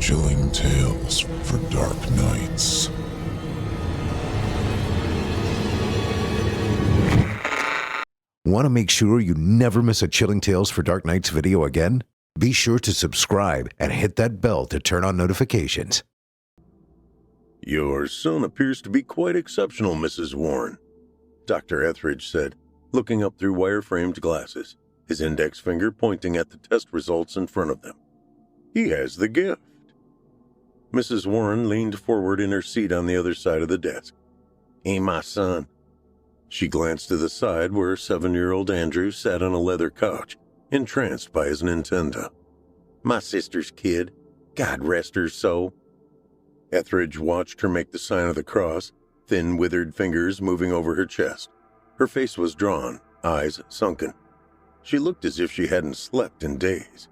Chilling tales for dark nights. Want to make sure you never miss a Chilling Tales for Dark Nights video again? Be sure to subscribe and hit that bell to turn on notifications. Your son appears to be quite exceptional, Mrs. Warren, Dr. Etheridge said, looking up through wire-framed glasses, his index finger pointing at the test results in front of them. He has the gift. Mrs. Warren leaned forward in her seat on the other side of the desk. Ain't my son. She glanced to the side where 7-year-old Andrew sat on a leather couch, entranced by his Nintendo. My sister's kid. God rest her soul. Etheridge watched her make the sign of the cross, thin, withered fingers moving over her chest. Her face was drawn, eyes sunken. She looked as if she hadn't slept in days.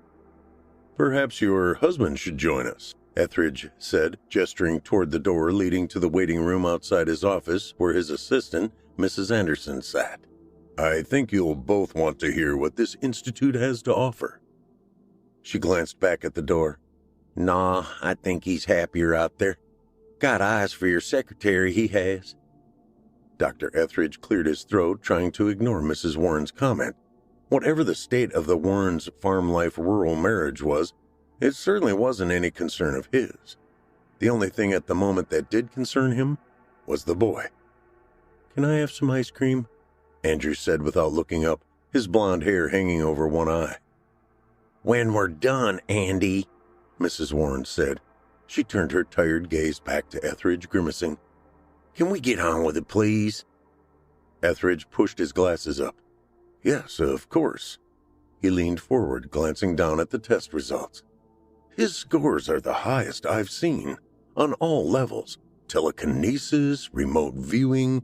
Perhaps your husband should join us, Etheridge said, gesturing toward the door leading to the waiting room outside his office where his assistant, Mrs. Anderson, sat. I think you'll both want to hear what this institute has to offer. She glanced back at the door. Nah, I think he's happier out there. Got eyes for your secretary, he has. Dr. Etheridge cleared his throat, trying to ignore Mrs. Warren's comment. Whatever the state of the Warrens' farm life rural marriage was, it certainly wasn't any concern of his. The only thing at the moment that did concern him was the boy. Can I have some ice cream? Andrew said without looking up, his blonde hair hanging over one eye. When we're done, Andy, Mrs. Warren said. She turned her tired gaze back to Etheridge, grimacing. Can we get on with it, please? Etheridge pushed his glasses up. Yes, of course. He leaned forward, glancing down at the test results. His scores are the highest I've seen, on all levels. Telekinesis, remote viewing.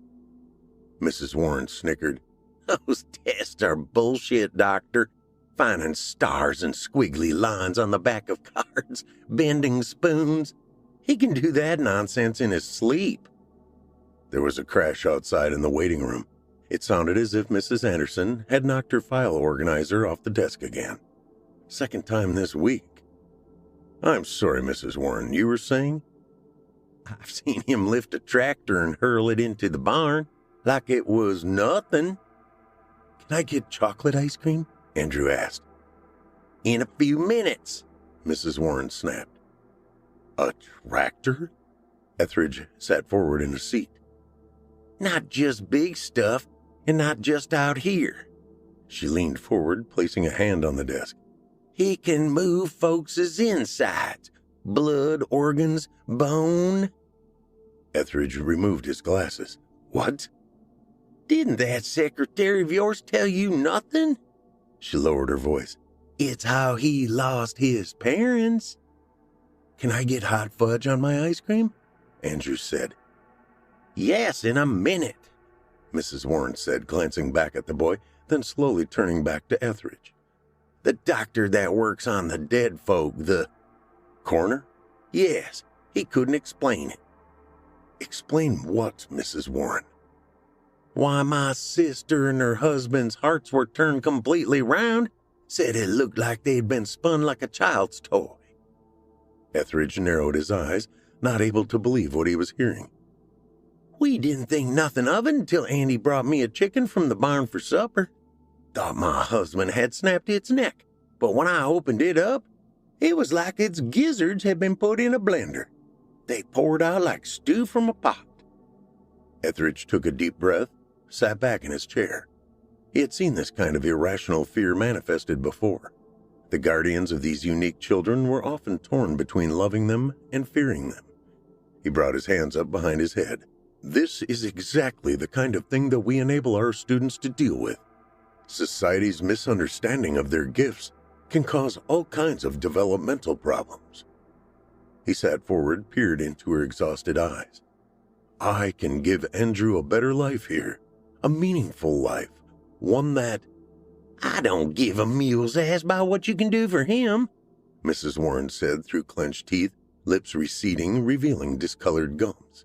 Mrs. Warren snickered. Those tests are bullshit, Doctor. Finding stars and squiggly lines on the back of cards, bending spoons. He can do that nonsense in his sleep. There was a crash outside in the waiting room. It sounded as if Mrs. Anderson had knocked her file organizer off the desk again. Second time this week. I'm sorry, Mrs. Warren, you were saying? I've seen him lift a tractor and hurl it into the barn like it was nothing. Can I get chocolate ice cream? Andrew asked. In a few minutes, Mrs. Warren snapped. A tractor? Etheridge sat forward in a seat. Not just big stuff, and not just out here. She leaned forward, placing a hand on the desk. He can move folks' insides, blood, organs, bone. Etheridge removed his glasses. What? Didn't that secretary of yours tell you nothing? She lowered her voice. It's how he lost his parents. Can I get hot fudge on my ice cream? Andrew said. Yes, in a minute, Mrs. Warren said, glancing back at the boy, then slowly turning back to Etheridge. The doctor that works on the dead folk, the coroner? Yes, he couldn't explain it. Explain what, Mrs. Warren? Why my sister and her husband's hearts were turned completely round. Said it looked like they'd been spun like a child's toy. Etheridge narrowed his eyes, not able to believe what he was hearing. We didn't think nothing of it until Andy brought me a chicken from the barn for supper. Thought my husband had snapped its neck, but when I opened it up, it was like its gizzards had been put in a blender. They poured out like stew from a pot. Etheridge took a deep breath, sat back in his chair. He had seen this kind of irrational fear manifested before. The guardians of these unique children were often torn between loving them and fearing them. He brought his hands up behind his head. This is exactly the kind of thing that we enable our students to deal with. Society's misunderstanding of their gifts can cause all kinds of developmental problems. He sat forward, peered into her exhausted eyes. I can give Andrew a better life here, a meaningful life, one that... I don't give a mule's ass about what you can do for him, Mrs. Warren said through clenched teeth, lips receding, revealing discolored gums.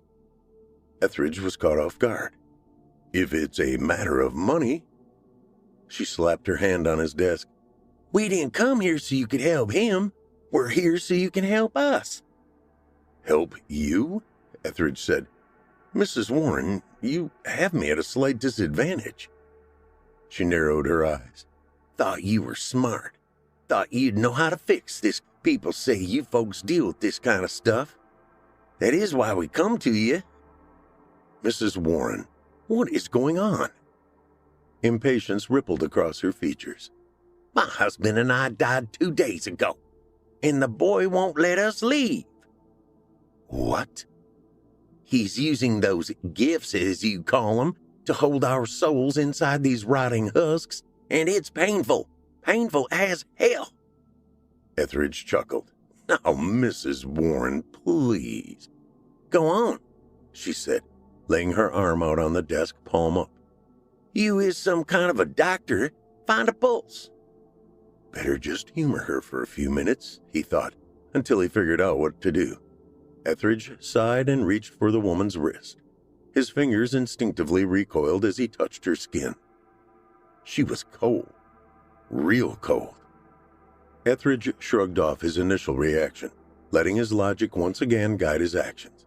Etheridge was caught off guard. If it's a matter of money... She slapped her hand on his desk. We didn't come here so you could help him. We're here so you can help us." "Help you?" Etheridge said. "Mrs. Warren, you have me at a slight disadvantage." She narrowed her eyes. "Thought you were smart. Thought you'd know how to fix this. People say you folks deal with this kind of stuff. That is why we come to you." "Mrs. Warren, what is going on?" Impatience rippled across her features. "My husband and I died 2 days ago, and the boy won't let us leave." "What?" "He's using those gifts, as you call them, to hold our souls inside these rotting husks, and it's painful. Painful as hell." Etheridge chuckled. "Oh, Mrs. Warren, please." "Go on," she said, laying her arm out on the desk, palm up. "You is some kind of a doctor. Find a pulse." Better just humor her for a few minutes, he thought, until he figured out what to do. Etheridge sighed and reached for the woman's wrist. His fingers instinctively recoiled as he touched her skin. She was cold. Real cold. Etheridge shrugged off his initial reaction, letting his logic once again guide his actions.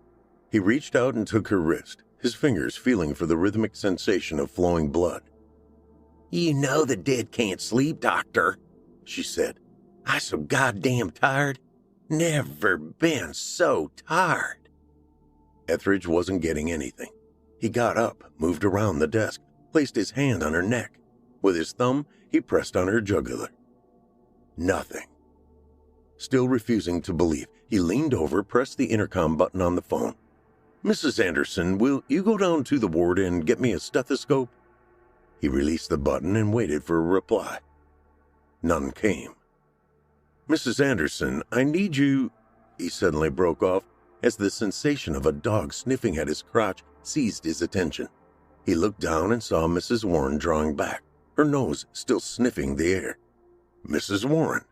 He reached out and took her wrist, his fingers feeling for the rhythmic sensation of flowing blood. "You know the dead can't sleep, doctor," she said. "I so goddamn tired. Never been so tired." Etheridge wasn't getting anything. He got up, moved around the desk, placed his hand on her neck. With his thumb, he pressed on her jugular. Nothing. Still refusing to believe, he leaned over, pressed the intercom button on the phone. "Mrs. Anderson, will you go down to the ward and get me a stethoscope?" He released the button and waited for a reply. None came. "Mrs. Anderson, I need you—" He suddenly broke off as the sensation of a dog sniffing at his crotch seized his attention. He looked down and saw Mrs. Warren drawing back, her nose still sniffing the air. "Mrs. Warren."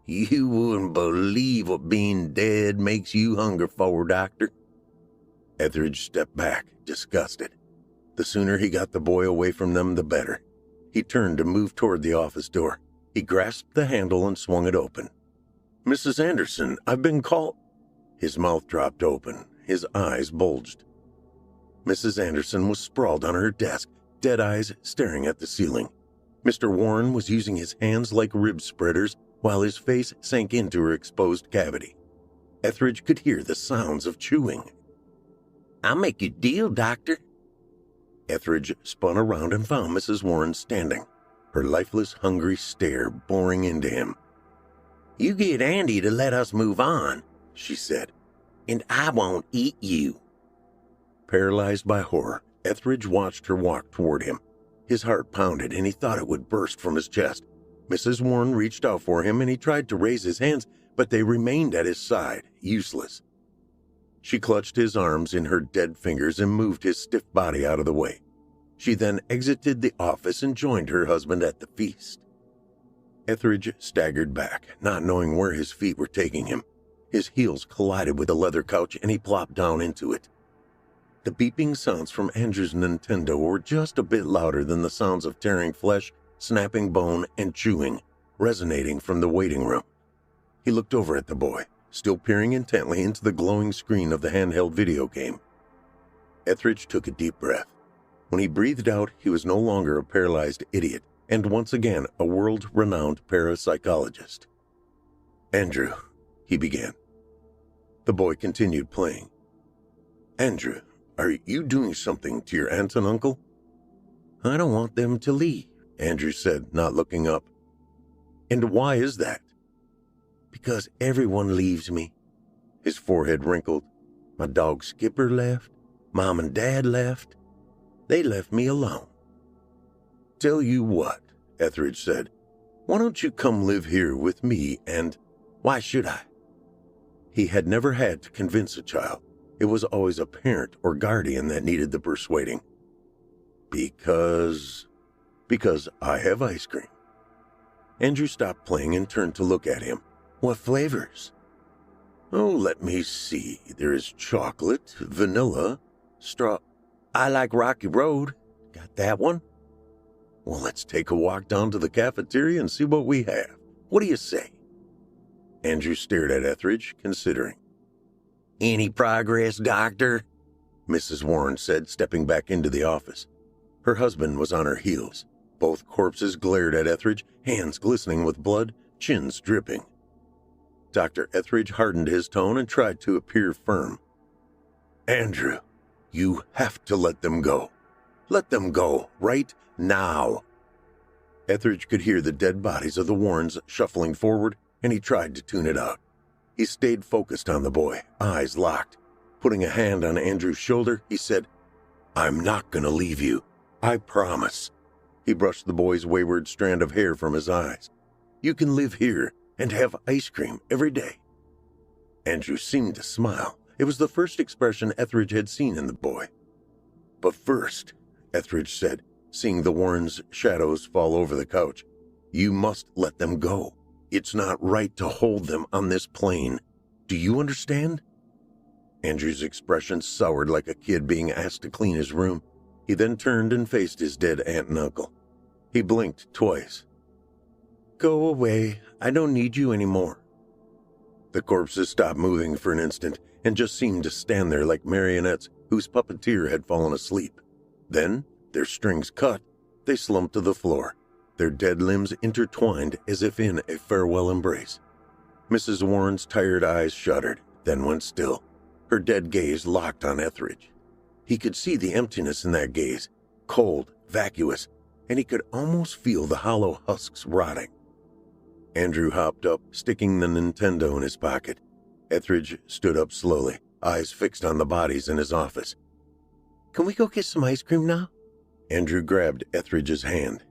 "You wouldn't believe what being dead makes you hunger for, doctor." Etheridge stepped back, disgusted. The sooner he got the boy away from them, the better. He turned to move toward the office door. He grasped the handle and swung it open. "Mrs. Anderson, I've been called—" His mouth dropped open. His eyes bulged. Mrs. Anderson was sprawled on her desk, dead eyes staring at the ceiling. Mr. Warren was using his hands like rib spreaders while his face sank into her exposed cavity. Etheridge could hear the sounds of chewing. "I'll make you a deal, doctor." Etheridge spun around and found Mrs. Warren standing, her lifeless, hungry stare boring into him. "You get Andy to let us move on," she said, "and I won't eat you." Paralyzed by horror, Etheridge watched her walk toward him. His heart pounded and he thought it would burst from his chest. Mrs. Warren reached out for him and he tried to raise his hands, but they remained at his side, useless. She clutched his arms in her dead fingers and moved his stiff body out of the way. She then exited the office and joined her husband at the feast. Etheridge staggered back, not knowing where his feet were taking him. His heels collided with the leather couch and he plopped down into it. The beeping sounds from Andrew's Nintendo were just a bit louder than the sounds of tearing flesh, snapping bone, and chewing, resonating from the waiting room. He looked over at the boy, still peering intently into the glowing screen of the handheld video game. Etheridge took a deep breath. When he breathed out, he was no longer a paralyzed idiot, and once again a world-renowned parapsychologist. "Andrew," he began. The boy continued playing. "Andrew, are you doing something to your aunt and uncle?" "I don't want them to leave," Andrew said, not looking up. "And why is that?" "Because everyone leaves me." His forehead wrinkled. "My dog Skipper left. Mom and Dad left. They left me alone." "Tell you what," Etheridge said. "Why don't you come live here with me and—" "Why should I?" He had never had to convince a child. It was always a parent or guardian that needed the persuading. Because I have ice cream." Andrew stopped playing and turned to look at him. "What flavors?" "Oh, let me see. There is chocolate, vanilla, I like Rocky Road. Got that one?" "Well, let's take a walk down to the cafeteria and see what we have. What do you say?" Andrew stared at Etheridge, considering. "Any progress, Doctor?" Mrs. Warren said, stepping back into the office. Her husband was on her heels. Both corpses glared at Etheridge, hands glistening with blood, chins dripping. Dr. Etheridge hardened his tone and tried to appear firm. "Andrew, you have to let them go. Let them go, right now." Etheridge could hear the dead bodies of the Warrens shuffling forward, and he tried to tune it out. He stayed focused on the boy, eyes locked. Putting a hand on Andrew's shoulder, he said, "I'm not going to leave you. I promise." He brushed the boy's wayward strand of hair from his eyes. "You can live here and have ice cream every day." Andrew seemed to smile. It was the first expression Etheridge had seen in the boy. "But first," Etheridge said, seeing the Warrens' shadows fall over the couch, "you must let them go. It's not right to hold them on this plane. Do you understand?" Andrew's expression soured like a kid being asked to clean his room. He then turned and faced his dead aunt and uncle. He blinked twice. "Go away. I don't need you anymore." The corpses stopped moving for an instant and just seemed to stand there like marionettes whose puppeteer had fallen asleep. Then, their strings cut, they slumped to the floor, their dead limbs intertwined as if in a farewell embrace. Mrs. Warren's tired eyes shuddered, then went still, her dead gaze locked on Etheridge. He could see the emptiness in that gaze, cold, vacuous, and he could almost feel the hollow husks rotting. Andrew hopped up, sticking the Nintendo in his pocket. Etheridge stood up slowly, eyes fixed on the bodies in his office. "Can we go get some ice cream now?" Andrew grabbed Etheridge's hand.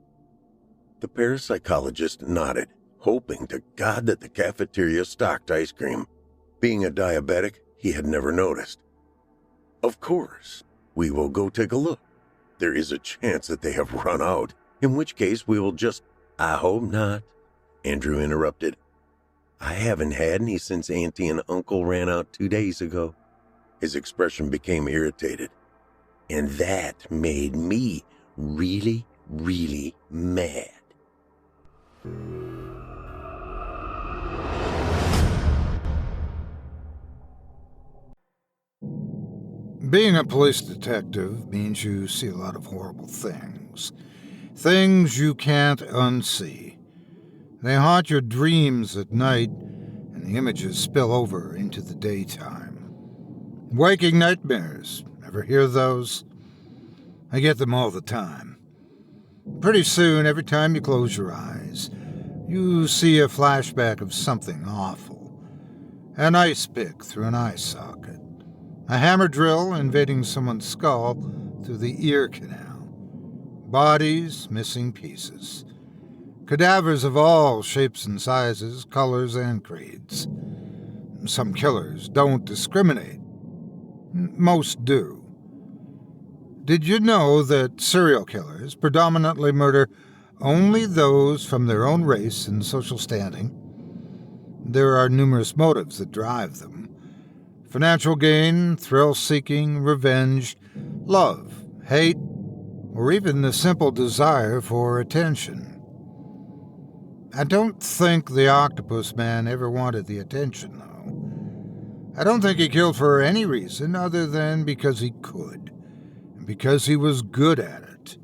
The parapsychologist nodded, hoping to God that the cafeteria stocked ice cream. Being a diabetic, he had never noticed. "Of course, we will go take a look. There is a chance that they have run out, in which case we will just—" "I hope not," Andrew interrupted. "I haven't had any since Auntie and Uncle ran out 2 days ago." His expression became irritated. "And that made me really, really mad." Being a police detective means you see a lot of horrible things. Things you can't unsee. They haunt your dreams at night, and the images spill over into the daytime. Waking nightmares. Ever hear those? I get them all the time. Pretty soon, every time you close your eyes, you see a flashback of something awful. An ice pick through an eye socket. A hammer drill invading someone's skull through the ear canal. Bodies missing pieces. Cadavers of all shapes and sizes, colors and creeds. Some killers don't discriminate. Most do. Did you know that serial killers predominantly murder only those from their own race and social standing? There are numerous motives that drive them. Financial gain, thrill-seeking, revenge, love, hate, or even the simple desire for attention. I don't think the Octopus man ever wanted the attention, though. I don't think he killed for any reason other than because he could, and because he was good at it.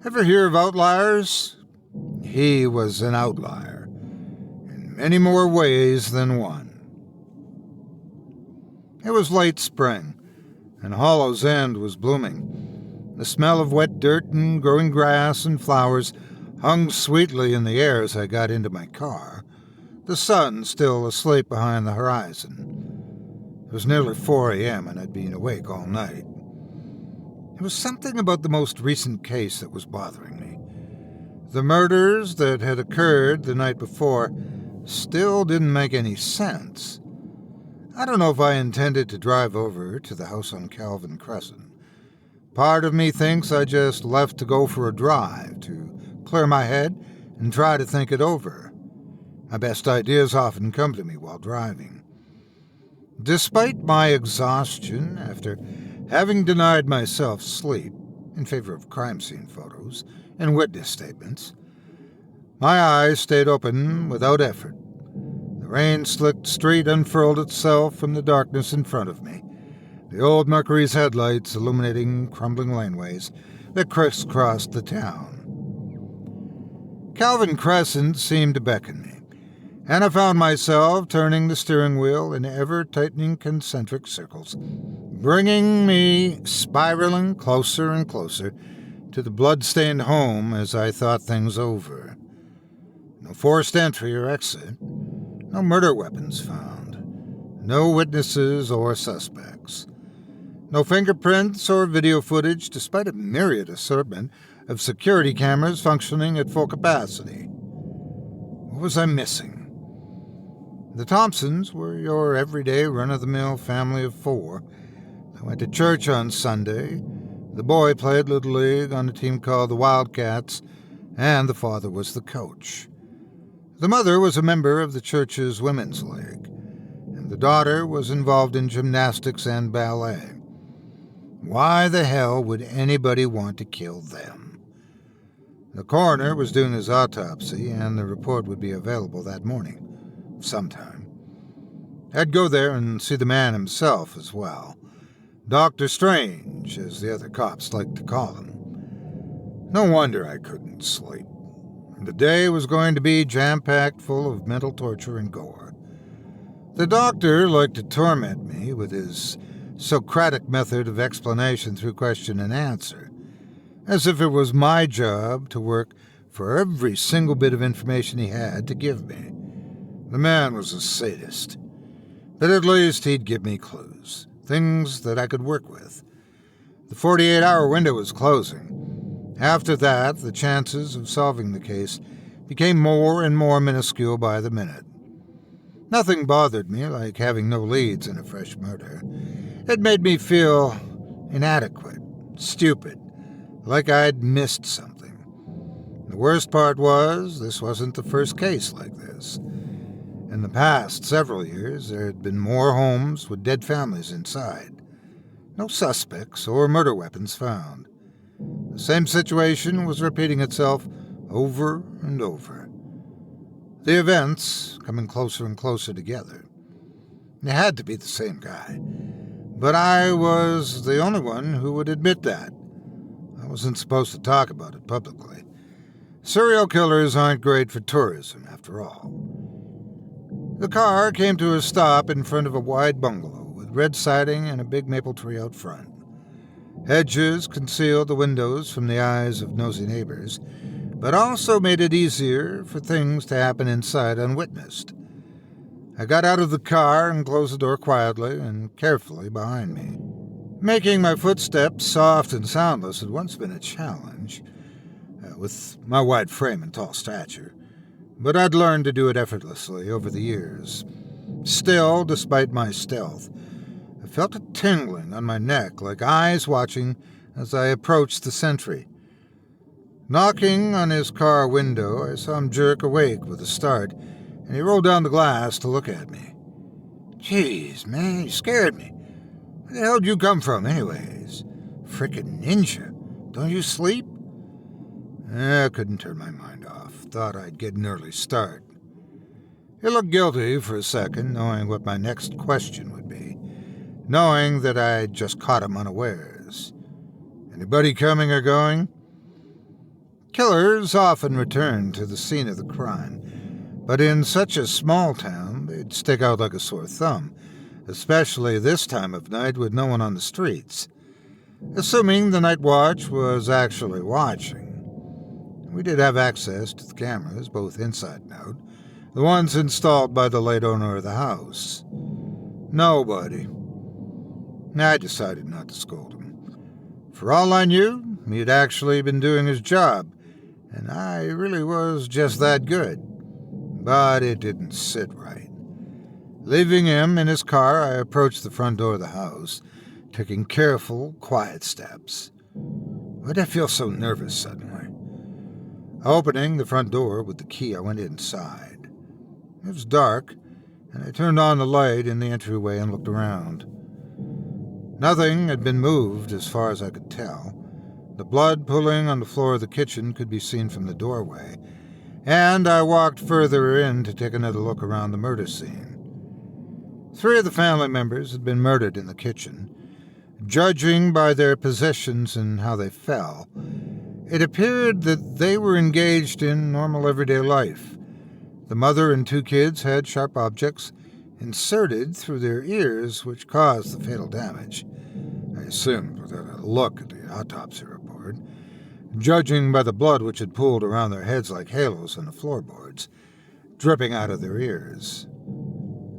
Ever hear of outliers? He was an outlier, in many more ways than one. It was late spring, and Hollow's End was blooming. The smell of wet dirt and growing grass and flowers hung sweetly in the air as I got into my car, the sun still asleep behind the horizon. It was nearly 4 a.m., and I'd been awake all night. It was something about the most recent case that was bothering me. The murders that had occurred the night before still didn't make any sense. I don't know if I intended to drive over to the house on Calvin Crescent. Part of me thinks I just left to go for a drive, to clear my head and try to think it over. My best ideas often come to me while driving. Despite my exhaustion, after having denied myself sleep in favor of crime scene photos and witness statements, my eyes stayed open without effort. The The rain-slicked street unfurled itself from the darkness in front of me, the old Mercury's headlights illuminating crumbling laneways that crisscrossed the town. Calvin Crescent seemed to beckon me, and I found myself turning the steering wheel in ever-tightening concentric circles, bringing me spiraling closer and closer to the blood-stained home as I thought things over. No forced entry or exit, no murder weapons found, no witnesses or suspects, no fingerprints or video footage despite a myriad assortment of security cameras functioning at full capacity. What was I missing? The Thompsons were your everyday run-of-the-mill family of four. They went to church on Sunday. The boy played Little League on a team called the Wildcats, and the father was the coach. The mother was a member of the church's women's league, and the daughter was involved in gymnastics and ballet. Why the hell would anybody want to kill them? The coroner was doing his autopsy, and the report would be available that morning, sometime. I'd go there and see the man himself as well. Dr. Strange, as the other cops liked to call him. No wonder I couldn't sleep. The day was going to be jam-packed full of mental torture and gore. The doctor liked to torment me with his Socratic method of explanation through question and answer, as if it was my job to work for every single bit of information he had to give me. The man was a sadist, but at least he'd give me clues, things that I could work with. The 48-hour window was closing. After that, the chances of solving the case became more and more minuscule by the minute. Nothing bothered me like having no leads in a fresh murder. It made me feel inadequate, stupid, like I'd missed something. The worst part was, this wasn't the first case like this. In the past several years, there had been more homes with dead families inside. No suspects or murder weapons found. The same situation was repeating itself over and over. The events coming closer and closer together. It had to be the same guy. But I was the only one who would admit that. I wasn't supposed to talk about it publicly. Serial killers aren't great for tourism, after all. The car came to a stop in front of a wide bungalow with red siding and a big maple tree out front. Hedges concealed the windows from the eyes of nosy neighbors, but also made it easier for things to happen inside unwitnessed. I got out of the car and closed the door quietly and carefully behind me. Making my footsteps soft and soundless had once been a challenge, with my wide frame and tall stature, but I'd learned to do it effortlessly over the years. Still, despite my stealth, I felt a tingling on my neck like eyes watching as I approached the sentry. Knocking on his car window, I saw him jerk awake with a start, and he rolled down the glass to look at me. Jeez, man, you scared me. Where the hell did you come from, anyways? Frickin' ninja. Don't you sleep? I couldn't turn my mind off. Thought I'd get an early start. He looked guilty for a second, knowing what my next question would be, knowing that I'd just caught him unawares. Anybody coming or going? Killers often return to the scene of the crime, but in such a small town, they'd stick out like a sore thumb, especially this time of night with no one on the streets. Assuming the night watch was actually watching. We did have access to the cameras, both inside and out, the ones installed by the late owner of the house. Nobody. I decided not to scold him. For all I knew, he'd actually been doing his job, and I really was just that good. But it didn't sit right. Leaving him in his car, I approached the front door of the house, taking careful, quiet steps. Why did I feel so nervous suddenly? Opening the front door with the key, I went inside. It was dark, and I turned on the light in the entryway and looked around. Nothing had been moved as far as I could tell. The blood pooling on the floor of the kitchen could be seen from the doorway, and I walked further in to take another look around the murder scene. 3 of the family members had been murdered in the kitchen. Judging by their positions and how they fell, it appeared that they were engaged in normal everyday life. The mother and 2 kids had sharp objects inserted through their ears, which caused the fatal damage. I assumed without a look at the autopsy report, judging by the blood which had pooled around their heads like halos on the floorboards, dripping out of their ears.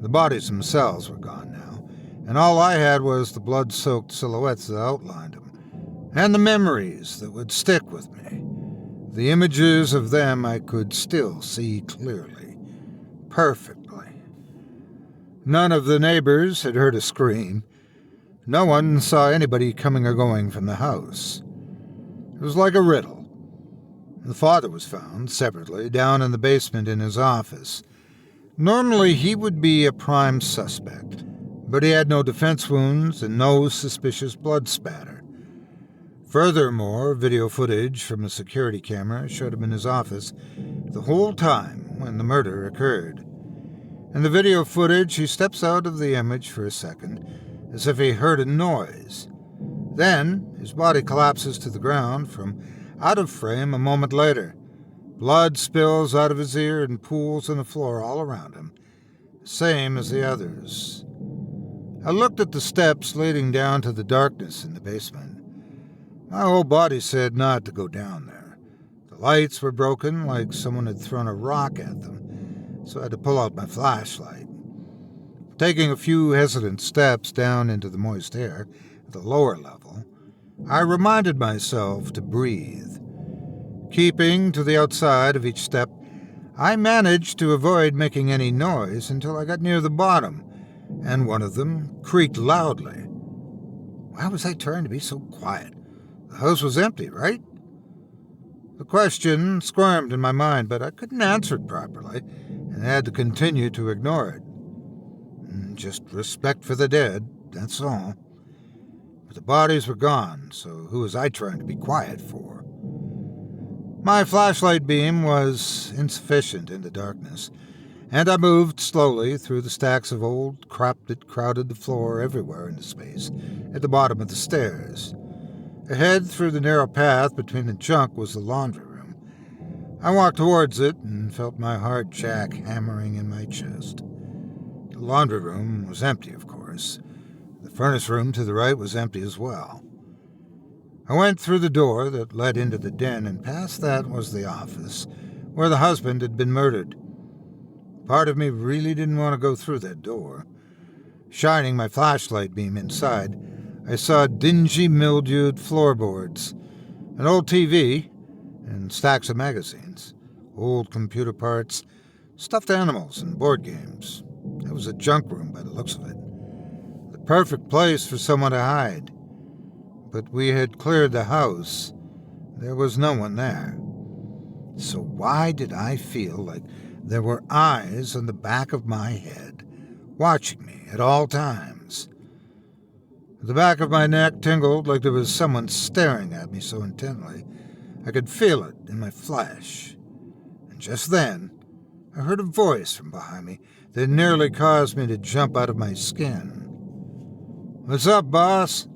The bodies themselves were gone now, and all I had was the blood-soaked silhouettes that outlined them, and the memories that would stick with me. The images of them I could still see clearly, perfectly. None of the neighbors had heard a scream. No one saw anybody coming or going from the house. It was like a riddle. The father was found, separately, down in the basement in his office. Normally he would be a prime suspect, but he had no defense wounds and no suspicious blood spatter. Furthermore, video footage from a security camera showed him in his office the whole time when the murder occurred. In the video footage, he steps out of the image for a second, as if he heard a noise. Then, his body collapses to the ground from out of frame a moment later. Blood spills out of his ear and pools on the floor all around him, same as the others. I looked at the steps leading down to the darkness in the basement. My whole body said not to go down there. The lights were broken, like someone had thrown a rock at them, so I had to pull out my flashlight. Taking a few hesitant steps down into the moist air at the lower level, I reminded myself to breathe. Keeping to the outside of each step, I managed to avoid making any noise until I got near the bottom, and one of them creaked loudly. Why was I trying to be so quiet? The house was empty, right? The question squirmed in my mind, but I couldn't answer it properly, and had to continue to ignore it. Just respect for the dead, that's all. But the bodies were gone, so who was I trying to be quiet for? My flashlight beam was insufficient in the darkness, and I moved slowly through the stacks of old crap that crowded the floor everywhere in the space at the bottom of the stairs. Ahead through the narrow path between the junk was the laundry room. I walked towards it and felt my heart jackhammering in my chest. The laundry room was empty, of course. The furnace room to the right was empty as well. I went through the door that led into the den, and past that was the office, where the husband had been murdered. Part of me really didn't want to go through that door. Shining my flashlight beam inside, I saw dingy, mildewed floorboards, an old TV, and stacks of magazines, old computer parts, stuffed animals, and board games. It was a junk room by the looks of it. The perfect place for someone to hide. But we had cleared the house. There was no one there. So why did I feel like there were eyes on the back of my head, watching me at all times? The back of my neck tingled like there was someone staring at me so intently. I could feel it in my flesh. And just then, I heard a voice from behind me that nearly caused me to jump out of my skin. "What's up, boss?"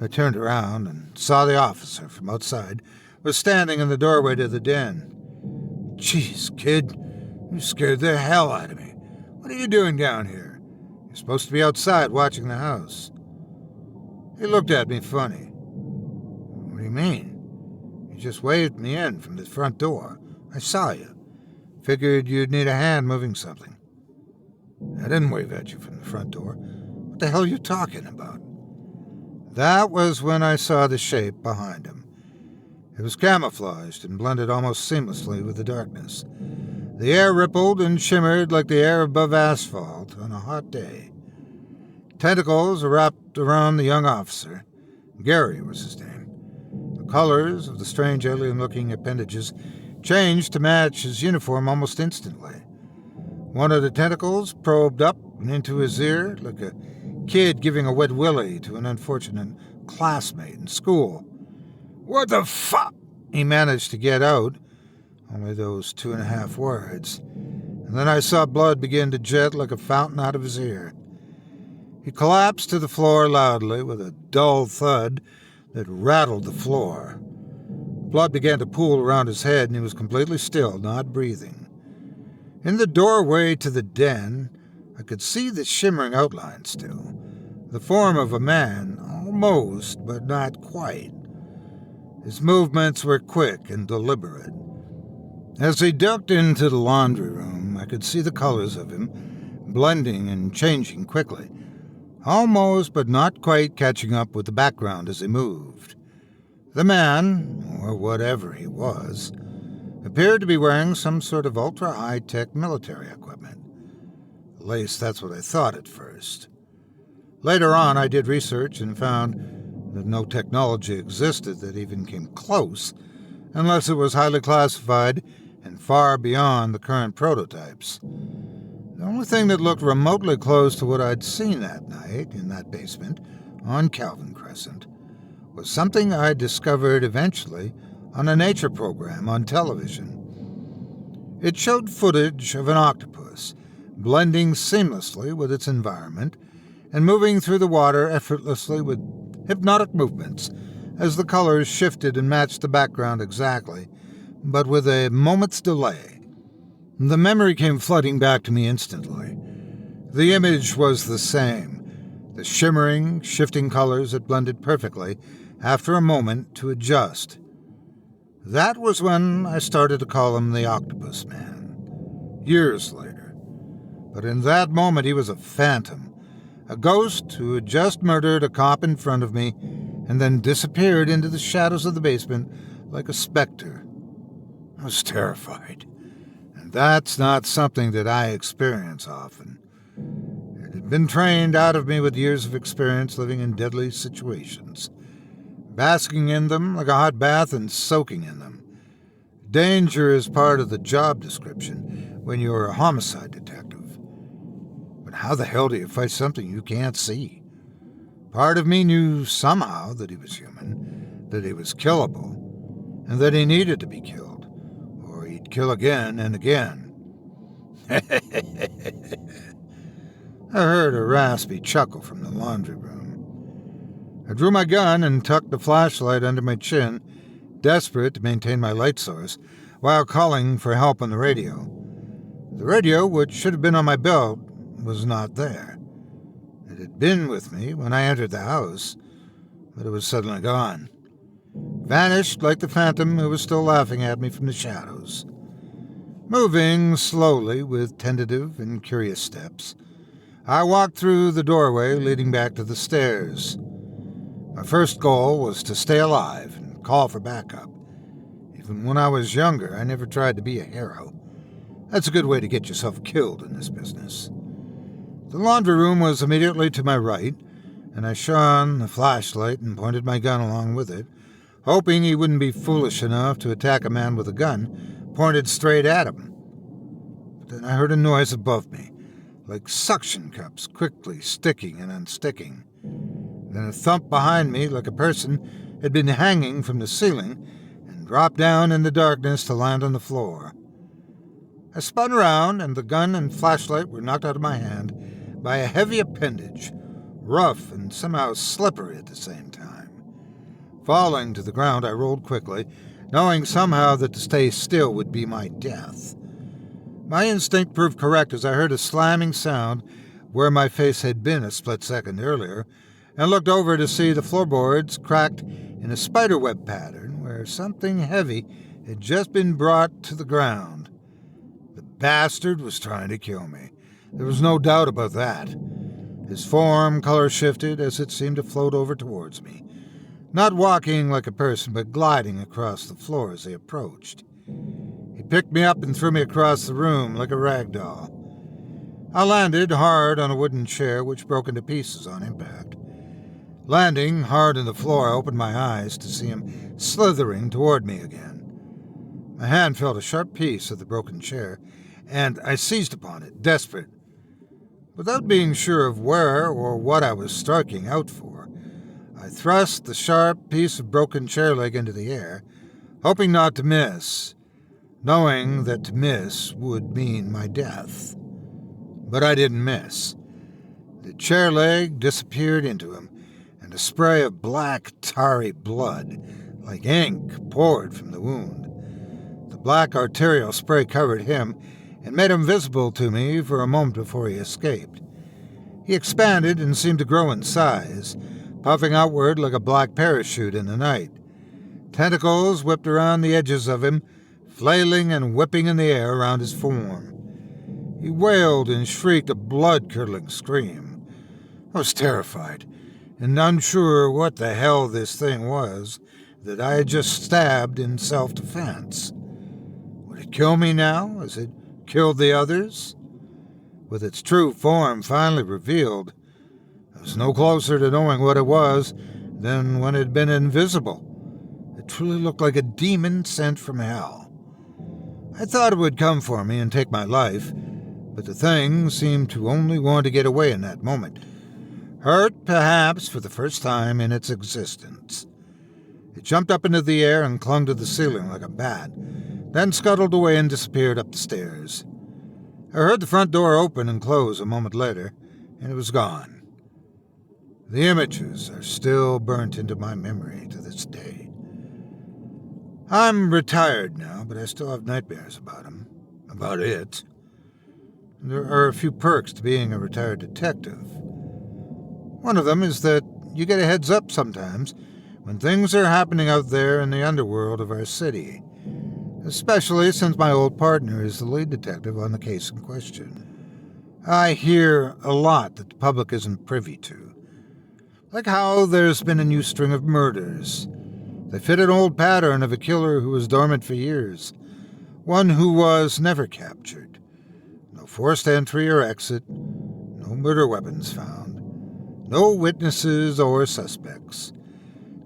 I turned around and saw the officer from outside was standing in the doorway to the den. "Jeez, kid, you scared the hell out of me. What are you doing down here? You're supposed to be outside watching the house." He looked at me funny. "What do you mean? You just waved me in from the front door. I saw you. Figured you'd need a hand moving something." "I didn't wave at you from the front door. What the hell are you talking about?" That was when I saw the shape behind him. It was camouflaged and blended almost seamlessly with the darkness. The air rippled and shimmered like the air above asphalt on a hot day. Tentacles wrapped around the young officer. Gary was his name. The colors of the strange alien-looking appendages changed to match his uniform almost instantly. One of the tentacles probed up and into his ear like a kid giving a wet willy to an unfortunate classmate in school. "What the fuck?" he managed to get out, Only those 2.5 words. And then I saw blood begin to jet like a fountain out of his ear. He collapsed to the floor loudly with a dull thud that rattled the floor. Blood began to pool around his head, and he was completely still, not breathing. In the doorway to the den, I could see the shimmering outline still. The form of a man, almost, but not quite. His movements were quick and deliberate. As he ducked into the laundry room, I could see the colors of him blending and changing quickly, almost but not quite catching up with the background as he moved. The man, or whatever he was, appeared to be wearing some sort of ultra-high-tech military equipment. At least that's what I thought at first. Later on, I did research and found that no technology existed that even came close, unless it was highly classified and far beyond the current prototypes. The only thing that looked remotely close to what I'd seen that night in that basement on Calvin Crescent was something I discovered eventually on a nature program on television. It showed footage of an octopus blending seamlessly with its environment and moving through the water effortlessly with hypnotic movements as the colors shifted and matched the background exactly, but with a moment's delay. The memory came flooding back to me instantly. The image was the same, the shimmering, shifting colors that blended perfectly after a moment to adjust. That was when I started to call him the Octopus Man, years later. But in that moment he was a phantom, a ghost who had just murdered a cop in front of me and then disappeared into the shadows of the basement like a specter. I was terrified, and that's not something that I experience often. It had been trained out of me with years of experience living in deadly situations, basking in them like a hot bath and soaking in them. Danger is part of the job description when you're a homicide detective. But how the hell do you fight something you can't see? Part of me knew somehow that he was human, that he was killable, and that he needed to be killed, or he'd kill again and again. I heard a raspy chuckle from the laundry room. I drew my gun and tucked the flashlight under my chin, desperate to maintain my light source, while calling for help on the radio. The radio, which should have been on my belt, was not there. It had been with me when I entered the house, but it was suddenly gone. Vanished like the phantom who was still laughing at me from the shadows. Moving slowly with tentative and curious steps, I walked through the doorway leading back to the stairs. My first goal was to stay alive and call for backup. Even when I was younger, I never tried to be a hero. That's a good way to get yourself killed in this business. The laundry room was immediately to my right, and I shone the flashlight and pointed my gun along with it, hoping he wouldn't be foolish enough to attack a man with a gun pointed straight at him. But then I heard a noise above me, like suction cups quickly sticking and unsticking. Then a thump behind me like a person had been hanging from the ceiling and dropped down in the darkness to land on the floor. I spun around, and the gun and flashlight were knocked out of my hand by a heavy appendage, rough and somehow slippery at the same time. Falling to the ground, I rolled quickly, knowing somehow that to stay still would be my death. My instinct proved correct as I heard a slamming sound where my face had been a split second earlier, and looked over to see the floorboards cracked in a spiderweb pattern where something heavy had just been brought to the ground. The bastard was trying to kill me. There was no doubt about that. His form color shifted as it seemed to float over towards me, not walking like a person, but gliding across the floor as he approached. He picked me up and threw me across the room like a rag doll. I landed hard on a wooden chair, which broke into pieces on impact. Landing hard on the floor, I opened my eyes to see him slithering toward me again. My hand felt a sharp piece of the broken chair, and I seized upon it, desperate. Without being sure of where or what I was striking out for, I thrust the sharp piece of broken chair leg into the air, hoping not to miss. knowing that to miss would mean my death. But I didn't miss. The chair leg disappeared into him, and a spray of black, tarry blood, like ink, poured from the wound. The black arterial spray covered him and made him visible to me for a moment before he escaped. He expanded and seemed to grow in size, puffing outward like a black parachute in the night. Tentacles whipped around the edges of him, flailing and whipping in the air around his form. He wailed and shrieked a blood-curdling scream. I was terrified, and unsure what the hell this thing was that I had just stabbed in self-defense. Would it kill me now, as it killed the others? With its true form finally revealed, I was no closer to knowing what it was than when it had been invisible. It truly looked like a demon sent from hell. I thought it would come for me and take my life, but the thing seemed to only want to get away in that moment, hurt perhaps for the first time in its existence. It jumped up into the air and clung to the ceiling like a bat, then scuttled away and disappeared up the stairs. I heard the front door open and close a moment later, and it was gone. The images are still burnt into my memory to this day. I'm retired now, but I still have nightmares about him. About it. There are a few perks to being a retired detective. One of them is that you get a heads up sometimes when things are happening out there in the underworld of our city, especially since my old partner is the lead detective on the case in question. I hear a lot that the public isn't privy to, like how there's been a new string of murders. They fit an old pattern of a killer who was dormant for years, one who was never captured. No forced entry or exit, no murder weapons found, no witnesses or suspects,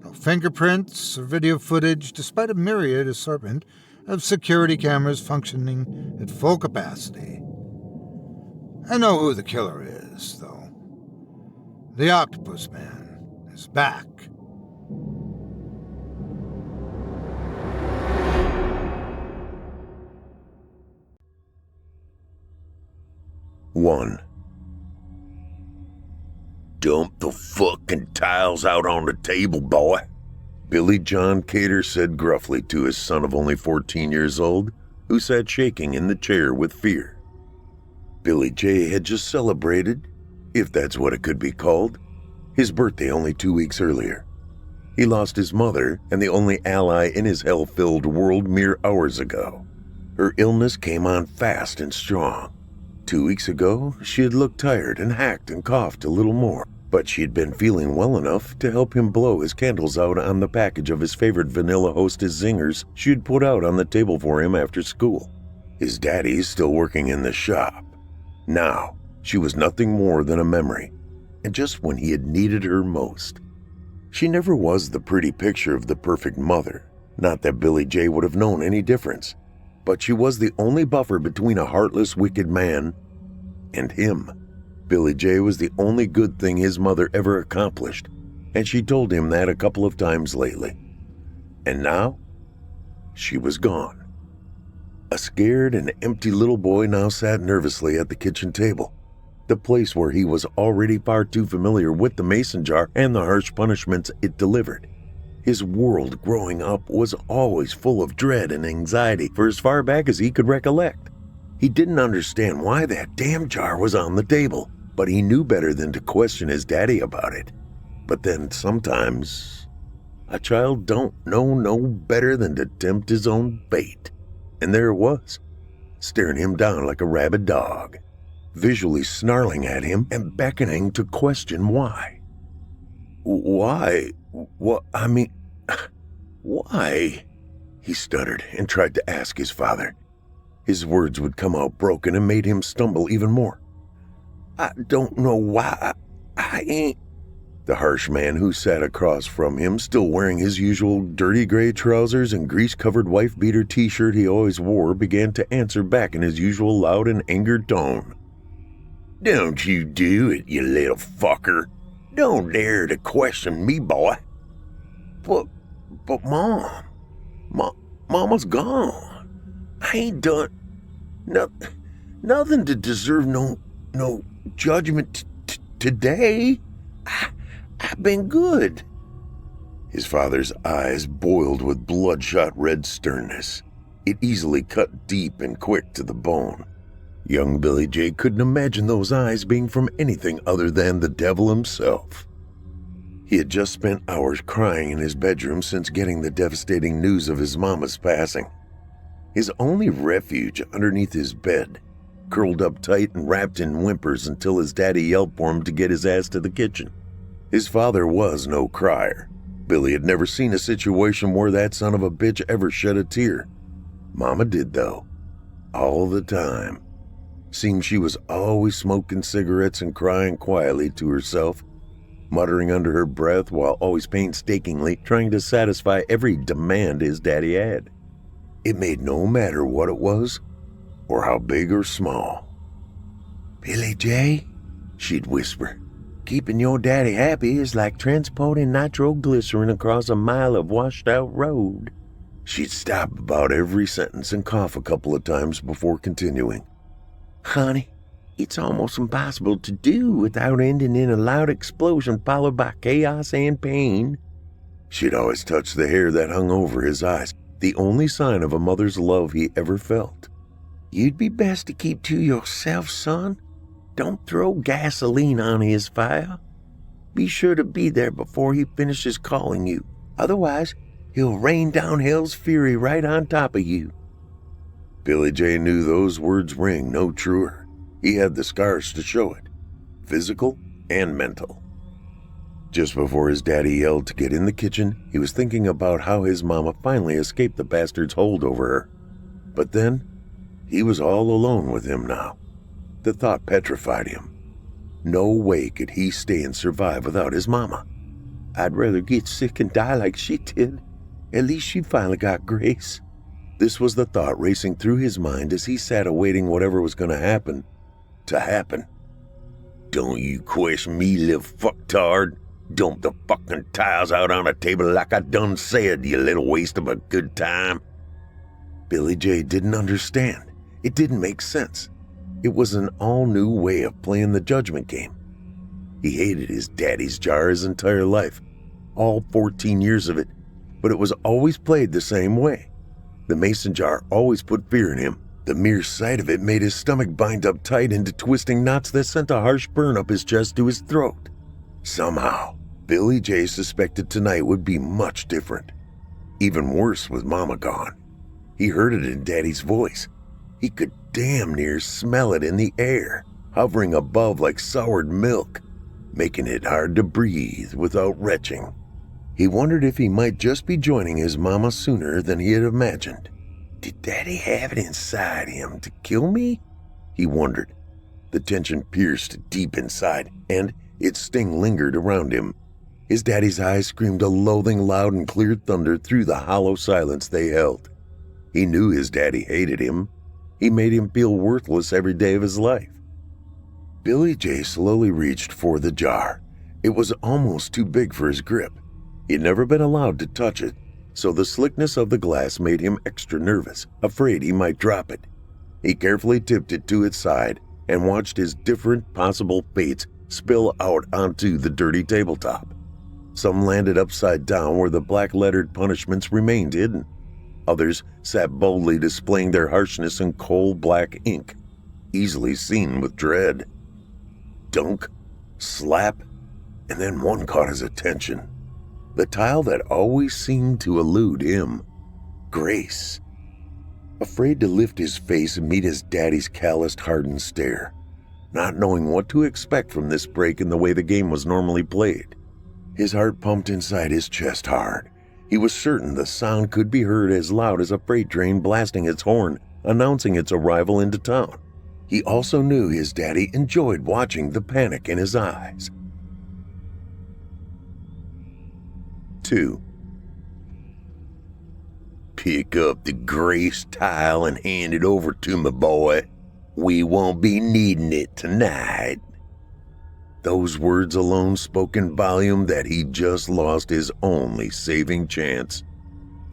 no fingerprints or video footage despite a myriad assortment of security cameras functioning at full capacity. I know who the killer is, though. The Octopus Man is back. One. Dump the fucking tiles out on the table, boy, Billy John Cater said gruffly to his son of only 14 years old, who sat shaking in the chair with fear. Billy J had just celebrated, if that's what it could be called, his birthday only 2 weeks earlier. He lost his mother and the only ally in his hell-filled world mere hours ago. Her illness came on fast and strong. 2 weeks ago, she had looked tired and hacked and coughed a little more, but she had been feeling well enough to help him blow his candles out on the package of his favorite vanilla Hostess zingers she had put out on the table for him after school. His daddy's still working in the shop. Now, she was nothing more than a memory, and just when he had needed her most. She never was the pretty picture of the perfect mother, not that Billy J would have known any difference, but she was the only buffer between a heartless, wicked man and him. Billy J was the only good thing his mother ever accomplished, and she told him that a couple of times lately. And now, she was gone. A scared and empty little boy now sat nervously at the kitchen table, the place where he was already far too familiar with the mason jar and the harsh punishments it delivered. His world growing up was always full of dread and anxiety for as far back as he could recollect. He didn't understand why that damn jar was on the table, but he knew better than to question his daddy about it. But then sometimes, a child don't know no better than to tempt his own fate. And there it was, staring him down like a rabid dog, visually snarling at him and beckoning to question why. Why? What? I mean, why? He stuttered and tried to ask his father. His words would come out broken and made him stumble even more. I don't know why. I ain't... The harsh man who sat across from him, still wearing his usual dirty gray trousers and grease-covered wife-beater t-shirt he always wore, began to answer back in his usual loud and angered tone. Don't you do it, you little fucker. Don't dare to question me, boy. But Mom, Mama's gone. I ain't done nothing to deserve no judgment today. I've been good." His father's eyes boiled with bloodshot red sternness. It easily cut deep and quick to the bone. Young Billy J couldn't imagine those eyes being from anything other than the devil himself. He had just spent hours crying in his bedroom since getting the devastating news of his mama's passing. His only refuge underneath his bed, curled up tight and wrapped in whimpers until his daddy yelled for him to get his ass to the kitchen. His father was no crier. Billy had never seen a situation where that son of a bitch ever shed a tear. Mama did, though. All the time. Seemed she was always smoking cigarettes and crying quietly to herself, muttering under her breath while always painstakingly trying to satisfy every demand his daddy had. It made no matter what it was, or how big or small. "Billy J," she'd whisper, "keeping your daddy happy is like transporting nitroglycerin across a mile of washed-out road." She'd stop about every sentence and cough a couple of times before continuing. "Honey, it's almost impossible to do without ending in a loud explosion followed by chaos and pain." She'd always touch the hair that hung over his eyes, the only sign of a mother's love he ever felt. "You'd be best to keep to yourself, son. Don't throw gasoline on his fire. Be sure to be there before he finishes calling you. Otherwise, he'll rain down hell's fury right on top of you." Billy J knew those words rang no truer. He had the scars to show it, physical and mental. Just before his daddy yelled to get in the kitchen, he was thinking about how his mama finally escaped the bastard's hold over her. But then, he was all alone with him now. The thought petrified him. No way could he stay and survive without his mama. "I'd rather get sick and die like she did. At least she finally got grace." This was the thought racing through his mind as he sat awaiting whatever was going to happen. "Don't you question me, little fucktard. Dump the fucking tiles out on the table like I done said, you little waste of a good time." Billy J didn't understand. It didn't make sense. It was an all-new way of playing the judgment game. He hated his daddy's jar his entire life, all 14 years of it, but it was always played the same way. The mason jar always put fear in him. The mere sight of it made his stomach bind up tight into twisting knots that sent a harsh burn up his chest to his throat. Somehow, Billy J suspected tonight would be much different. Even worse with Mama gone. He heard it in Daddy's voice. He could damn near smell it in the air, hovering above like soured milk, making it hard to breathe without retching. He wondered if he might just be joining his mama sooner than he had imagined. Did Daddy have it inside him to kill me? He wondered. The tension pierced deep inside, and its sting lingered around him. His daddy's eyes screamed a loathing loud and clear thunder through the hollow silence they held. He knew his daddy hated him. He made him feel worthless every day of his life. Billy J slowly reached for the jar. It was almost too big for his grip. He'd never been allowed to touch it, so the slickness of the glass made him extra nervous, afraid he might drop it. He carefully tipped it to its side and watched his different possible fates spill out onto the dirty tabletop. Some landed upside down where the black-lettered punishments remained hidden. Others sat boldly displaying their harshness in coal-black ink, easily seen with dread. Dunk, slap, and then one caught his attention. The tile that always seemed to elude him. Grace. Afraid to lift his face and meet his daddy's calloused, hardened stare. Not knowing what to expect from this break in the way the game was normally played. His heart pumped inside his chest hard. He was certain the sound could be heard as loud as a freight train blasting its horn, announcing its arrival into town. He also knew his daddy enjoyed watching the panic in his eyes. 2. Pick up the grace tile and hand it over to me, boy. We won't be needing it tonight. Those words alone spoke in volume that he'd just lost his only saving chance.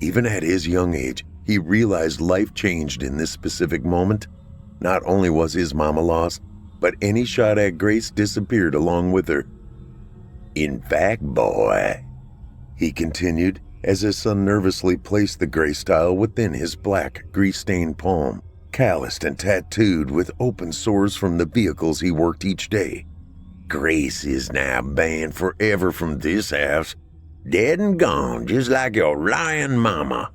Even at his young age, he He realized life changed in this specific moment. Not only was his mama lost, but any shot at Grace disappeared along with her. In fact, boy, he continued as his son nervously placed the Grace tile within his black, grease-stained palm, calloused and tattooed with open sores from the vehicles he worked each day. Grace is now banned forever from this house, dead and gone, just like your lying mama.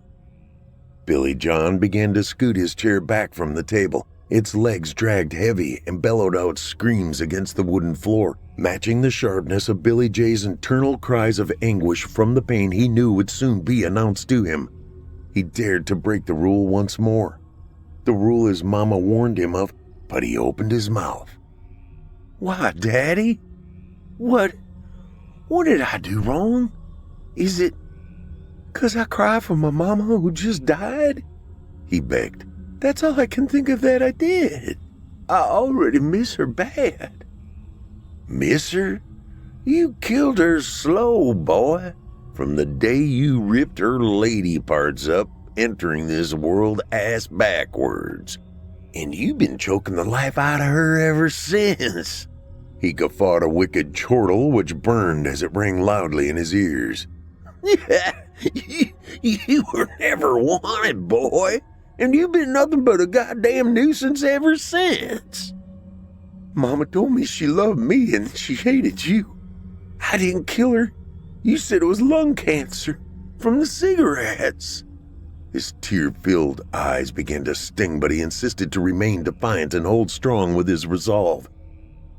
Billy John began to scoot his chair back from the table. Its legs dragged heavy and bellowed out screams against the wooden floor, matching the sharpness of Billy J's internal cries of anguish from the pain he knew would soon be announced to him. He dared to break the rule once more. The rule his mama warned him of, but he opened his mouth. Why, Daddy? What did I do wrong? Is it 'cause I cry for my mama who just died? He begged. That's all I can think of that I did. I already miss her bad. Miss her? You killed her slow, boy, from the day you ripped her lady parts up, entering this world ass backwards. And you've been choking the life out of her ever since. He guffawed a wicked chortle which burned as it rang loudly in his ears. Yeah, you were never wanted, boy, and you've been nothing but a goddamn nuisance ever since. Mama told me she loved me and she hated you. I didn't kill her. You said it was lung cancer from the cigarettes. His tear-filled eyes began to sting, but he insisted to remain defiant and hold strong with his resolve.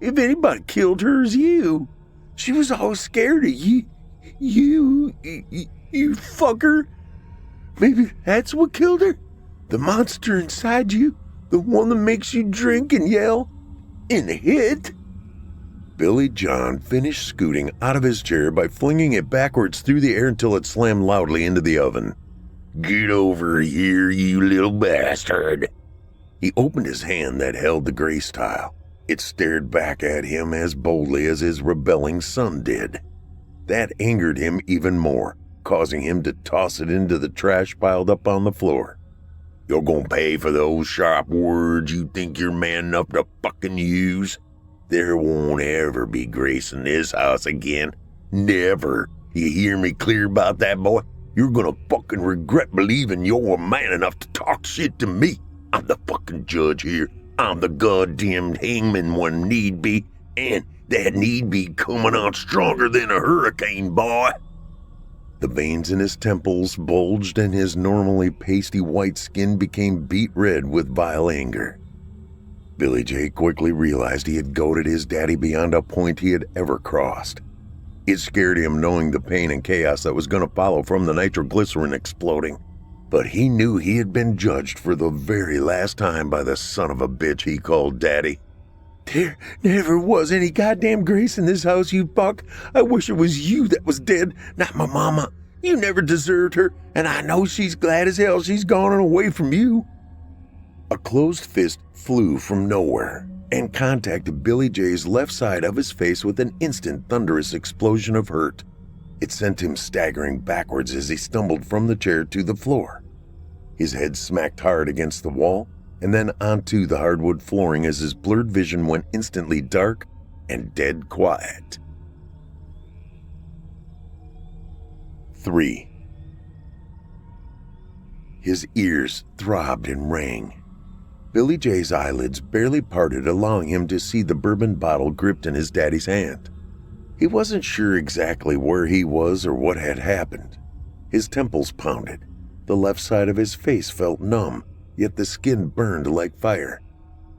If anybody killed her, it's you. She was always scared of you. You fucker. Maybe that's what killed her? The monster inside you? The one that makes you drink and yell and hit? Billy John finished scooting out of his chair by flinging it backwards through the air until it slammed loudly into the oven. Get over here, you little bastard. He opened his hand that held the grace tile. It stared back at him as boldly as his rebelling son did. That angered him even more, causing him to toss it into the trash piled up on the floor. You're gonna pay for those sharp words you think you're man enough to fucking use? There won't ever be grace in this house again. Never. You hear me clear about that, boy? You're gonna fucking regret believing you're man enough to talk shit to me. I'm the fucking judge here. I'm the goddamn hangman when need be, and that need be coming on stronger than a hurricane, boy. The veins in his temples bulged and his normally pasty white skin became beet red with vile anger. Billy J quickly realized he had goaded his daddy beyond a point he had ever crossed. It scared him knowing the pain and chaos that was going to follow from the nitroglycerin exploding. But he knew he had been judged for the very last time by the son of a bitch he called Daddy. There never was any goddamn grace in this house, you fuck. I wish it was you that was dead, not my mama. You never deserved her, and I know she's glad as hell she's gone away from you. A closed fist flew from nowhere and contacted Billy J's left side of his face with an instant thunderous explosion of hurt. It sent him staggering backwards as he stumbled from the chair to the floor. His head smacked hard against the wall and then onto the hardwood flooring as his blurred vision went instantly dark and dead quiet. 3. His ears throbbed and rang. Billy J's eyelids barely parted, allowing him to see the bourbon bottle gripped in his daddy's hand. He wasn't sure exactly where he was or what had happened. His temples pounded. The left side of his face felt numb, yet the skin burned like fire.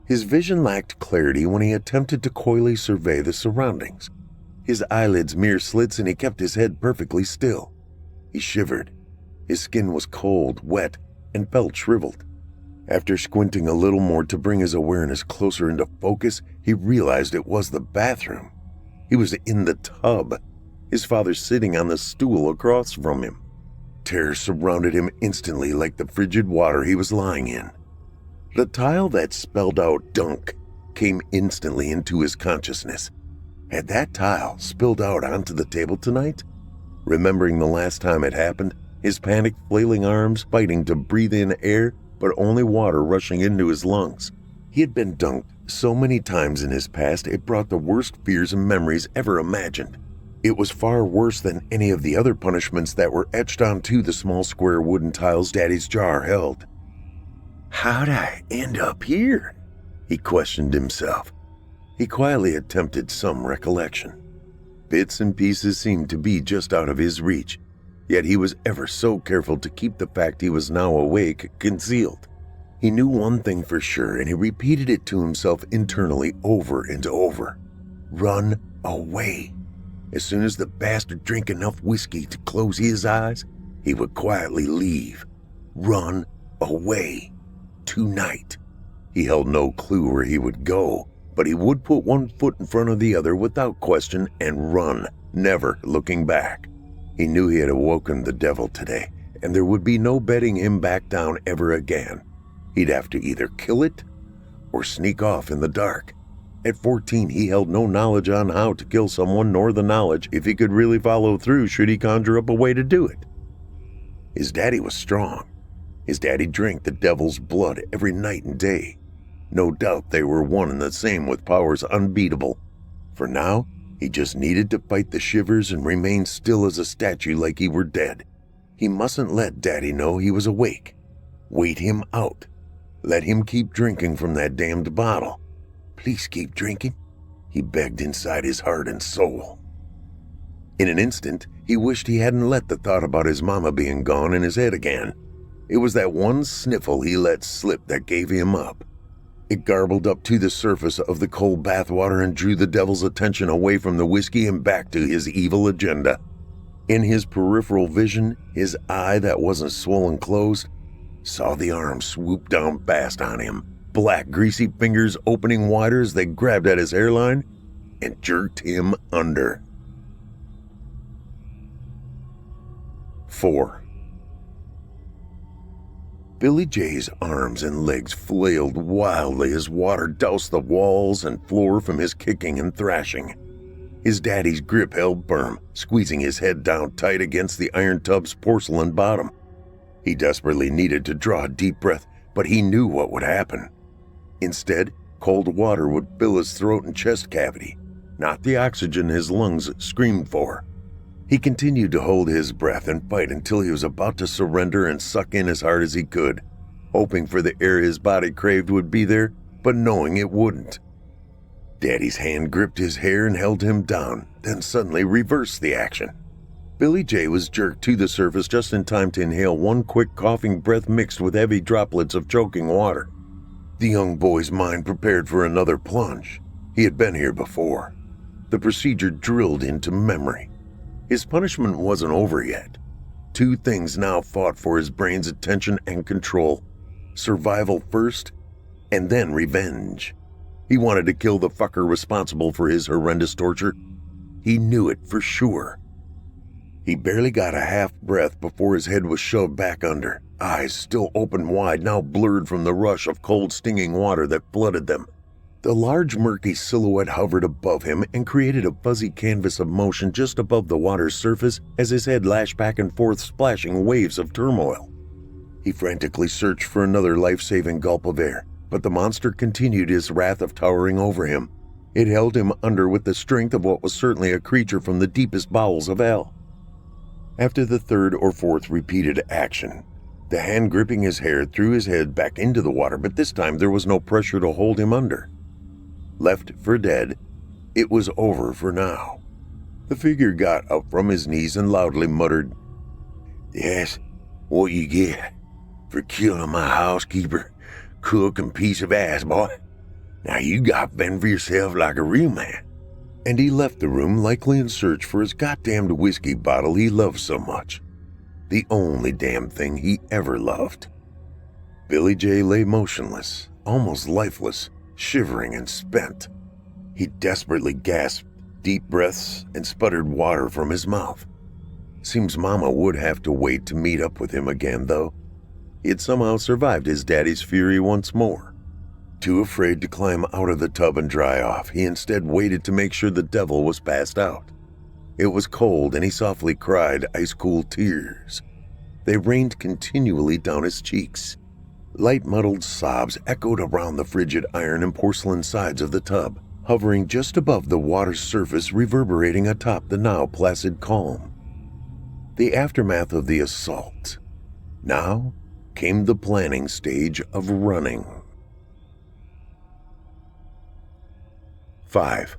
His vision lacked clarity when he attempted to coyly survey the surroundings. His eyelids mere slits and he kept his head perfectly still. He shivered. His skin was cold, wet, and felt shriveled. After squinting a little more to bring his awareness closer into focus, he realized it was the bathroom. He was in the tub, his father sitting on the stool across from him. Terror surrounded him instantly like the frigid water he was lying in. The tile that spelled out dunk came instantly into his consciousness. Had that tile spilled out onto the table tonight? Remembering the last time it happened, his panicked, flailing arms fighting to breathe in air, but only water rushing into his lungs. He had been dunked so many times in his past it brought the worst fears and memories ever imagined. It was far worse than any of the other punishments that were etched onto the small square wooden tiles Daddy's jar held. "How'd I end up here?" he questioned himself. He quietly attempted some recollection. Bits and pieces seemed to be just out of his reach, yet he was ever so careful to keep the fact he was now awake concealed. He knew one thing for sure, and he repeated it to himself internally over and over. Run away. As soon as the bastard drank enough whiskey to close his eyes, he would quietly leave. Run away. Tonight. He held no clue where he would go, but he would put one foot in front of the other without question and run, never looking back. He knew he had awoken the devil today, and there would be no bedding him back down ever again. He'd have to either kill it or sneak off in the dark. At 14, he held no knowledge on how to kill someone, nor the knowledge if he could really follow through should he conjure up a way to do it. His daddy was strong. His daddy drank the devil's blood every night and day. No doubt they were one and the same with powers unbeatable. For now, he just needed to fight the shivers and remain still as a statue like he were dead. He mustn't let Daddy know he was awake. Wait him out. Let him keep drinking from that damned bottle. Please keep drinking, he begged inside his heart and soul. In an instant, he wished he hadn't let the thought about his mama being gone in his head again. It was that one sniffle he let slip that gave him up. It garbled up to the surface of the cold bathwater and drew the devil's attention away from the whiskey and back to his evil agenda. In his peripheral vision, his eye that wasn't swollen closed, saw the arm swoop down fast on him. Black, greasy fingers opening wider as they grabbed at his hairline and jerked him under. 4. Billy J's arms and legs flailed wildly as water doused the walls and floor from his kicking and thrashing. His daddy's grip held firm, squeezing his head down tight against the iron tub's porcelain bottom. He desperately needed to draw a deep breath, but he knew what would happen. Instead, cold water would fill his throat and chest cavity, not the oxygen his lungs screamed for. He continued to hold his breath and fight until he was about to surrender and suck in as hard as he could, hoping for the air his body craved would be there, but knowing it wouldn't. Daddy's hand gripped his hair and held him down, then suddenly reversed the action. Billy J was jerked to the surface just in time to inhale one quick coughing breath mixed with heavy droplets of choking water. The young boy's mind prepared for another plunge. He had been here before. The procedure drilled into memory. His punishment wasn't over yet. Two things now fought for his brain's attention and control. Survival first, and then revenge. He wanted to kill the fucker responsible for his horrendous torture. He knew it for sure. He barely got a half breath before his head was shoved back under, eyes still open wide, now blurred from the rush of cold, stinging water that flooded them. The large, murky silhouette hovered above him and created a fuzzy canvas of motion just above the water's surface as his head lashed back and forth, splashing waves of turmoil. He frantically searched for another life-saving gulp of air, but the monster continued his wrath of towering over him. It held him under with the strength of what was certainly a creature from the deepest bowels of hell. After the third or fourth repeated action, the hand gripping his hair threw his head back into the water, but this time there was no pressure to hold him under. Left for dead, it was over for now. The figure got up from his knees and loudly muttered, "That's what you get for killing my housekeeper, cook, and piece of ass, boy. Now you got fend for yourself like a real man." And he left the room, likely in search for his goddamned whiskey bottle he loved so much. The only damn thing he ever loved. Billy J lay motionless, almost lifeless, shivering and spent. He desperately gasped deep breaths and sputtered water from his mouth. Seems Mama would have to wait to meet up with him again, though. He had somehow survived his daddy's fury once more. Too afraid to climb out of the tub and dry off, he instead waited to make sure the devil was passed out. It was cold and he softly cried ice-cool tears. They rained continually down his cheeks. Light muddled sobs echoed around the frigid iron and porcelain sides of the tub, hovering just above the water's surface, reverberating atop the now placid calm. The aftermath of the assault. Now came the planning stage of running. 5.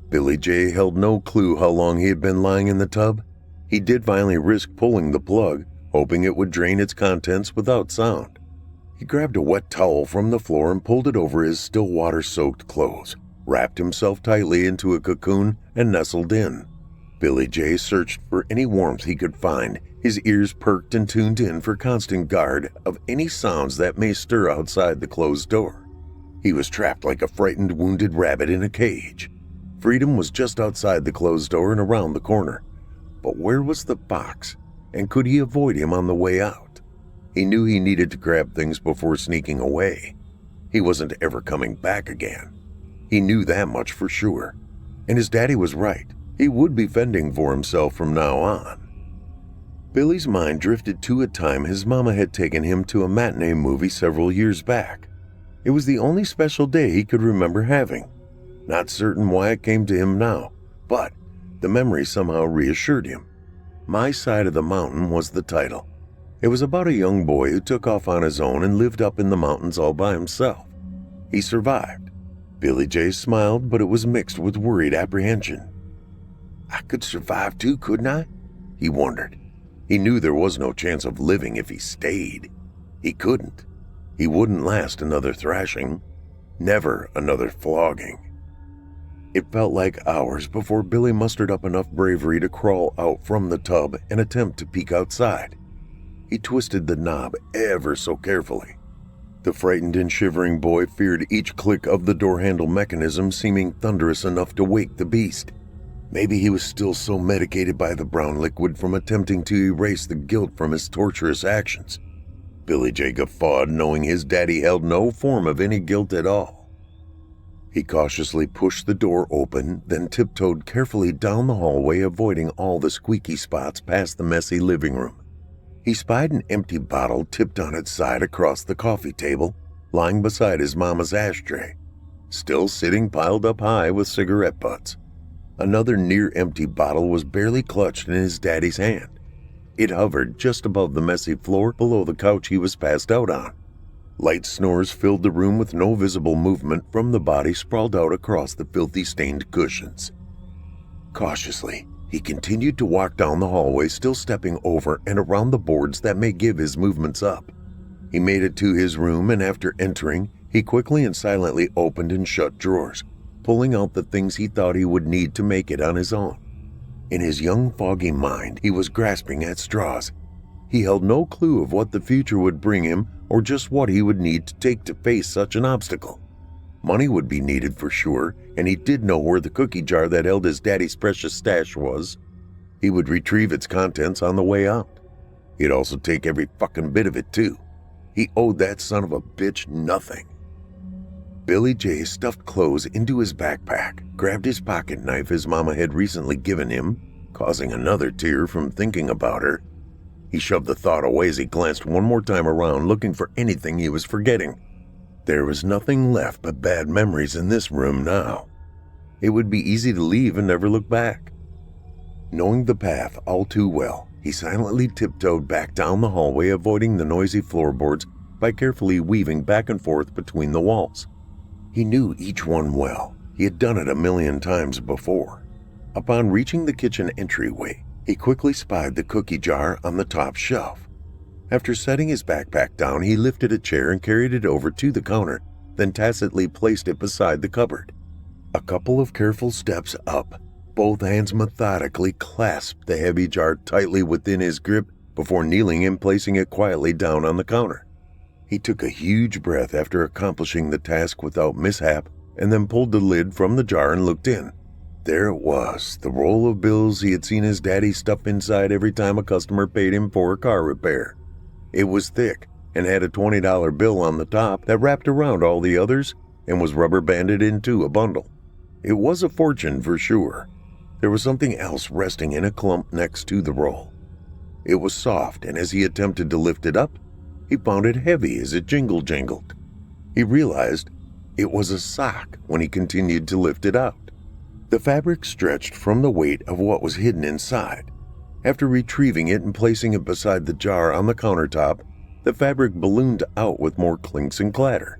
Billy J. held no clue how long he had been lying in the tub. He did finally risk pulling the plug, hoping it would drain its contents without sound. He grabbed a wet towel from the floor and pulled it over his still water-soaked clothes, wrapped himself tightly into a cocoon, and nestled in. Billy J. searched for any warmth he could find, his ears perked and tuned in for constant guard of any sounds that may stir outside the closed door. He was trapped like a frightened, wounded rabbit in a cage. Freedom was just outside the closed door and around the corner. But where was the box, and could he avoid him on the way out? He knew he needed to grab things before sneaking away. He wasn't ever coming back again. He knew that much for sure. And his daddy was right. He would be fending for himself from now on. Billy's mind drifted to a time his mama had taken him to a matinee movie several years back. It was the only special day he could remember having. Not certain why it came to him now, but the memory somehow reassured him. My Side of the Mountain was the title. It was about a young boy who took off on his own and lived up in the mountains all by himself. He survived. Billy J. smiled, but it was mixed with worried apprehension. I could survive too, couldn't I? He wondered. He knew there was no chance of living if he stayed. He couldn't. He wouldn't last another thrashing, never another flogging. It felt like hours before Billy mustered up enough bravery to crawl out from the tub and attempt to peek outside. He twisted the knob ever so carefully. The frightened and shivering boy feared each click of the door handle mechanism, seeming thunderous enough to wake the beast. Maybe he was still so medicated by the brown liquid from attempting to erase the guilt from his torturous actions. Billy J. guffawed, knowing his daddy held no form of any guilt at all. He cautiously pushed the door open, then tiptoed carefully down the hallway, avoiding all the squeaky spots past the messy living room. He spied an empty bottle tipped on its side across the coffee table, lying beside his mama's ashtray, still sitting piled up high with cigarette butts. Another near-empty bottle was barely clutched in his daddy's hand. It hovered just above the messy floor below the couch he was passed out on. Light snores filled the room with no visible movement from the body sprawled out across the filthy stained cushions. Cautiously, he continued to walk down the hallway, still stepping over and around the boards that may give his movements up. He made it to his room, and after entering, he quickly and silently opened and shut drawers, pulling out the things he thought he would need to make it on his own. In his young, foggy mind, he was grasping at straws. He held no clue of what the future would bring him or just what he would need to take to face such an obstacle. Money would be needed for sure, and he did know where the cookie jar that held his daddy's precious stash was. He would retrieve its contents on the way out. He'd also take every fucking bit of it too. He owed that son of a bitch nothing. Billy J. stuffed clothes into his backpack, grabbed his pocket knife his mama had recently given him, causing another tear from thinking about her. He shoved the thought away as he glanced one more time around, looking for anything he was forgetting. There was nothing left but bad memories in this room now. It would be easy to leave and never look back. Knowing the path all too well, he silently tiptoed back down the hallway, avoiding the noisy floorboards by carefully weaving back and forth between the walls. He knew each one well. He had done it 1,000,000 times before. Upon reaching the kitchen entryway, he quickly spied the cookie jar on the top shelf. After setting his backpack down, he lifted a chair and carried it over to the counter, then tacitly placed it beside the cupboard. A couple of careful steps up, both hands methodically clasped the heavy jar tightly within his grip before kneeling and placing it quietly down on the counter. He took a huge breath after accomplishing the task without mishap, and then pulled the lid from the jar and looked in. There it was, the roll of bills he had seen his daddy stuff inside every time a customer paid him for a car repair. It was thick and had a $20 bill on the top that wrapped around all the others and was rubber banded into a bundle. It was a fortune for sure. There was something else resting in a clump next to the roll, It was soft, and as he attempted to lift it up, he found it heavy as it jingled. He realized it was a sock when he continued to lift it out. The fabric stretched from the weight of what was hidden inside. After retrieving it and placing it beside the jar on the countertop, the fabric ballooned out with more clinks and clatter.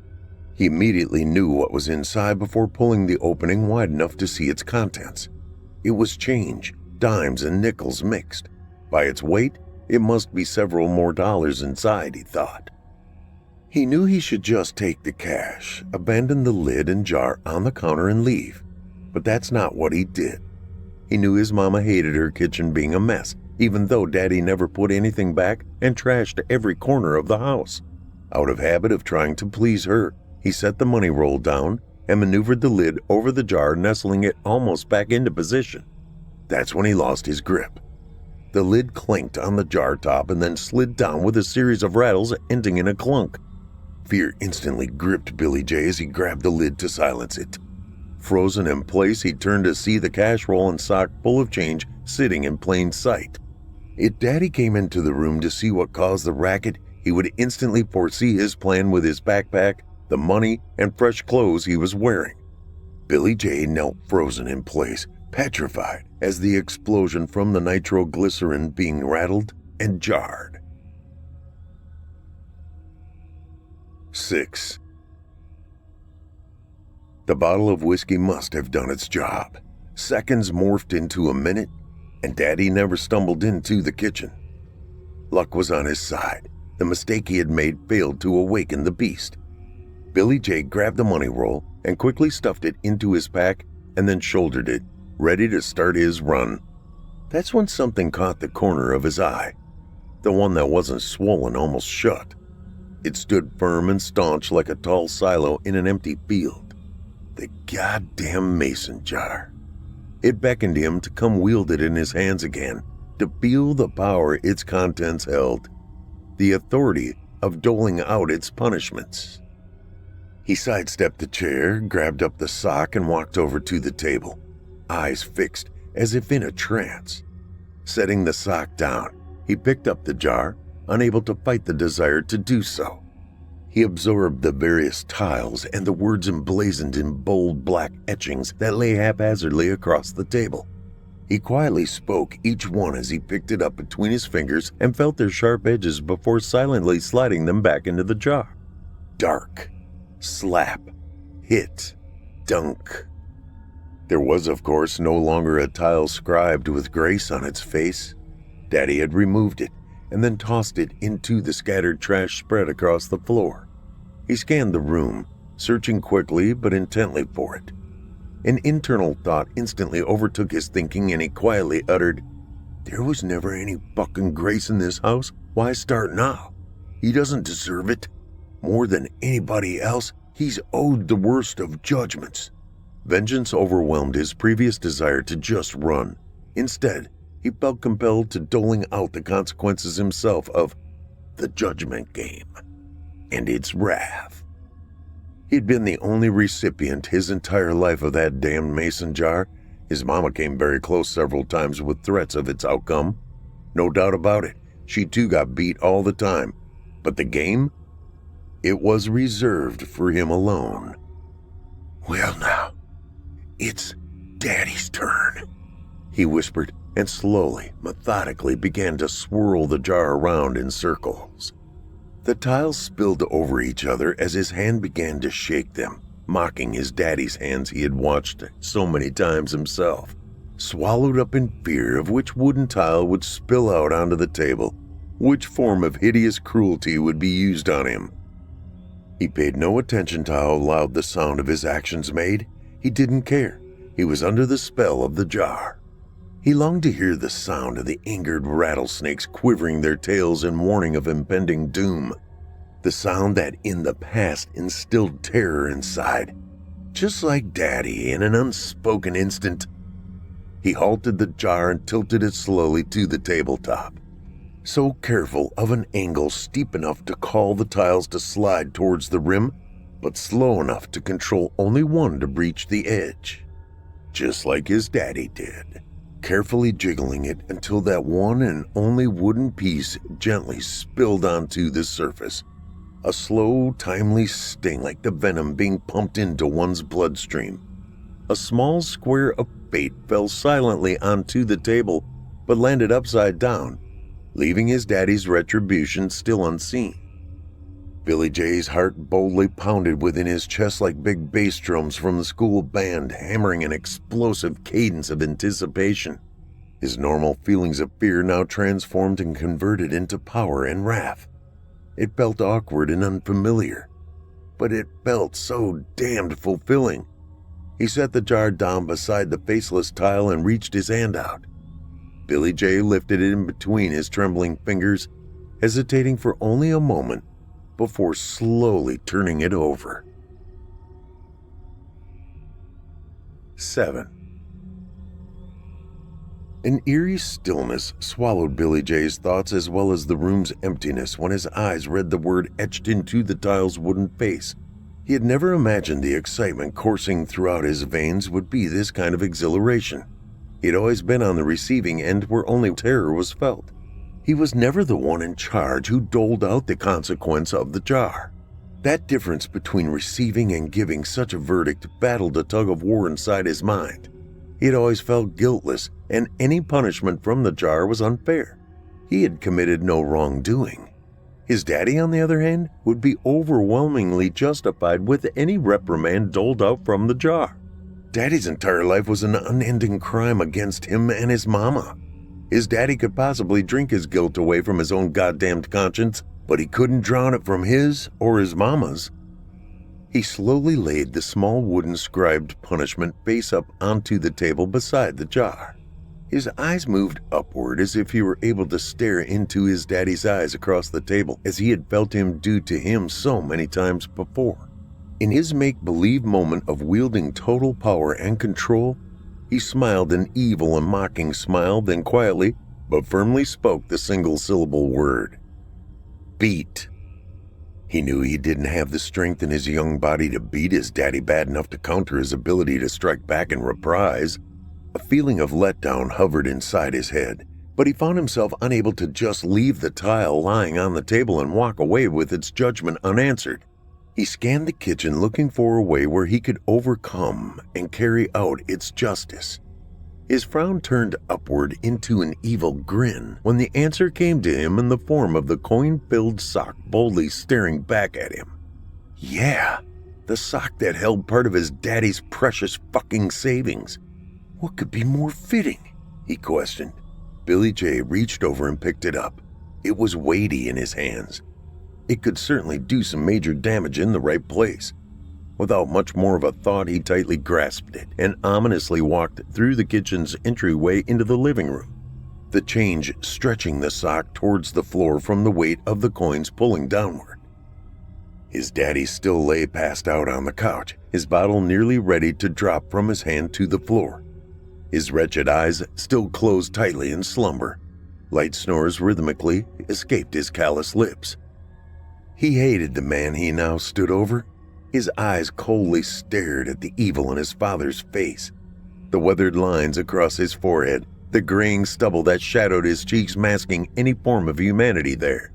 He immediately knew what was inside before pulling the opening wide enough to see its contents. It was change, dimes and nickels mixed. By its weight, it must be several more dollars inside, he thought. He knew he should just take the cash, abandon the lid and jar on the counter and leave. But that's not what he did. He knew his mama hated her kitchen being a mess, even though Daddy never put anything back and trashed every corner of the house. Out of habit of trying to please her, he set the money roll down and maneuvered the lid over the jar, nestling it almost back into position. That's when he lost his grip. The lid clanked on the jar top and then slid down with a series of rattles ending in a clunk. Fear instantly gripped Billy J as he grabbed the lid to silence it. Frozen in place, he turned to see the cash roll and sock full of change sitting in plain sight. If Daddy came into the room to see what caused the racket, he would instantly foresee his plan with his backpack, the money, and fresh clothes he was wearing. Billy J knelt frozen in place, petrified as the explosion from the nitroglycerin being rattled and jarred. 6. The bottle of whiskey must have done its job. Seconds morphed into a minute, and Daddy never stumbled into the kitchen. Luck was on his side. The mistake he had made failed to awaken the beast. Billy J grabbed the money roll and quickly stuffed it into his pack and then shouldered it, ready to start his run. That's when something caught the corner of his eye, the one that wasn't swollen almost shut. It stood firm and staunch like a tall silo in an empty field. The goddamn mason jar. It beckoned him to come wield it in his hands again, to feel the power its contents held, the authority of doling out its punishments. He sidestepped the chair, grabbed up the sock, and walked over to the table, eyes fixed as if in a trance. Setting the sock down, he picked up the jar, unable to fight the desire to do so. He absorbed the various tiles and the words emblazoned in bold black etchings that lay haphazardly across the table. He quietly spoke each one as he picked it up between his fingers and felt their sharp edges before silently sliding them back into the jar. Dark. Slap. Hit. Dunk. There was, of course, no longer a tile scribed with grace on its face. Daddy had removed it and then tossed it into the scattered trash spread across the floor. He scanned the room, searching quickly but intently for it. An internal thought instantly overtook his thinking and he quietly uttered, "There was never any fucking grace in this house. Why start now? He doesn't deserve it. More than anybody else, he's owed the worst of judgments." Vengeance overwhelmed his previous desire to just run. Instead, he felt compelled to doling out the consequences himself of the judgment game and its wrath. He'd been the only recipient his entire life of that damned mason jar. His mama came very close several times with threats of its outcome. No doubt about it, she too got beat all the time. But the game? It was reserved for him alone. "Well now, it's Daddy's turn," he whispered, and slowly, methodically began to swirl the jar around in circles. The tiles spilled over each other as his hand began to shake them, mocking his daddy's hands he had watched so many times himself. Swallowed up in fear of which wooden tile would spill out onto the table, which form of hideous cruelty would be used on him. He paid no attention to how loud the sound of his actions made. He didn't care. He was under the spell of the jar. He longed to hear the sound of the angered rattlesnakes quivering their tails in warning of impending doom. The sound that in the past instilled terror inside, just like Daddy in an unspoken instant. He halted the jar and tilted it slowly to the tabletop, so careful of an angle steep enough to call the tiles to slide towards the rim, but slow enough to control only one to breach the edge, just like his daddy did. carefully jiggling it until that one and only wooden piece gently spilled onto the surface. A slow, timely sting like the venom being pumped into one's bloodstream. A small square of bait fell silently onto the table, but landed upside down, leaving his daddy's retribution still unseen. Billy J's heart boldly pounded within his chest like big bass drums from the school band, hammering an explosive cadence of anticipation. His normal feelings of fear now transformed and converted into power and wrath. It felt awkward and unfamiliar, but it felt so damned fulfilling. He set the jar down beside the faceless tile and reached his hand out. Billy J lifted it in between his trembling fingers, hesitating for only a moment before slowly turning it over. 7. An eerie stillness swallowed Billy J's thoughts as well as the room's emptiness when his eyes read the word etched into the tile's wooden face. He had never imagined the excitement coursing throughout his veins would be this kind of exhilaration. He had always been on the receiving end where only terror was felt. He was never the one in charge who doled out the consequence of the jar. That difference between receiving and giving such a verdict battled a tug-of-war inside his mind. He had always felt guiltless, and any punishment from the jar was unfair. He had committed no wrongdoing. His daddy, on the other hand, would be overwhelmingly justified with any reprimand doled out from the jar. Daddy's entire life was an unending crime against him and his mama. His daddy could possibly drink his guilt away from his own goddamned conscience, but he couldn't drown it from his or his mama's. He slowly laid the small wooden scribed punishment face up onto the table beside the jar. His eyes moved upward as if he were able to stare into his daddy's eyes across the table, as he had felt him do to him so many times before. In his make-believe moment of wielding total power and control, he smiled an evil and mocking smile, then quietly but firmly spoke the single-syllable word. Beat. He knew he didn't have the strength in his young body to beat his daddy bad enough to counter his ability to strike back in reprise. A feeling of letdown hovered inside his head, but he found himself unable to just leave the tile lying on the table and walk away with its judgment unanswered. He scanned the kitchen looking for a way where he could overcome and carry out its justice. His frown turned upward into an evil grin when the answer came to him in the form of the coin-filled sock boldly staring back at him. Yeah, the sock that held part of his daddy's precious fucking savings. What could be more fitting? He questioned. Billy J reached over and picked it up. It was weighty in his hands. It could certainly do some major damage in the right place. Without much more of a thought, he tightly grasped it and ominously walked through the kitchen's entryway into the living room, the change stretching the sock towards the floor from the weight of the coins pulling downward. His daddy still lay passed out on the couch, his bottle nearly ready to drop from his hand to the floor. His wretched eyes still closed tightly in slumber. Light snores rhythmically escaped his callous lips. He hated the man he now stood over. His eyes coldly stared at the evil in his father's face. The weathered lines across his forehead, the graying stubble that shadowed his cheeks masking any form of humanity there.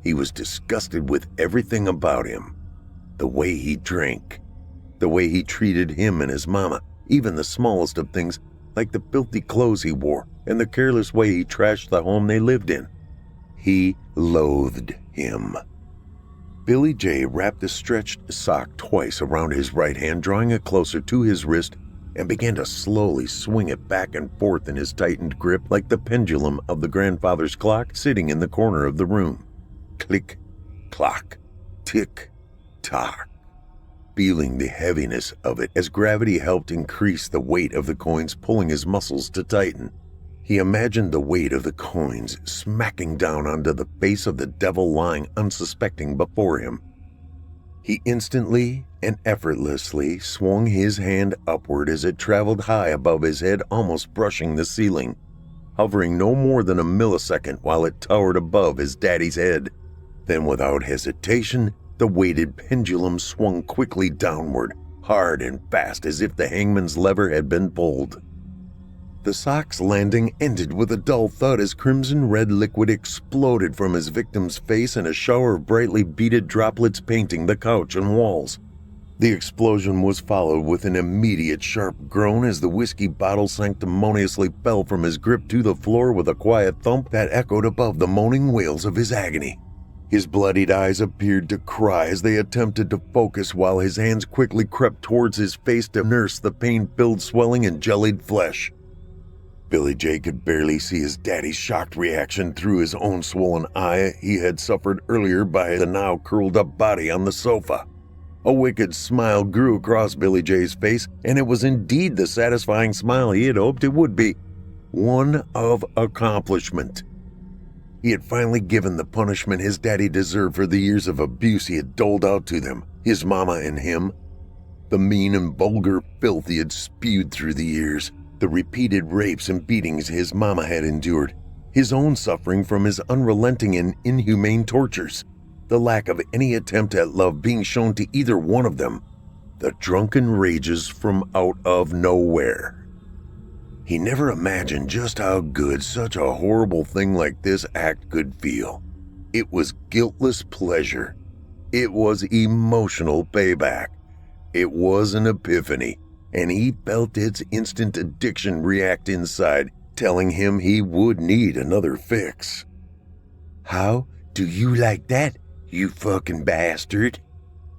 He was disgusted with everything about him. The way he drank, the way he treated him and his mama, even the smallest of things like the filthy clothes he wore and the careless way he trashed the home they lived in. He loathed him. Billy J wrapped the stretched sock twice around his right hand, drawing it closer to his wrist, and began to slowly swing it back and forth in his tightened grip like the pendulum of the grandfather's clock sitting in the corner of the room. Click, clock, tick, tock. Feeling the heaviness of it as gravity helped increase the weight of the coins, pulling his muscles to tighten. He imagined the weight of the coins smacking down onto the face of the devil lying unsuspecting before him. He instantly and effortlessly swung his hand upward as it traveled high above his head, almost brushing the ceiling, hovering no more than a millisecond while it towered above his daddy's head. Then, without hesitation, the weighted pendulum swung quickly downward, hard and fast as if the hangman's lever had been pulled. The sock's landing ended with a dull thud as crimson-red liquid exploded from his victim's face and a shower of brightly beaded droplets painting the couch and walls. The explosion was followed with an immediate sharp groan as the whiskey bottle sanctimoniously fell from his grip to the floor with a quiet thump that echoed above the moaning wails of his agony. His bloodied eyes appeared to cry as they attempted to focus while his hands quickly crept towards his face to nurse the pain-filled swelling and jellied flesh. Billy J could barely see his daddy's shocked reaction through his own swollen eye he had suffered earlier by the now curled-up body on the sofa. A wicked smile grew across Billy J's face, and it was indeed the satisfying smile he had hoped it would be. One of accomplishment. He had finally given the punishment his daddy deserved for the years of abuse he had doled out to them, his mama and him. The mean and vulgar filth he had spewed through the years, the repeated rapes and beatings his mama had endured, his own suffering from his unrelenting and inhumane tortures, the lack of any attempt at love being shown to either one of them, the drunken rages from out of nowhere. He never imagined just how good such a horrible thing like this act could feel. It was guiltless pleasure. It was emotional payback. It was an epiphany, and he felt its instant addiction react inside, telling him he would need another fix. "How do you like that, you fucking bastard?"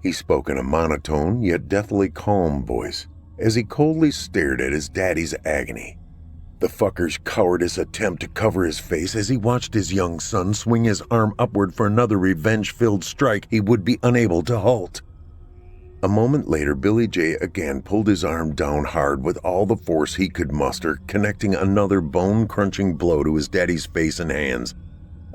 He spoke in a monotone yet deathly calm voice as he coldly stared at his daddy's agony. The fucker's cowardice attempt to cover his face as he watched his young son swing his arm upward for another revenge-filled strike he would be unable to halt. A moment later, Billy J again pulled his arm down hard with all the force he could muster, connecting another bone-crunching blow to his daddy's face and hands.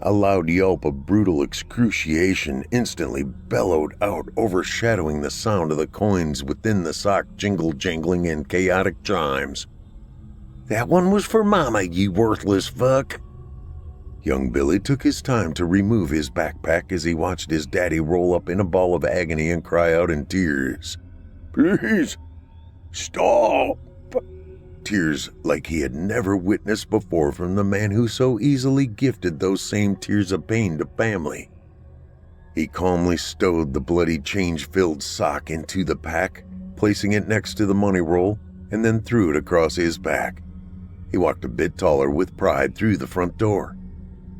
A loud yelp of brutal excruciation instantly bellowed out, overshadowing the sound of the coins within the sock jingle-jangling in chaotic chimes. "That one was for Mama, you worthless fuck." Young Billy took his time to remove his backpack as he watched his daddy roll up in a ball of agony and cry out in tears, "Please, stop!" Tears like he had never witnessed before from the man who so easily gifted those same tears of pain to family. He calmly stowed the bloody change-filled sock into the pack, placing it next to the money roll, and then threw it across his back. He walked a bit taller with pride through the front door.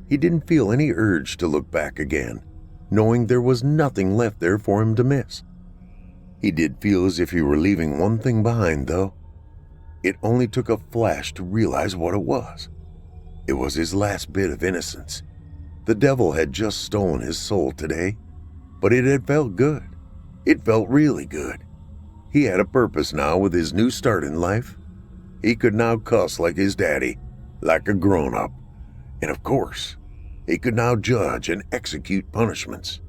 He didn't feel any urge to look back again, knowing there was nothing left there for him to miss. He did feel as if he were leaving one thing behind, though. It only took a flash to realize what it was. It was his last bit of innocence. The devil had just stolen his soul today, but it had felt good. It felt really good. He had a purpose now with his new start in life. He could now cuss like his daddy, like a grown-up. And of course, he could now judge and execute punishments,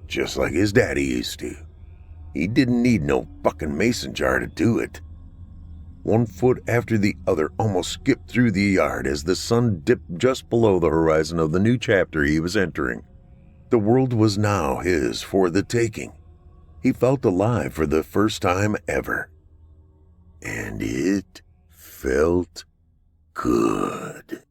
just like his daddy used to. He didn't need no fucking mason jar to do it. One foot after the other almost skipped through the yard as the sun dipped just below the horizon of the new chapter he was entering. The world was now his for the taking. He felt alive for the first time ever. And it felt good.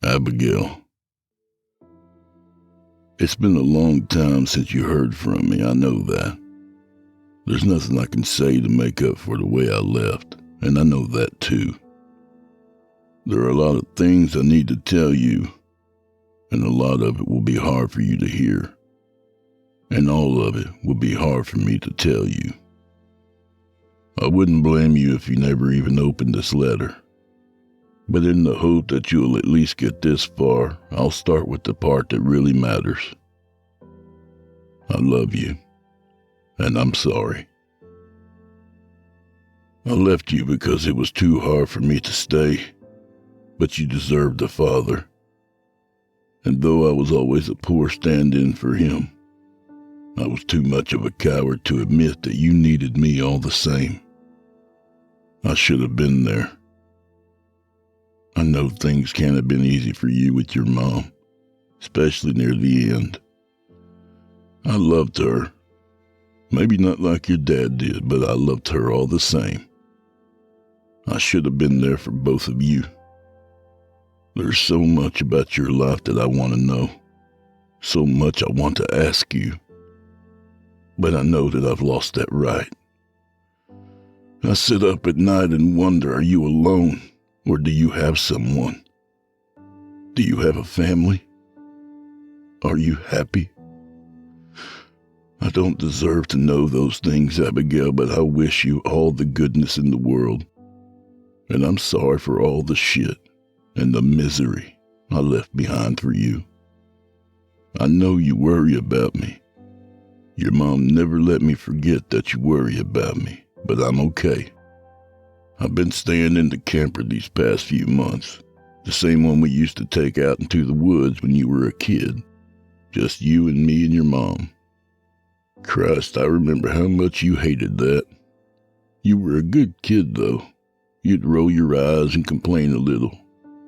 Abigail, it's been a long time since you heard from me, I know that. There's nothing I can say to make up for the way I left, and I know that too. There are a lot of things I need to tell you, and a lot of it will be hard for you to hear. And all of it will be hard for me to tell you. I wouldn't blame you if you never even opened this letter. But in the hope that you'll at least get this far, I'll start with the part that really matters. I love you, and I'm sorry. I left you because it was too hard for me to stay, but you deserved a father. And though I was always a poor stand-in for him, I was too much of a coward to admit that you needed me all the same. I should have been there. I know things can't have been easy for you with your mom, especially near the end. I loved her, Maybe not like your dad did, but I loved her all the same. I should have been there for both of you. There's so much about your life that I want to know. So much I want to ask you. But I know that I've lost that right. I sit up at night and wonder, are you alone, or do you have someone? Do you have a family? Are you happy? I don't deserve to know those things, Abigail, but I wish you all the goodness in the world. And I'm sorry for all the shit and the misery I left behind for you. I know you worry about me. Your mom never let me forget that you worry about me, but I'm okay. I've been staying in the camper these past few months, the same one we used to take out into the woods when you were a kid. Just you and me and your mom. Christ, I remember how much you hated that. You were a good kid, though. You'd roll your eyes and complain a little,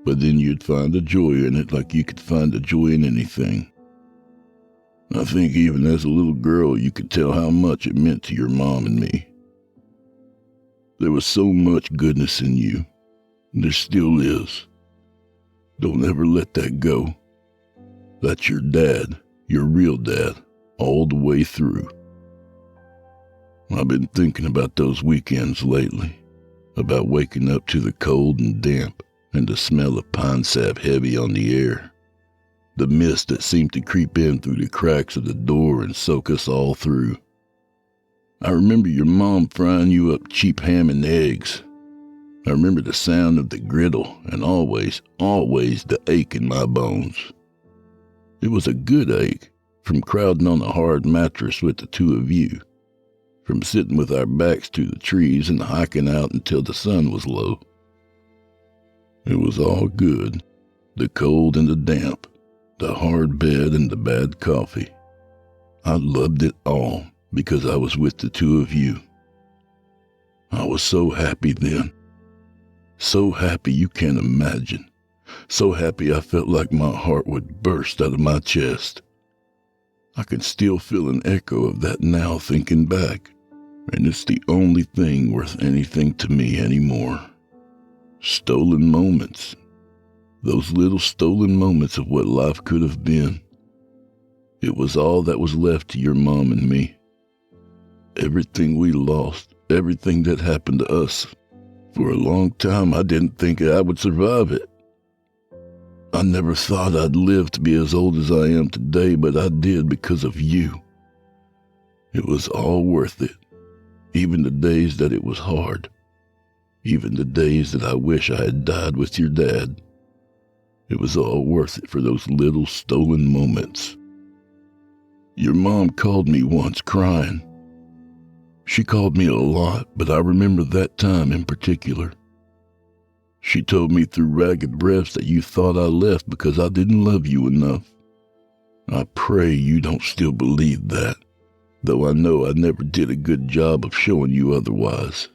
but then you'd find a joy in it like you could find a joy in anything. I think even as a little girl, you could tell how much it meant to your mom and me. There was so much goodness in you. There still is. Don't ever let that go. That's your dad, your real dad, all the way through. I've been thinking about those weekends lately, about waking up to the cold and damp and the smell of pine sap heavy on the air, the mist that seemed to creep in through the cracks of the door and soak us all through. I remember your mom frying you up cheap ham and eggs. I remember the sound of the griddle and always the ache in my bones. It was a good ache, from crowding on a hard mattress with the two of you, from sitting with our backs to the trees and hiking out until the sun was low. It was all good, the cold and the damp, the hard bed and the bad coffee. I loved it all because I was with the two of you. I was so happy then. So happy you can't imagine. So happy I felt like my heart would burst out of my chest. I can still feel an echo of that now thinking back, and it's the only thing worth anything to me anymore. Stolen moments. Those little stolen moments of what life could have been. It was all that was left to your mom and me. Everything we lost, everything that happened to us. For a long time, I didn't think I would survive it. I never thought I'd live to be as old as I am today, but I did because of you. It was all worth it, even the days that it was hard, even the days that I wish I had died with your dad. It was all worth it for those little stolen moments. Your mom called me once crying. She called me a lot, but I remember that time in particular. She told me through ragged breaths that you thought I left because I didn't love you enough. I pray you don't still believe that, though I know I never did a good job of showing you otherwise.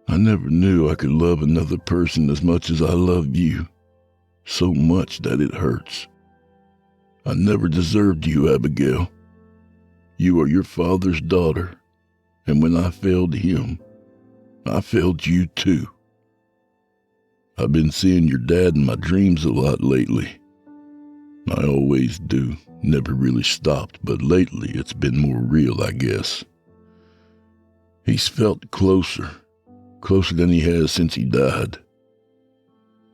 I never knew I could love another person as much as I love you, so much that it hurts. I never deserved you, Abigail. You are your father's daughter, and when I failed him, I failed you too. I've been seeing your dad in my dreams a lot lately. I always do, never really stopped, but lately it's been more real, I guess. He's felt closer than he has since he died.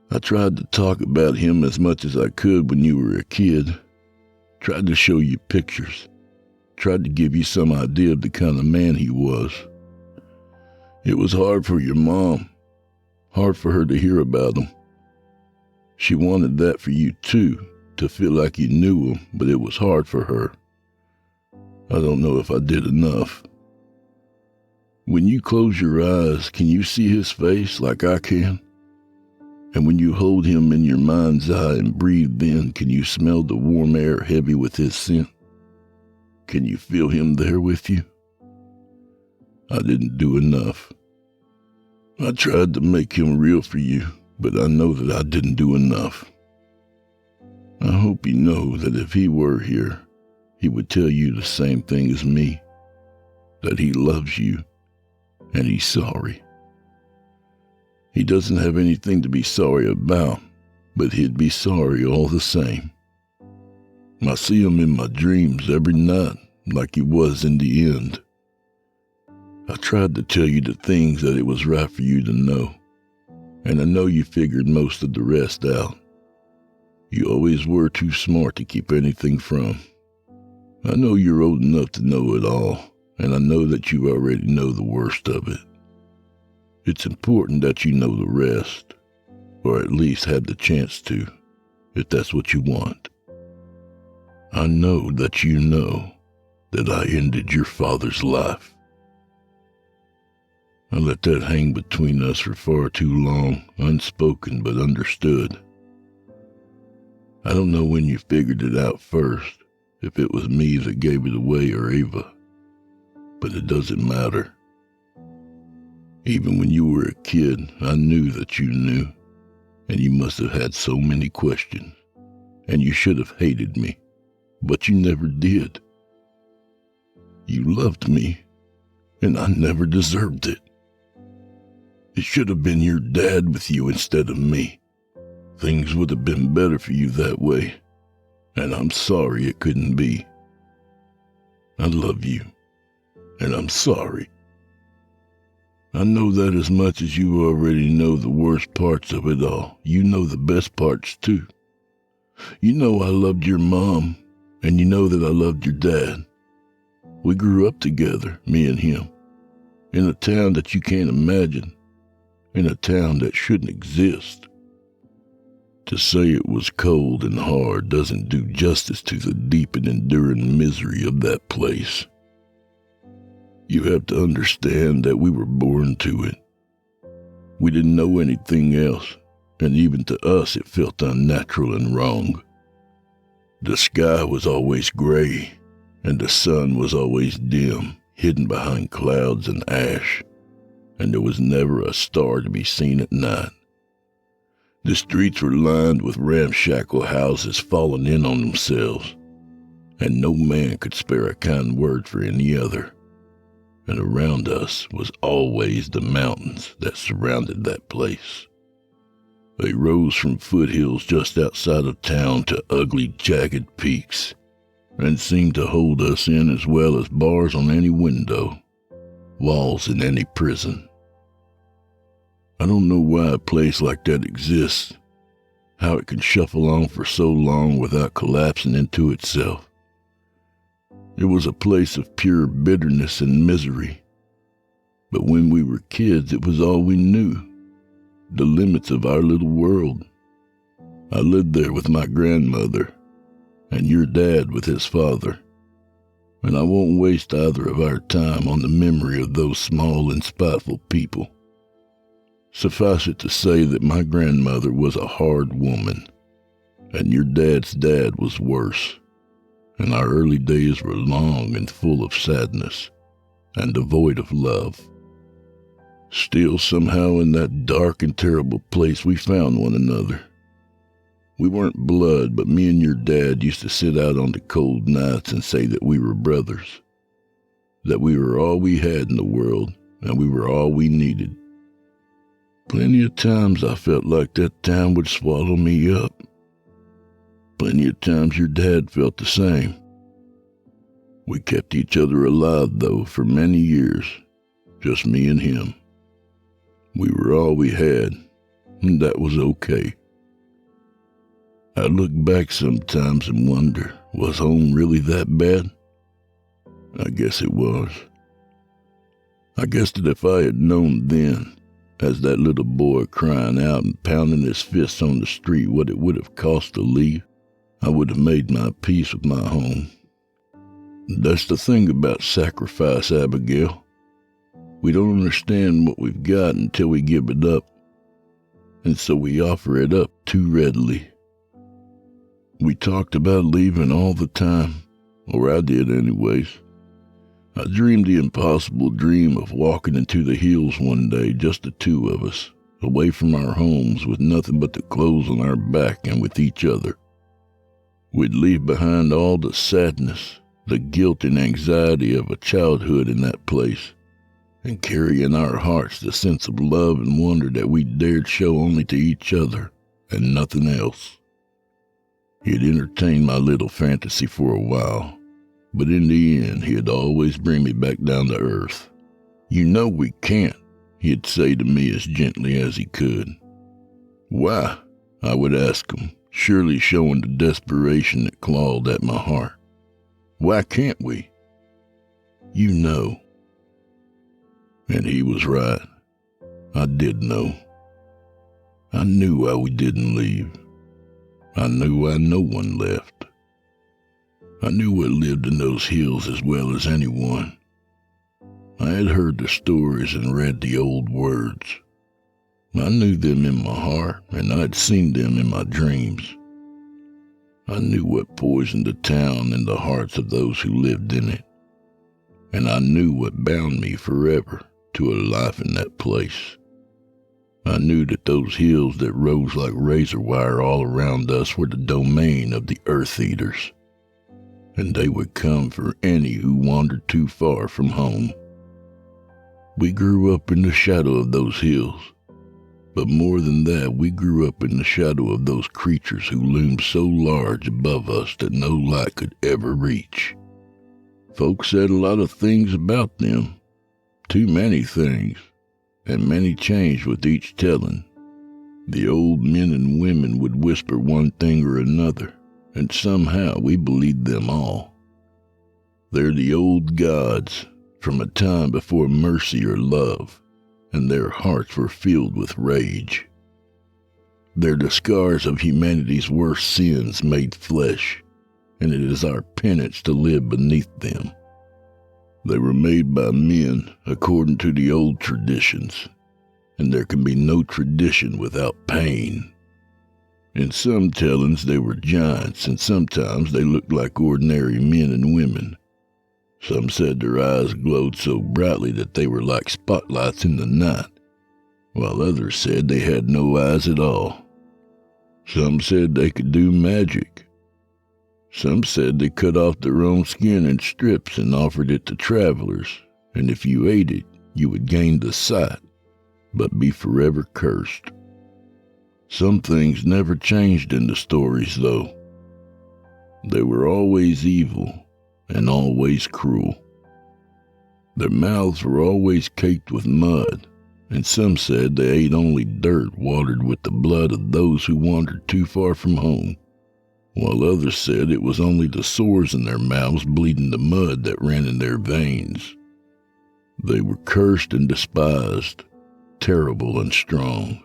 I tried to talk about him as much as I could when you were a kid. Tried to show you pictures. Tried to give you some idea of the kind of man he was. It was hard for your mom. Hard for her to hear about him. She wanted that for you too, to feel like you knew him, but it was hard for her. I don't know if I did enough. When you close your eyes, can you see his face like I can? And when you hold him in your mind's eye and breathe in, can you smell the warm air heavy with his scent? Can you feel him there with you? I didn't do enough. I tried to make him real for you, but I know that I didn't do enough. I hope you know that if he were here, he would tell you the same thing as me, that he loves you, and he's sorry. He doesn't have anything to be sorry about, but he'd be sorry all the same. I see him in my dreams every night, like he was in the end. I tried to tell you the things that it was right for you to know, and I know you figured most of the rest out. You always were too smart to keep anything from. I know you're old enough to know it all, and I know that you already know the worst of it. It's important that you know the rest, or at least have the chance to, if that's what you want. I know that you know that I ended your father's life. I let that hang between us for far too long, unspoken but understood. I don't know when you figured it out first, if it was me that gave it away or Ava, but it doesn't matter. Even when you were a kid, I knew that you knew, and you must have had so many questions, and you should have hated me, but you never did. You loved me, and I never deserved it. It should have been your dad with you instead of me. Things would have been better for you that way, and I'm sorry it couldn't be. I love you, and I'm sorry. I know that as much as you already know the worst parts of it all, you know the best parts too. You know I loved your mom, and you know that I loved your dad. We grew up together, me and him, in a town that you can't imagine, in a town that shouldn't exist. To say it was cold and hard doesn't do justice to the deep and enduring misery of that place. You have to understand that we were born to it. We didn't know anything else, and even to us it felt unnatural and wrong. The sky was always gray, and the sun was always dim, hidden behind clouds and ash, and there was never a star to be seen at night. The streets were lined with ramshackle houses falling in on themselves, and no man could spare a kind word for any other. And around us was always the mountains that surrounded that place. They rose from foothills just outside of town to ugly, jagged peaks, and seemed to hold us in as well as bars on any window, walls in any prison. I don't know why a place like that exists, how it can shuffle on for so long without collapsing into itself. It was a place of pure bitterness and misery. But when we were kids, it was all we knew, the limits of our little world. I lived there with my grandmother, and your dad with his father, and I won't waste either of our time on the memory of those small and spiteful people. Suffice it to say that my grandmother was a hard woman, and your dad's dad was worse. And our early days were long and full of sadness, and devoid of love. Still, somehow in that dark and terrible place we found one another. We weren't blood, but me and your dad used to sit out on the cold nights and say that we were brothers. That we were all we had in the world, and we were all we needed. Plenty of times I felt like that town would swallow me up. Plenty of times your dad felt the same. We kept each other alive, though, for many years, just me and him. We were all we had, and that was okay. I look back sometimes and wonder, was home really that bad? I guess it was. I guess that if I had known then, as that little boy crying out and pounding his fists on the street, what it would have cost to leave, I would have made my peace with my home. That's the thing about sacrifice, Abigail. We don't understand what we've got until we give it up, and so we offer it up too readily. We talked about leaving all the time, or I did anyways. I dreamed the impossible dream of walking into the hills one day, just the two of us, away from our homes with nothing but the clothes on our back and with each other. We'd leave behind all the sadness, The guilt and anxiety of a childhood in that place, and carry in our hearts the sense of love and wonder that we dared show only to each other and nothing else. He'd entertained my little fantasy for a while, but in the end he'd always bring me back down to earth. "You know we can't," he'd say to me as gently as he could. "Why?" I would ask him, surely showing the desperation that clawed at my heart. "Why can't we?" "You know." And he was right. I did know. I knew why we didn't leave. I knew why no one left. I knew what lived in those hills as well as anyone. I had heard the stories and read the old words. I knew them in my heart, and I had seen them in my dreams. I knew what poisoned the town and the hearts of those who lived in it. And I knew what bound me forever to a life in that place. I knew that those hills that rose like razor wire all around us were the domain of the Earth Eaters, and they would come for any who wandered too far from home. We grew up in the shadow of those hills, but more than that, we grew up in the shadow of those creatures who loomed so large above us that no light could ever reach. Folks said a lot of things about them, too many things, and many changed with each telling. The old men and women would whisper one thing or another, and somehow we believed them all. They're the old gods, from a time before mercy or love, and their hearts were filled with rage. They're the scars of humanity's worst sins made flesh, and it is our penance to live beneath them. They were made by men according to the old traditions, and there can be no tradition without pain. In some tellings they were giants, and sometimes they looked like ordinary men and women. Some said their eyes glowed so brightly that they were like spotlights in the night, while others said they had no eyes at all. Some said they could do magic. Some said they cut off their own skin in strips and offered it to travelers, and if you ate it, you would gain the sight, but be forever cursed. Some things never changed in the stories, though. They were always evil and always cruel. Their mouths were always caked with mud, and some said they ate only dirt watered with the blood of those who wandered too far from home, while others said it was only the sores in their mouths bleeding the mud that ran in their veins. They were cursed and despised, terrible and strong,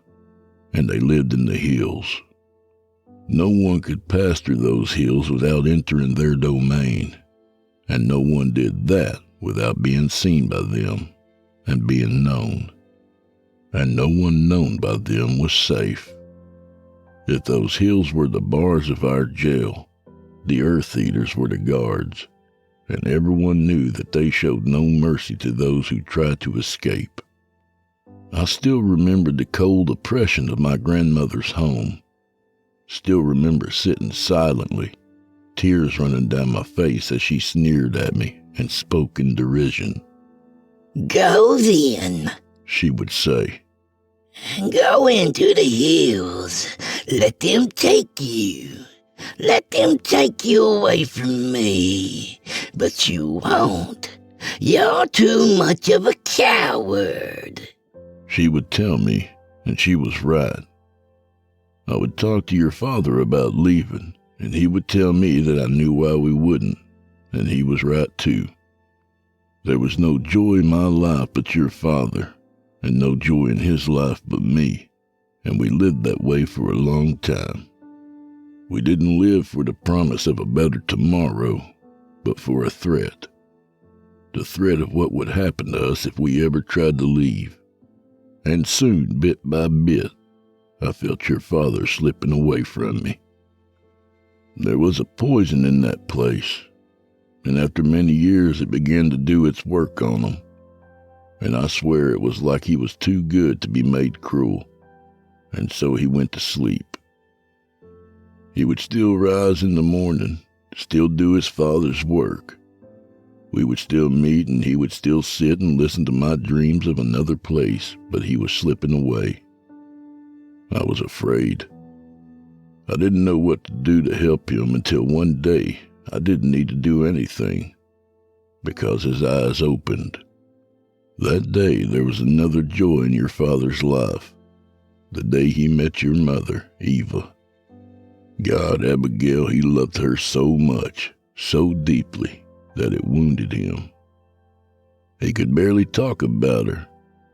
and they lived in the hills. No one could pass through those hills without entering their domain, and no one did that without being seen by them and being known, and no one known by them was safe. If those hills were the bars of our jail, the Earth Eaters were the guards, and everyone knew that they showed no mercy to those who tried to escape. I still remember the cold oppression of my grandmother's home. Still remember sitting silently, tears running down my face as she sneered at me and spoke in derision. "Go then," she would say. "Go into the hills. Let them take you. Let them take you away from me. But you won't. You're too much of a coward." She would tell me, and she was right. I would talk to your father about leaving, and he would tell me that I knew why we wouldn't, and he was right too. There was no joy in my life but your father, and no joy in his life but me, and we lived that way for a long time. We didn't live for the promise of a better tomorrow, but for a threat. The threat of what would happen to us if we ever tried to leave. And soon, bit by bit, I felt your father slipping away from me. There was a poison in that place, and after many years it began to do its work on him. And I swear it was like he was too good to be made cruel, and so he went to sleep. He would still rise in the morning, still do his father's work, We would still meet, and he would still sit and listen to my dreams of another place, but he was slipping away. I was afraid. I didn't know what to do to help him until one day I didn't need to do anything, because his eyes opened. That day there was another joy in your father's life, the day he met your mother, Eva. God, Abigail, he loved her so much, so deeply, that it wounded him. He could barely talk about her,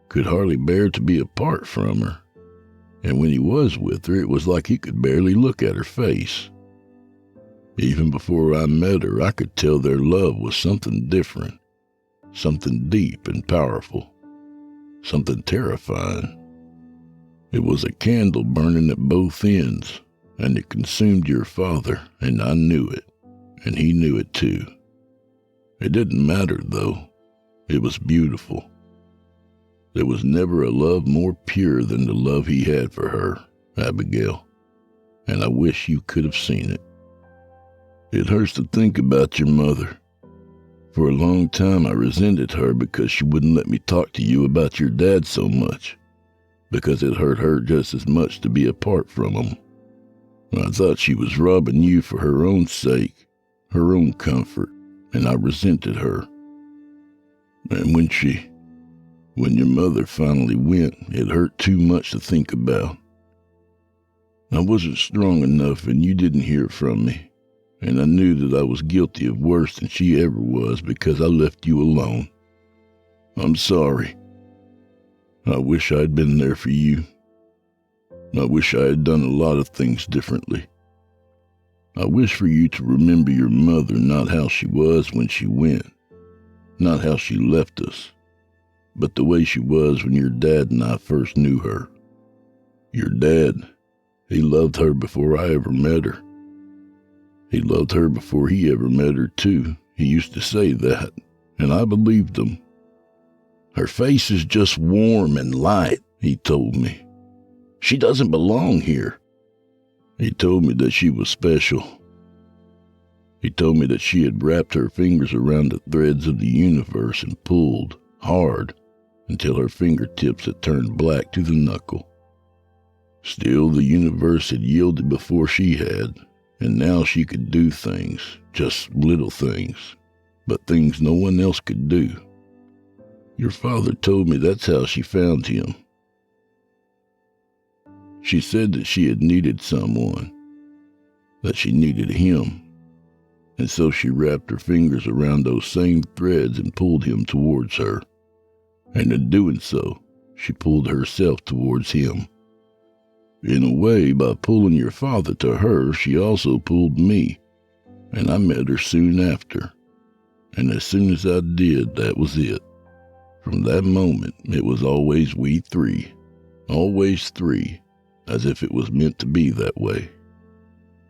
could hardly bear to be apart from her, and when he was with her, it was like he could barely look at her face. Even before I met her, I could tell their love was something different, something deep and powerful, something terrifying. It was a candle burning at both ends, and it consumed your father, and I knew it, and he knew it too. It didn't matter, though. It was beautiful. There was never a love more pure than the love he had for her, Abigail, and I wish you could have seen it. It hurts to think about your mother. For a long time I resented her because she wouldn't let me talk to you about your dad so much, because it hurt her just as much to be apart from him. I thought she was robbing you for her own sake, her own comfort, and I resented her. And when your mother finally went, it hurt too much to think about. I wasn't strong enough and you didn't hear from me, and I knew that I was guilty of worse than she ever was because I left you alone. I'm sorry. I wish I had been there for you. I wish I had done a lot of things differently. I wish for you to remember your mother, not how she was when she went, not how she left us, but the way she was when your dad and I first knew her. Your dad, he loved her before I ever met her. He loved her before he ever met her too. He used to say that, and I believed him. Her face is just warm and light, he told me. She doesn't belong here. He told me that she was special. He told me that she had wrapped her fingers around the threads of the universe and pulled hard until her fingertips had turned black to the knuckle. Still, the universe had yielded before she had, and now she could do things, just little things, but things no one else could do. Your father told me that's how she found him. She said that she had needed someone, that she needed him, and so she wrapped her fingers around those same threads and pulled him towards her. And in doing so, she pulled herself towards him. In a way, by pulling your father to her, she also pulled me, and I met her soon after. And as soon as I did, that was it. From that moment, it was always we three, always three, as if it was meant to be that way.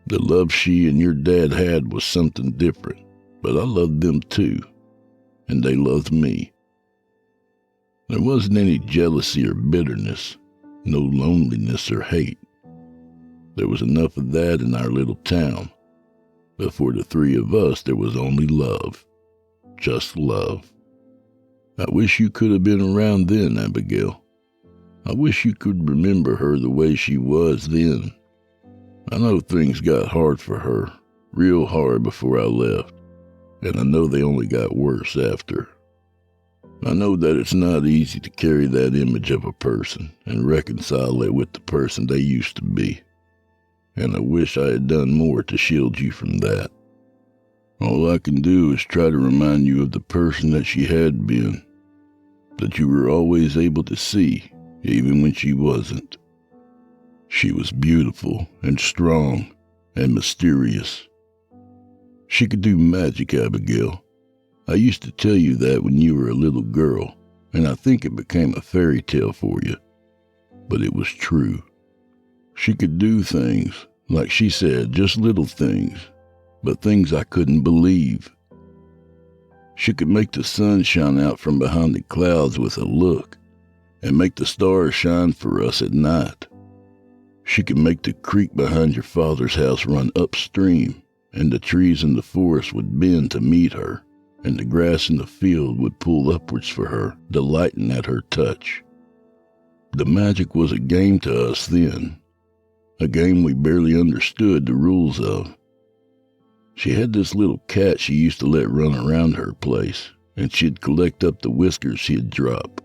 The love she and your dad had was something different, but I loved them too, and they loved me. There wasn't any jealousy or bitterness, no loneliness or hate. There was enough of that in our little town, but for the three of us there was only love, just love. I wish you could have been around then, Abigail. I wish you could remember her the way she was then. I know things got hard for her, real hard before I left, and I know they only got worse after. I know that it's not easy to carry that image of a person and reconcile it with the person they used to be, and I wish I had done more to shield you from that. All I can do is try to remind you of the person that she had been, that you were always able to see, even when she wasn't. She was beautiful and strong and mysterious. She could do magic, Abigail. I used to tell you that when you were a little girl, and I think it became a fairy tale for you. But it was true. She could do things, like she said, just little things, but things I couldn't believe. She could make the sun shine out from behind the clouds with a look, and make the stars shine for us at night. She could make the creek behind your father's house run upstream, and the trees in the forest would bend to meet her, and the grass in the field would pull upwards for her, delighting at her touch. The magic was a game to us then, a game we barely understood the rules of. She had this little cat she used to let run around her place, and she'd collect up the whiskers she'd drop.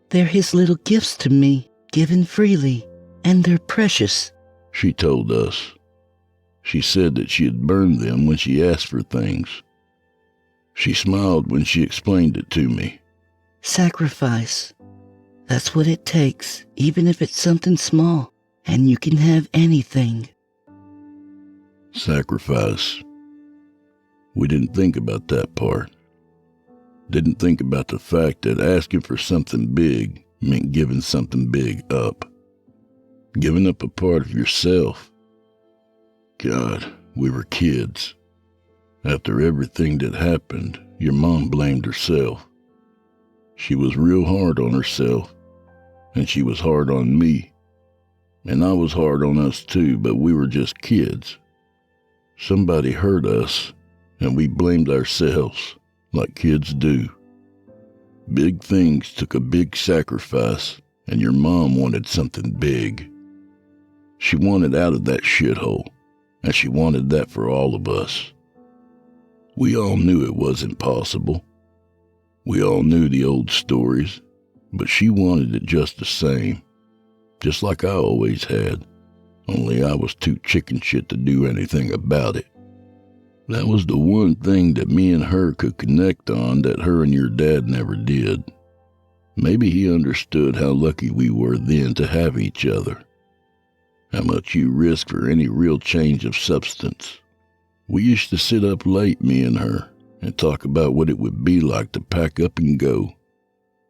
They're his little gifts to me, given freely, and they're precious, she told us. She said that she had burned them when she asked for things. She smiled when she explained it to me. Sacrifice. That's what it takes, even if it's something small, and you can have anything. Sacrifice. We didn't think about that part. Didn't think about the fact that asking for something big meant giving something big up. Giving up a part of yourself. God, we were kids. After everything that happened, your mom blamed herself. She was real hard on herself, and she was hard on me. And I was hard on us too, but we were just kids. Somebody hurt us, and we blamed ourselves, like kids do. Big things took a big sacrifice, and your mom wanted something big. She wanted out of that shithole, and she wanted that for all of us. We all knew it wasn't possible. We all knew the old stories, but she wanted it just the same, just like I always had, only I was too chicken shit to do anything about it. That was the one thing that me and her could connect on that her and your dad never did. Maybe he understood how lucky we were then to have each other. How much you risk for any real change of substance. We used to sit up late, me and her, and talk about what it would be like to pack up and go.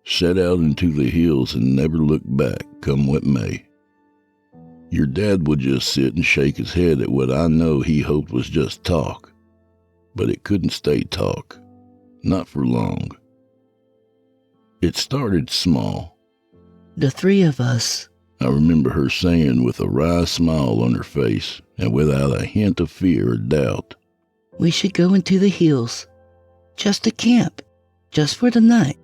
Set out into the hills and never look back, come what may. Your dad would just sit and shake his head at what I know he hoped was just talk. But it couldn't stay talk. Not for long. It started small. The three of us. I remember her saying with a wry smile on her face and without a hint of fear or doubt. We should go into the hills. Just to camp. Just for the night.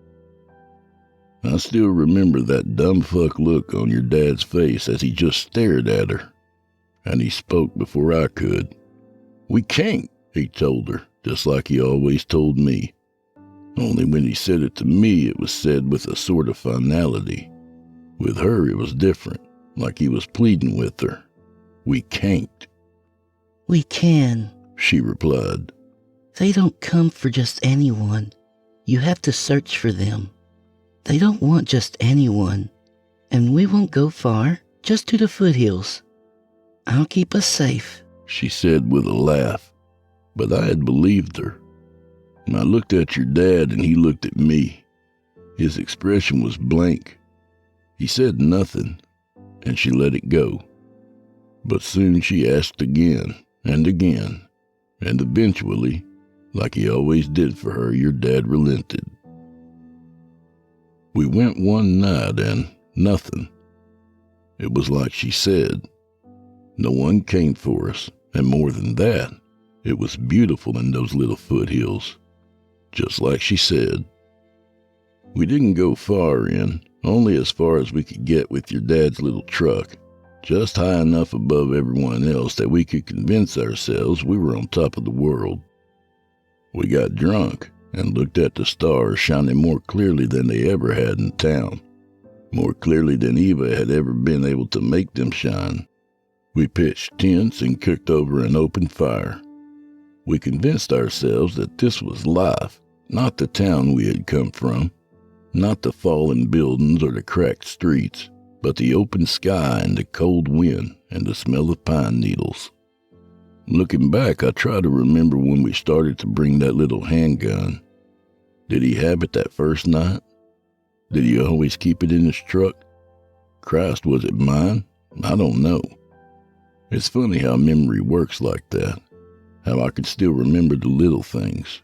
I still remember that dumb fuck look on your dad's face as he just stared at her. And he spoke before I could. We can't, he told her, just like he always told me. Only when he said it to me, it was said with a sort of finality. With her, it was different, like he was pleading with her. We can't. We can, she replied. They don't come for just anyone. You have to search for them. They don't want just anyone. And we won't go far, just to the foothills. I'll keep us safe, she said with a laugh. But I had believed her. I looked at your dad and he looked at me. His expression was blank. He said nothing, and she let it go. But soon she asked again, and again, and eventually, like he always did for her, your dad relented. We went one night and nothing. It was like she said. No one came for us, and more than that, it was beautiful in those little foothills, just like she said. We didn't go far in, only as far as we could get with your dad's little truck, just high enough above everyone else that we could convince ourselves we were on top of the world. We got drunk and looked at the stars shining more clearly than they ever had in town, more clearly than Eva had ever been able to make them shine. We pitched tents and cooked over an open fire. We convinced ourselves that this was life, not the town we had come from, not the fallen buildings or the cracked streets, but the open sky and the cold wind and the smell of pine needles. Looking back, I try to remember when we started to bring that little handgun. Did he have it that first night? Did he always keep it in his truck? Christ, was it mine? I don't know. It's funny how memory works like that, how I can still remember the little things.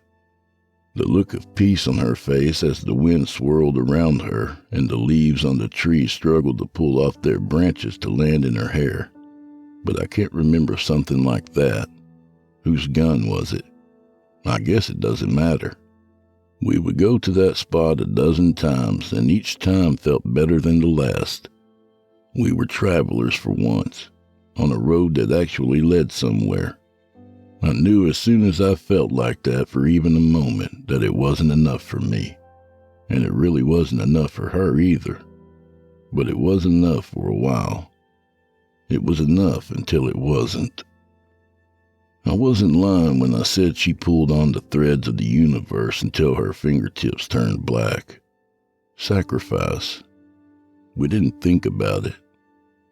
The look of peace on her face as the wind swirled around her and the leaves on the trees struggled to pull off their branches to land in her hair. But I can't remember something like that. Whose gun was it? I guess it doesn't matter. We would go to that spot a dozen times, and each time felt better than the last. We were travelers for once, on a road that actually led somewhere. I knew as soon as I felt like that for even a moment that it wasn't enough for me, and it really wasn't enough for her either. But it was enough for a while. It was enough until it wasn't. I wasn't lying when I said she pulled on the threads of the universe until her fingertips turned black. Sacrifice. We didn't think about it.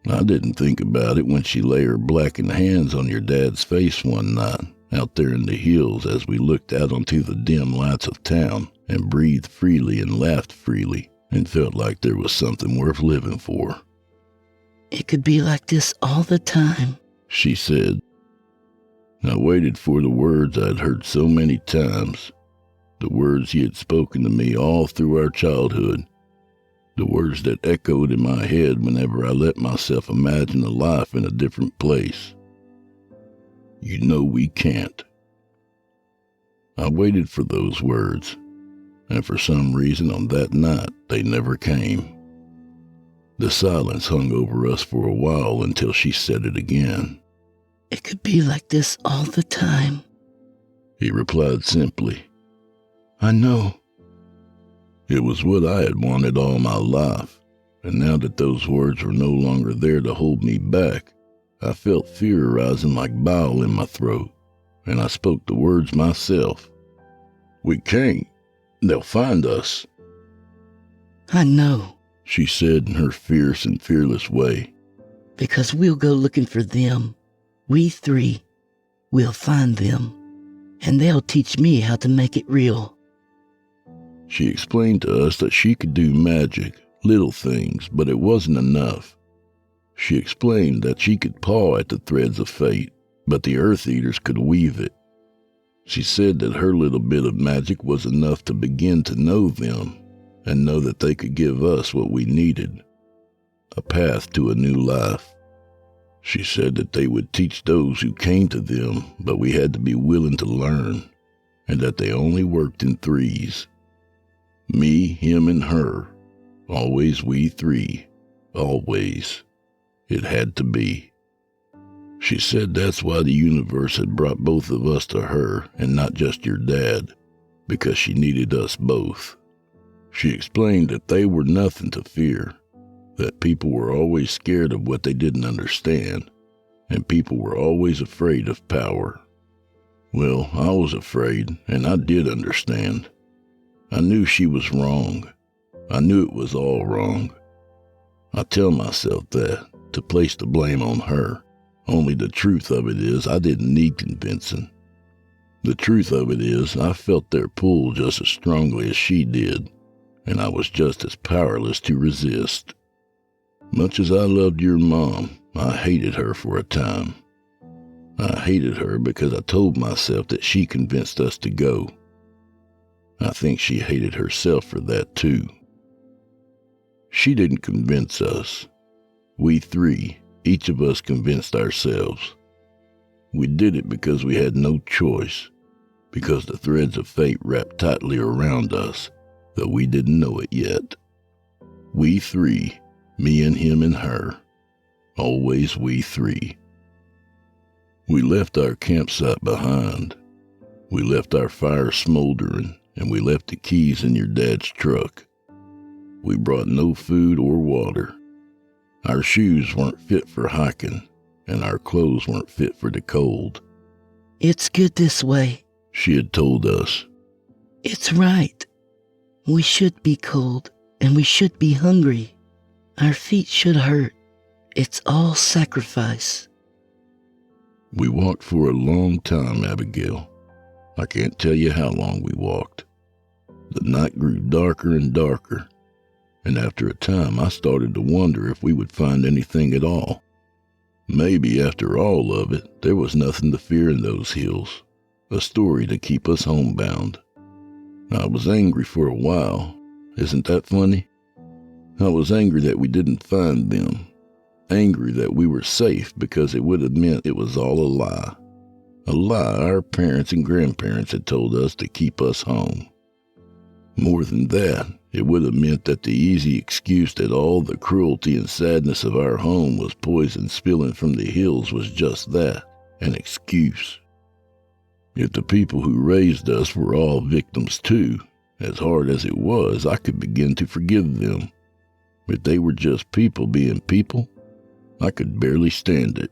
I didn't think about it when she lay her blackened hands on your dad's face one night out there in the hills as we looked out onto the dim lights of town and breathed freely and laughed freely and felt like there was something worth living for. It could be like this all the time, she said. I waited for the words I'd heard so many times, the words he had spoken to me all through our childhood, the words that echoed in my head whenever I let myself imagine a life in a different place. You know we can't. I waited for those words, and for some reason on that night they never came. The silence hung over us for a while until she said it again. It could be like this all the time, he replied simply. I know. It was what I had wanted all my life, and now that those words were no longer there to hold me back, I felt fear rising like bile in my throat, and I spoke the words myself. We can't. They'll find us. I know, she said in her fierce and fearless way. Because we'll go looking for them. We three. We'll find them, and they'll teach me how to make it real. She explained to us that she could do magic, little things, but it wasn't enough. She explained that she could paw at the threads of fate, but the Earth Eaters could weave it. She said that her little bit of magic was enough to begin to know them, and know that they could give us what we needed, a path to a new life. She said that they would teach those who came to them, but we had to be willing to learn, and that they only worked in threes. Me, him, and her. Always we three. Always. It had to be. She said that's why the universe had brought both of us to her, and not just your dad, because she needed us both. She explained that they were nothing to fear, that people were always scared of what they didn't understand, and people were always afraid of power. Well, I was afraid, and I did understand. I knew she was wrong. I knew it was all wrong. I tell myself that, to place the blame on her. Only the truth of it is I didn't need convincing. The truth of it is I felt their pull just as strongly as she did, and I was just as powerless to resist. Much as I loved your mom, I hated her for a time. I hated her because I told myself that she convinced us to go. I think she hated herself for that too. She didn't convince us. We three, each of us convinced ourselves. We did it because we had no choice, because the threads of fate wrapped tightly around us, though we didn't know it yet. We three, me and him and her, always we three. We left our campsite behind. We left our fire smoldering, and we left the keys in your dad's truck. We brought no food or water. Our shoes weren't fit for hiking, and our clothes weren't fit for the cold. It's good this way, she had told us. It's right. We should be cold, and we should be hungry. Our feet should hurt. It's all sacrifice. We walked for a long time, Abigail. I can't tell you how long we walked. The night grew darker and darker, and after a time I started to wonder if we would find anything at all. Maybe after all of it, there was nothing to fear in those hills, a story to keep us homebound. I was angry for a while. Isn't that funny? I was angry that we didn't find them, angry that we were safe because it would have meant it was all a lie. A lie our parents and grandparents had told us to keep us home. More than that, it would have meant that the easy excuse that all the cruelty and sadness of our home was poison spilling from the hills was just that, an excuse. If the people who raised us were all victims too, as hard as it was, I could begin to forgive them. If they were just people being people, I could barely stand it.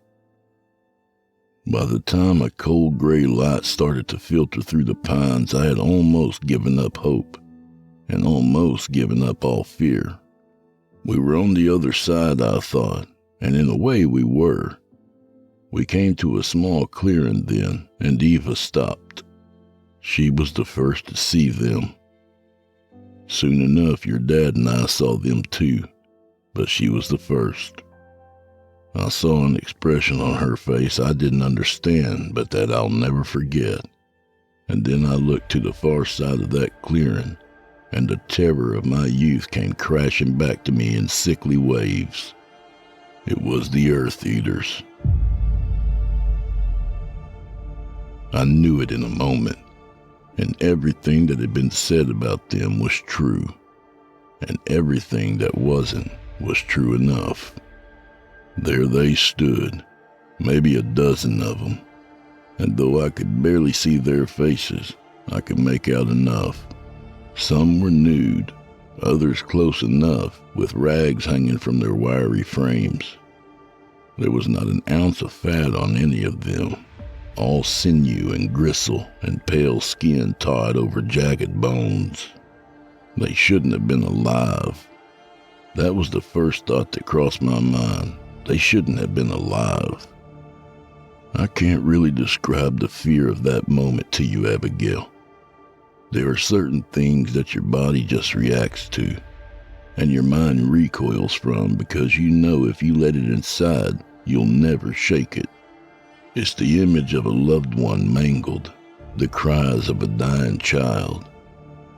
By the time a cold gray light started to filter through the pines, I had almost given up hope, and almost given up all fear. We were on the other side, I thought, and in a way we were. We came to a small clearing then, and Eva stopped. She was the first to see them. Soon enough, your dad and I saw them too, but she was the first. I saw an expression on her face I didn't understand, but that I'll never forget. And then I looked to the far side of that clearing, and the terror of my youth came crashing back to me in sickly waves. It was the Earth Eaters. I knew it in a moment, and everything that had been said about them was true, and everything that wasn't was true enough. There they stood, maybe a dozen of them, and though I could barely see their faces, I could make out enough. Some were nude, others close enough, with rags hanging from their wiry frames. There was not an ounce of fat on any of them, all sinew and gristle and pale skin taut over jagged bones. They shouldn't have been alive. That was the first thought that crossed my mind. They shouldn't have been alive. I can't really describe the fear of that moment to you, Abigail. There are certain things that your body just reacts to, and your mind recoils from because you know if you let it inside, you'll never shake it. It's the image of a loved one mangled, the cries of a dying child,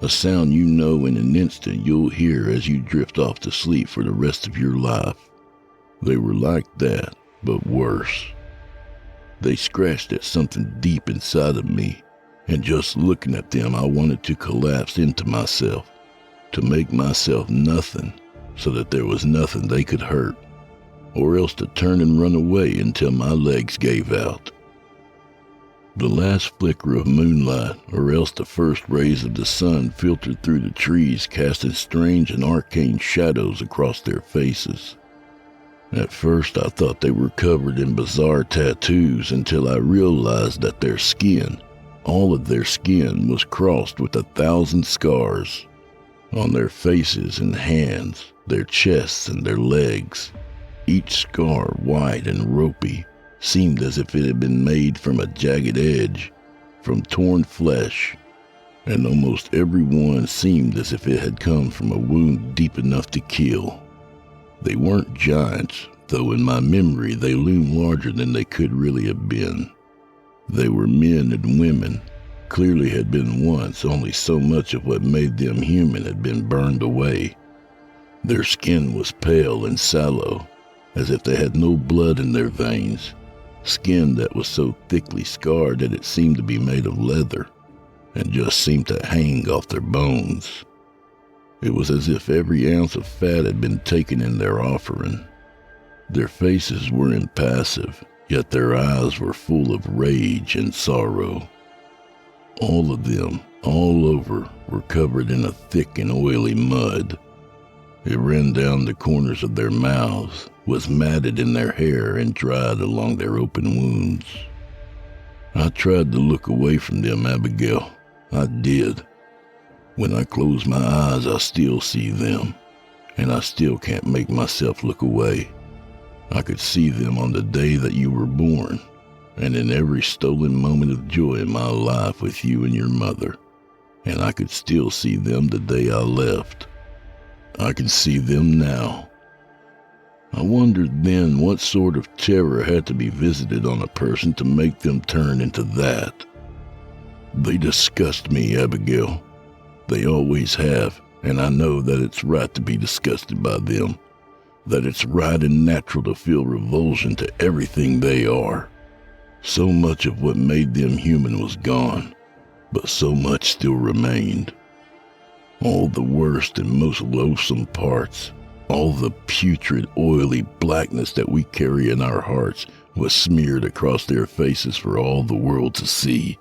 a sound you know in an instant you'll hear as you drift off to sleep for the rest of your life. They were like that, but worse. They scratched at something deep inside of me, and just looking at them I wanted to collapse into myself, to make myself nothing so that there was nothing they could hurt, or else to turn and run away until my legs gave out. The last flicker of moonlight, or else the first rays of the sun filtered through the trees, casting strange and arcane shadows across their faces. At first I thought they were covered in bizarre tattoos until I realized that their skin, all of their skin, was crossed with 1,000 scars. On their faces and hands, their chests and their legs. Each scar, white and ropey, seemed as if it had been made from a jagged edge, from torn flesh, and almost every one seemed as if it had come from a wound deep enough to kill. They weren't giants, though in my memory they loomed larger than they could really have been. They were men and women, clearly had been once, only so much of what made them human had been burned away. Their skin was pale and sallow, as if they had no blood in their veins, skin that was so thickly scarred that it seemed to be made of leather, and just seemed to hang off their bones. It was as if every ounce of fat had been taken in their offering. Their faces were impassive, yet their eyes were full of rage and sorrow. All of them, all over, were covered in a thick and oily mud. It ran down the corners of their mouths, was matted in their hair, and dried along their open wounds. I tried to look away from them, Abigail. I did. When I close my eyes, I still see them, and I still can't make myself look away. I could see them on the day that you were born, and in every stolen moment of joy in my life with you and your mother, and I could still see them the day I left. I can see them now. I wondered then what sort of terror had to be visited on a person to make them turn into that. They disgust me, Abigail. They always have, and I know that it's right to be disgusted by them, that it's right and natural to feel revulsion to everything they are. So much of what made them human was gone, but so much still remained. All the worst and most loathsome parts, all the putrid, oily blackness that we carry in our hearts was smeared across their faces for all the world to see.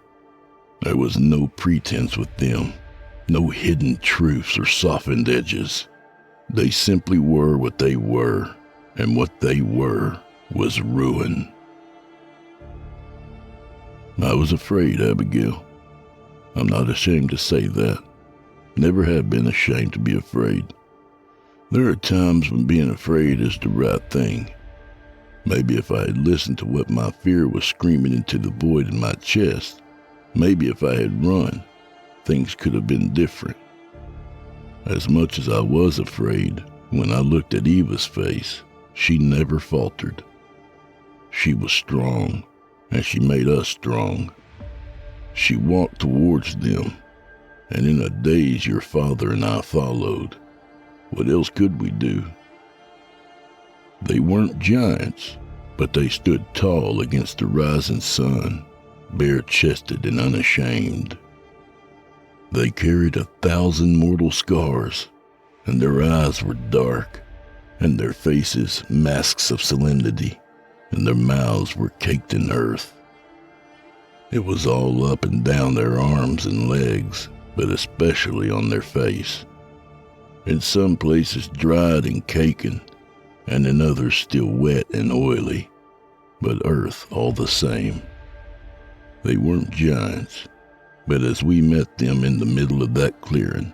There was no pretense with them, no hidden truths or softened edges. They simply were what they were, and what they were was ruin. I was afraid, Abigail. I'm not ashamed to say that. Never have been ashamed to be afraid. There are times when being afraid is the right thing. Maybe if I had listened to what my fear was screaming into the void in my chest, maybe if I had run, things could have been different. As much as I was afraid, when I looked at Eva's face, she never faltered. She was strong, and she made us strong. She walked towards them, and in a daze your father and I followed. What else could we do? They weren't giants, but they stood tall against the rising sun, bare-chested and unashamed. They carried 1,000 mortal scars, and their eyes were dark, and their faces masks of solemnity, and their mouths were caked in earth. It was all up and down their arms and legs, but especially on their face. In some places dried and caken, and in others still wet and oily, but earth all the same. They weren't giants, but as we met them in the middle of that clearing,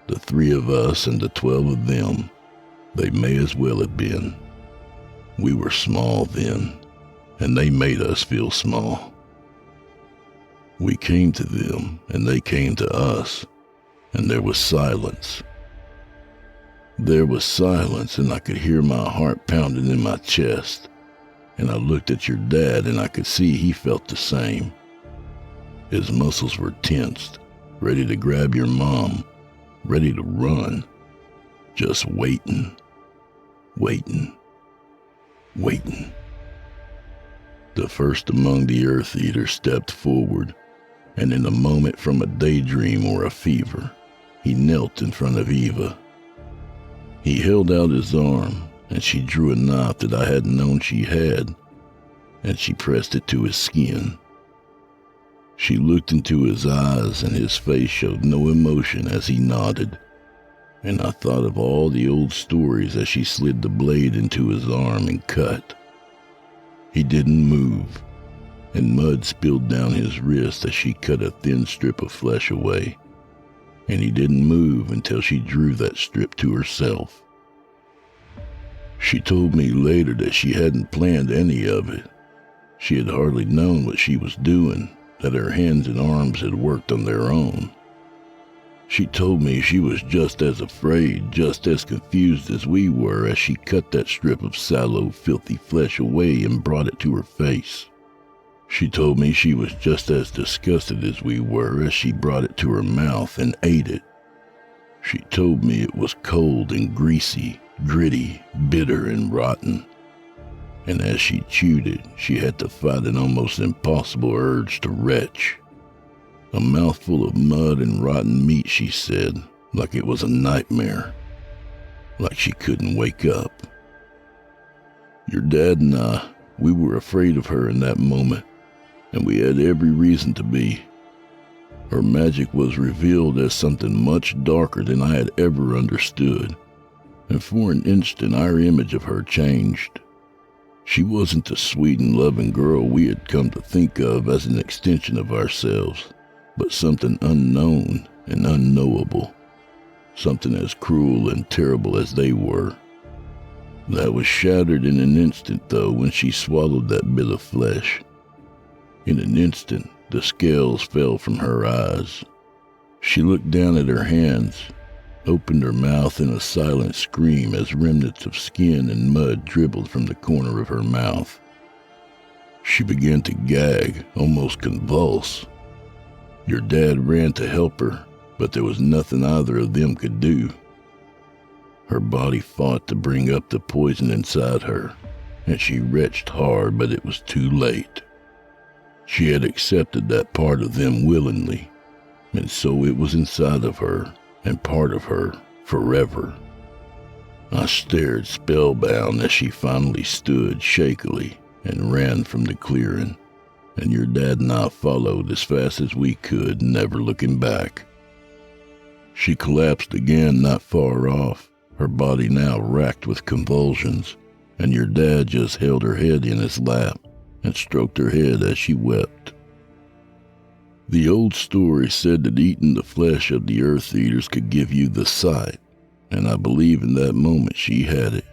the 3 of us and the 12 of them, they may as well have been. We were small then, and they made us feel small. We came to them, and they came to us, and there was silence. There was silence, and I could hear my heart pounding in my chest, and I looked at your dad, and I could see he felt the same. His muscles were tensed, ready to grab your mom, ready to run, just waiting, waiting, waiting. The first among the Earth Eaters stepped forward, and in a moment from a daydream or a fever, he knelt in front of Eva. He held out his arm, and she drew a knife that I hadn't known she had, and she pressed it to his skin. She looked into his eyes, and his face showed no emotion as he nodded, and I thought of all the old stories as she slid the blade into his arm and cut. He didn't move, and mud spilled down his wrist as she cut a thin strip of flesh away, and he didn't move until she drew that strip to herself. She told me later that she hadn't planned any of it. She had hardly known what she was doing, that her hands and arms had worked on their own. She told me she was just as afraid, just as confused as we were as she cut that strip of sallow, filthy flesh away and brought it to her face. She told me she was just as disgusted as we were as she brought it to her mouth and ate it. She told me it was cold and greasy, gritty, bitter and rotten. And as she chewed it, she had to fight an almost impossible urge to retch. A mouthful of mud and rotten meat, she said, like it was a nightmare, like she couldn't wake up. Your dad and I, we were afraid of her in that moment, and we had every reason to be. Her magic was revealed as something much darker than I had ever understood, and for an instant our image of her changed. She wasn't the sweet and loving girl we had come to think of as an extension of ourselves, but something unknown and unknowable, something as cruel and terrible as they were. That was shattered in an instant, though, when she swallowed that bit of flesh. In an instant, the scales fell from her eyes. She looked down at her hands, opened her mouth in a silent scream as remnants of skin and mud dribbled from the corner of her mouth. She began to gag, almost convulse. Your dad ran to help her, but there was nothing either of them could do. Her body fought to bring up the poison inside her, and she retched hard, but it was too late. She had accepted that part of them willingly, and so it was inside of her, and part of her forever. I stared spellbound as she finally stood shakily and ran from the clearing, and your dad and I followed as fast as we could, never looking back. She collapsed again not far off, her body now racked with convulsions, and your dad just held her head in his lap and stroked her head as she wept. The old story said that eating the flesh of the Earth Eaters could give you the sight, and I believe in that moment she had it.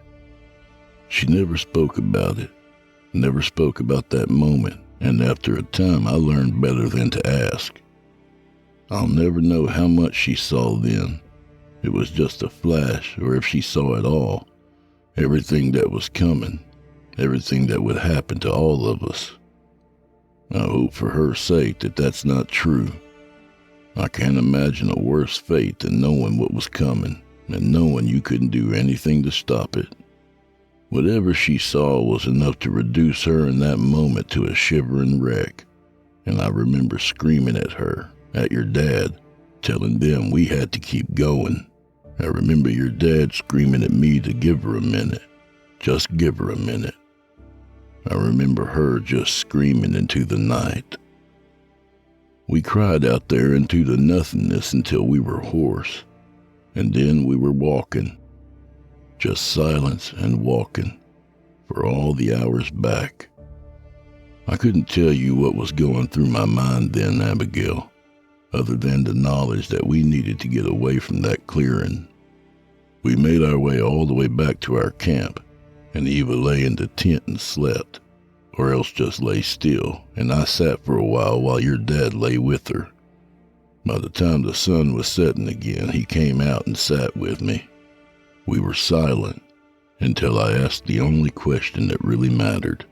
She never spoke about it, never spoke about that moment, and after a time I learned better than to ask. I'll never know how much she saw then. It was just a flash, or if she saw it all, everything that was coming, everything that would happen to all of us. I hope for her sake that that's not true. I can't imagine a worse fate than knowing what was coming, and knowing you couldn't do anything to stop it. Whatever she saw was enough to reduce her in that moment to a shivering wreck, and I remember screaming at her, at your dad, telling them we had to keep going. I remember your dad screaming at me to give her a minute, just give her a minute. I remember her just screaming into the night. We cried out there into the nothingness until we were hoarse, and then we were walking, just silence and walking, for all the hours back. I couldn't tell you what was going through my mind then, Abigail, other than the knowledge that we needed to get away from that clearing. We made our way all the way back to our camp, and Eva lay in the tent and slept, or else just lay still, and I sat for a while your dad lay with her. By the time the sun was setting again, he came out and sat with me. We were silent until I asked the only question that really mattered.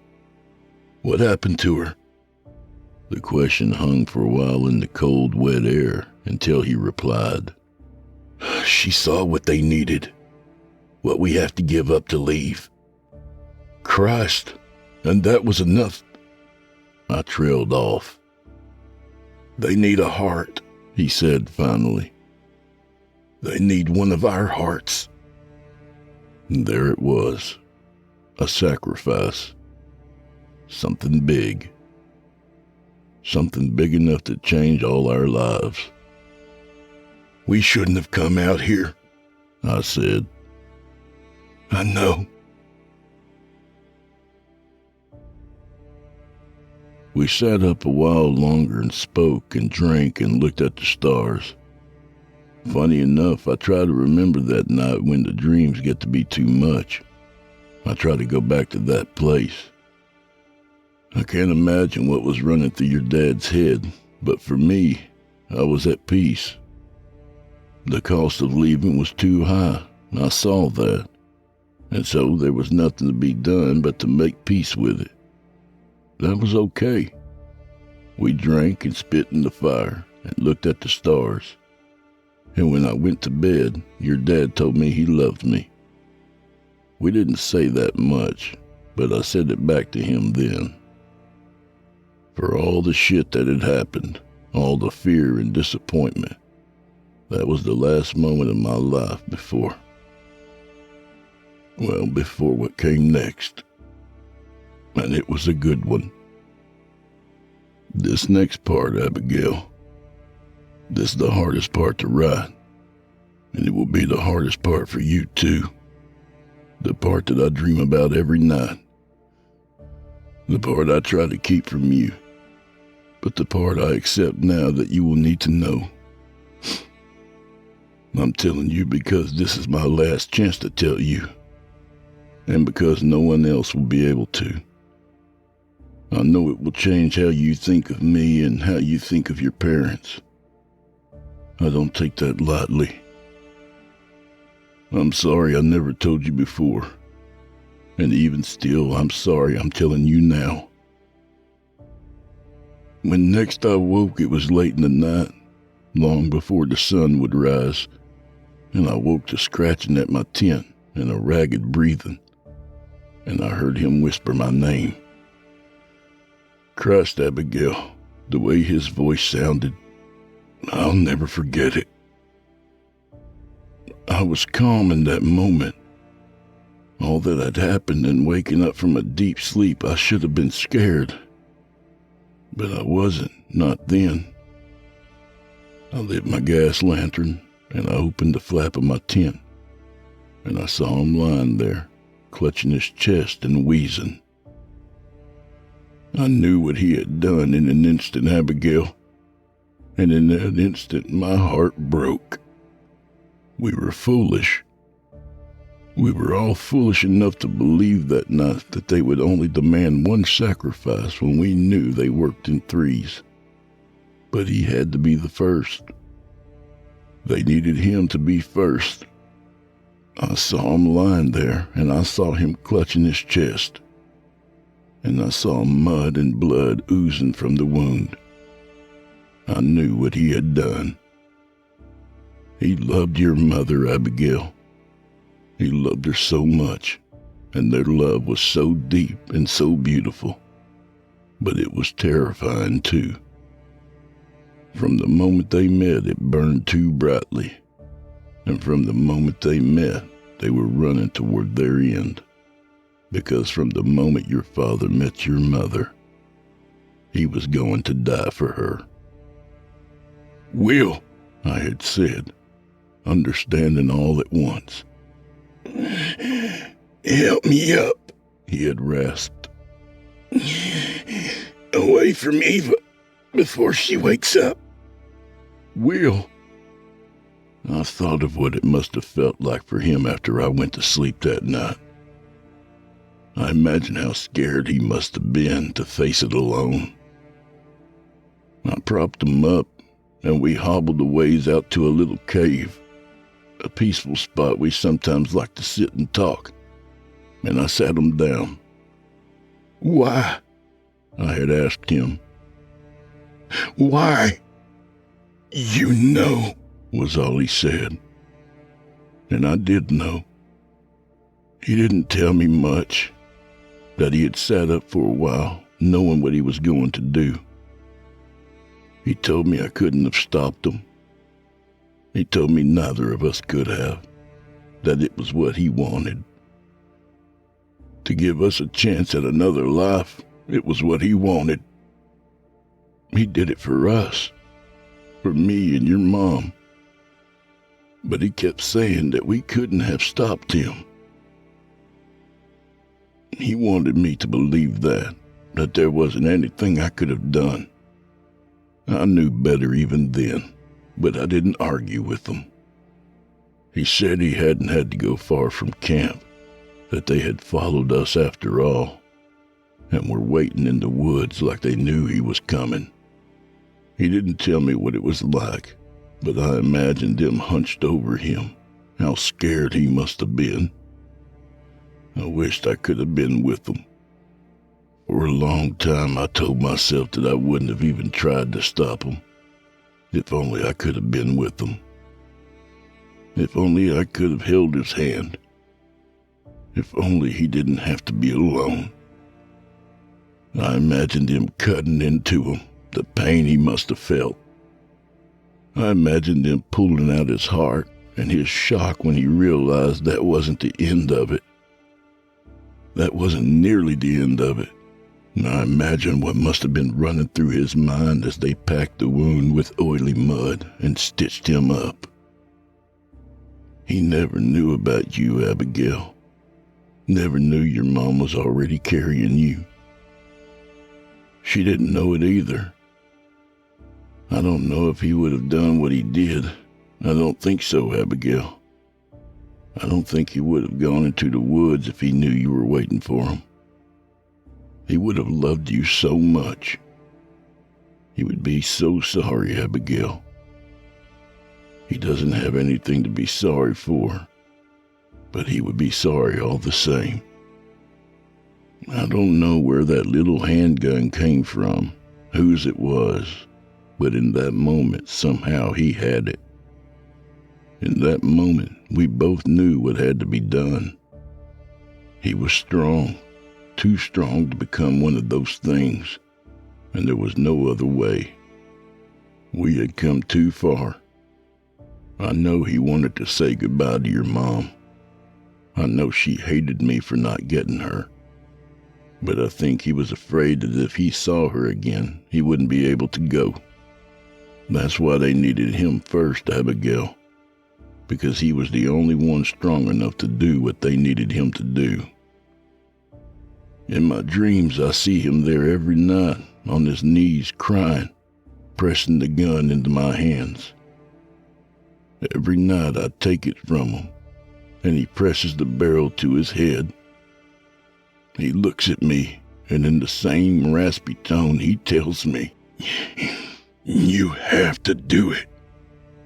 What happened to her? The question hung for a while in the cold, wet air until he replied, She saw what they needed, what we have to give up to leave. Christ, and that was enough. I trailed off. They need a heart, he said finally. They need one of our hearts. And there it was, a sacrifice. Something big. Something big enough to change all our lives. We shouldn't have come out here, I said. I know. We sat up a while longer and spoke and drank and looked at the stars. Funny enough, I try to remember that night when the dreams get to be too much. I try to go back to that place. I can't imagine what was running through your dad's head, but for me, I was at peace. The cost of leaving was too high, I saw that, and so there was nothing to be done but to make peace with it. That was okay. We drank and spit in the fire and looked at the stars. And when I went to bed, your dad told me he loved me. We didn't say that much, but I said it back to him then. For all the shit that had happened, all the fear and disappointment, that was the last moment of my life before what came next. And it was a good one. This next part, Abigail, this is the hardest part to write, and it will be the hardest part for you too. The part that I dream about every night. The part I try to keep from you, but the part I accept now that you will need to know. I'm telling you because this is my last chance to tell you, and because no one else will be able to. I know it will change how you think of me and how you think of your parents. I don't take that lightly. I'm sorry I never told you before, and even still, I'm sorry I'm telling you now. When next I woke, it was late in the night, long before the sun would rise, and I woke to scratching at my tent and a ragged breathing, and I heard him whisper my name. Christ, Abigail, the way his voice sounded, I'll never forget it. I was calm in that moment. All that had happened and waking up from a deep sleep, I should have been scared. But I wasn't, not then. I lit my gas lantern and I opened the flap of my tent, and I saw him lying there, clutching his chest and wheezing. I knew what he had done in an instant, Abigail, and in that instant my heart broke. We were foolish. We were all foolish enough to believe that night that they would only demand one sacrifice when we knew they worked in threes. But he had to be the first. They needed him to be first. I saw him lying there, and I saw him clutching his chest. And I saw mud and blood oozing from the wound. I knew what he had done. He loved your mother, Abigail. He loved her so much, and their love was so deep and so beautiful. But it was terrifying, too. From the moment they met, it burned too brightly. And from the moment they met, they were running toward their end. Because from the moment your father met your mother, he was going to die for her. "Will," I had said, understanding all at once. "Help me up," he had rasped. "Away from Eva before she wakes up." "Will." I thought of what it must have felt like for him after I went to sleep that night. I imagined how scared he must have been to face it alone. I propped him up, and we hobbled a ways out to a little cave, a peaceful spot we sometimes liked to sit and talk, and I sat him down. "Why?" I had asked him. "Why?" "You know," was all he said. And I did know. He didn't tell me much, that he had sat up for a while, knowing what he was going to do. He told me I couldn't have stopped him. He told me neither of us could have, that it was what he wanted. To give us a chance at another life, it was what he wanted. He did it for us, for me and your mom. But he kept saying that we couldn't have stopped him. He wanted me to believe that there wasn't anything I could have done. I knew better even then, but I didn't argue with him. He said he hadn't had to go far from camp, that they had followed us after all, and were waiting in the woods like they knew he was coming. He didn't tell me what it was like, but I imagined them hunched over him, how scared he must have been. I wished I could have been with them. For a long time I told myself that I wouldn't have even tried to stop him. If only I could have been with them. If only I could have held his hand. If only he didn't have to be alone. I imagined him cutting into him, the pain he must have felt. I imagined him pulling out his heart and his shock when he realized that wasn't the end of it. That wasn't nearly the end of it. And I imagined what must have been running through his mind as they packed the wound with oily mud and stitched him up. He never knew about you, Abigail. Never knew your mom was already carrying you. She didn't know it either. I don't know if he would have done what he did. I don't think so, Abigail. I don't think he would have gone into the woods if he knew you were waiting for him. He would have loved you so much. He would be so sorry, Abigail. He doesn't have anything to be sorry for, but he would be sorry all the same. I don't know where that little handgun came from, whose it was, but in that moment, somehow he had it. In that moment, we both knew what had to be done. He was strong, too strong to become one of those things, and there was no other way. We had come too far. I know he wanted to say goodbye to your mom. I know she hated me for not getting her. But I think he was afraid that if he saw her again, he wouldn't be able to go. That's why they needed him first, Abigail. Because he was the only one strong enough to do what they needed him to do. In my dreams, I see him there every night, on his knees crying, pressing the gun into my hands. Every night I take it from him, and he presses the barrel to his head. He looks at me, and in the same raspy tone he tells me, "You have to do it.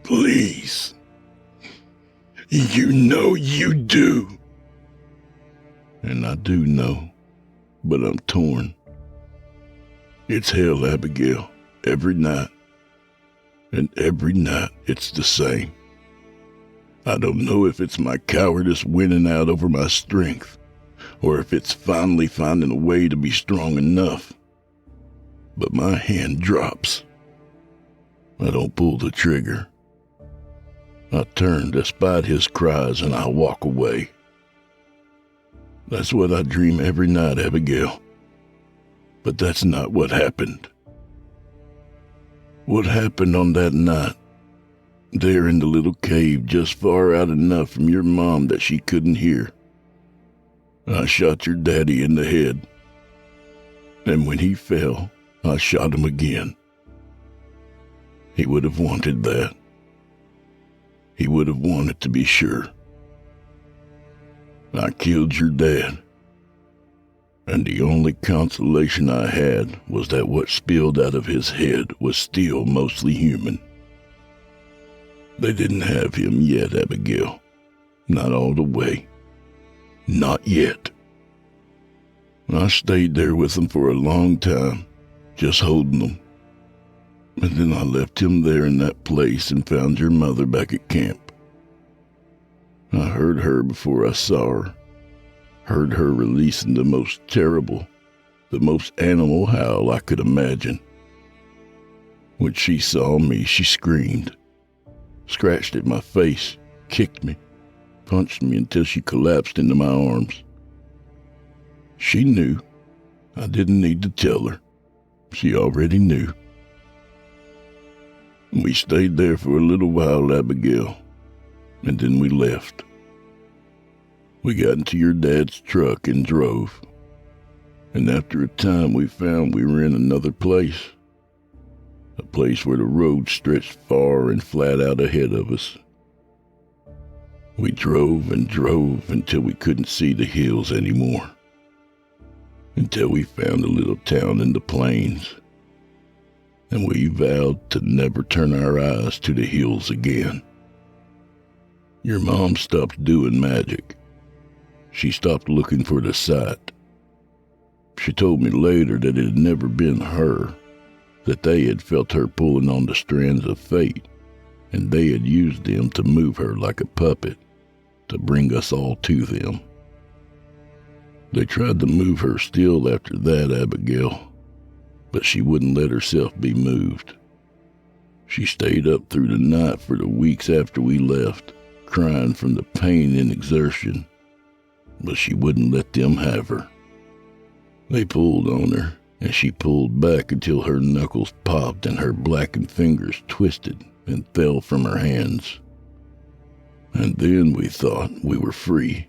Please. You know you do." And I do know, but I'm torn. It's hell, Abigail, every night. And every night it's the same. I don't know if it's my cowardice winning out over my strength, or if it's finally finding a way to be strong enough. But my hand drops. I don't pull the trigger. I turn despite his cries and I walk away. That's what I dream every night, Abigail. But that's not what happened. What happened on that night, there in the little cave just far out enough from your mom that she couldn't hear, I shot your daddy in the head. And when he fell, I shot him again. He would have wanted that. He would have wanted to be sure. I killed your dad. And the only consolation I had was that what spilled out of his head was still mostly human. They didn't have him yet, Abigail. Not all the way. Not yet. I stayed there with him for a long time, just holding him. And then I left him there in that place and found your mother back at camp. I heard her before I saw her. Heard her releasing the most terrible, the most animal howl I could imagine. When she saw me, she screamed, scratched at my face, kicked me, punched me until she collapsed into my arms. She knew. I didn't need to tell her. She already knew. We stayed there for a little while, Abigail, and then we left. We got into your dad's truck and drove, and after a time we found we were in another place, a place where the road stretched far and flat out ahead of us. We drove and drove until we couldn't see the hills anymore, until we found a little town in the plains, and we vowed to never turn our eyes to the hills again. Your mom stopped doing magic. She stopped looking for the sight. She told me later that it had never been her, that they had felt her pulling on the strands of fate, and they had used them to move her like a puppet, to bring us all to them. They tried to move her still after that, Abigail, but she wouldn't let herself be moved. She stayed up through the night for the weeks after we left, crying from the pain and exertion, but she wouldn't let them have her. They pulled on her, and she pulled back until her knuckles popped and her blackened fingers twisted and fell from her hands. And then we thought we were free.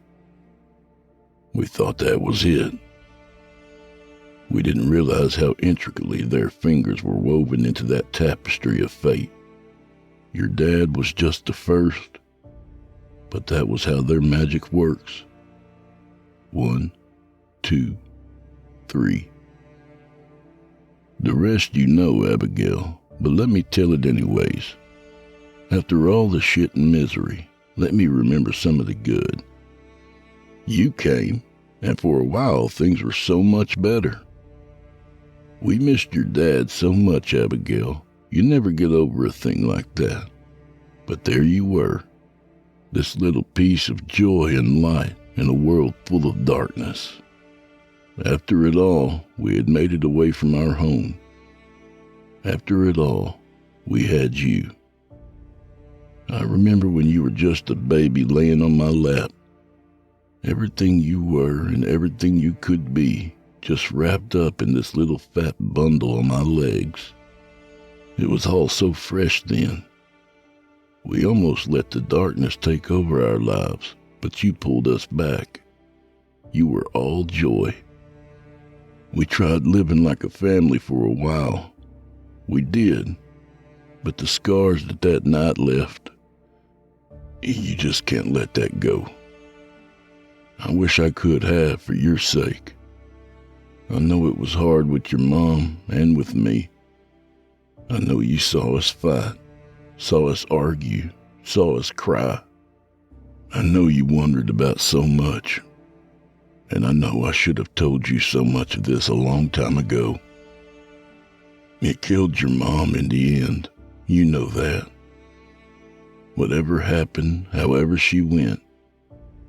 We thought that was it. We didn't realize how intricately their fingers were woven into that tapestry of fate. Your dad was just the first, but that was how their magic works. 1, 2, 3. The rest you know, Abigail, but let me tell it anyways. After all the shit and misery, let me remember some of the good. You came, and for a while things were so much better. We missed your dad so much, Abigail. You never get over a thing like that. But there you were, this little piece of joy and light in a world full of darkness. After it all, we had made it away from our home. After it all, we had you. I remember when you were just a baby laying on my lap. Everything you were and everything you could be, just wrapped up in this little fat bundle on my legs. It was all so fresh then. We almost let the darkness take over our lives, but you pulled us back. You were all joy. We tried living like a family for a while. We did, but the scars that night left, you just can't let that go. I wish I could have, for your sake. I know it was hard with your mom and with me. I know you saw us fight, saw us argue, saw us cry. I know you wondered about so much. And I know I should have told you so much of this a long time ago. It killed your mom in the end. You know that. Whatever happened, however she went,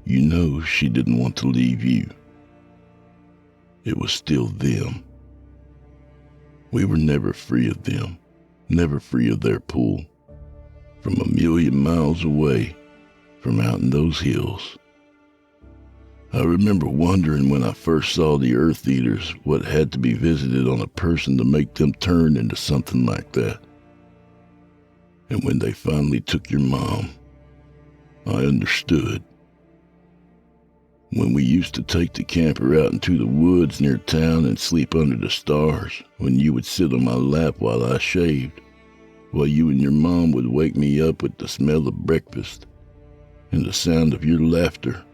you know she didn't want to leave you. It was still them. We were never free of them, never free of their pull. From a million miles away, from out in those hills. I remember wondering when I first saw the Earth Eaters what had to be visited on a person to make them turn into something like that. And when they finally took your mom, I understood. When we used to take the camper out into the woods near town and sleep under the stars, when you would sit on my lap while I shaved, while you and your mom would wake me up with the smell of breakfast and the sound of your laughter,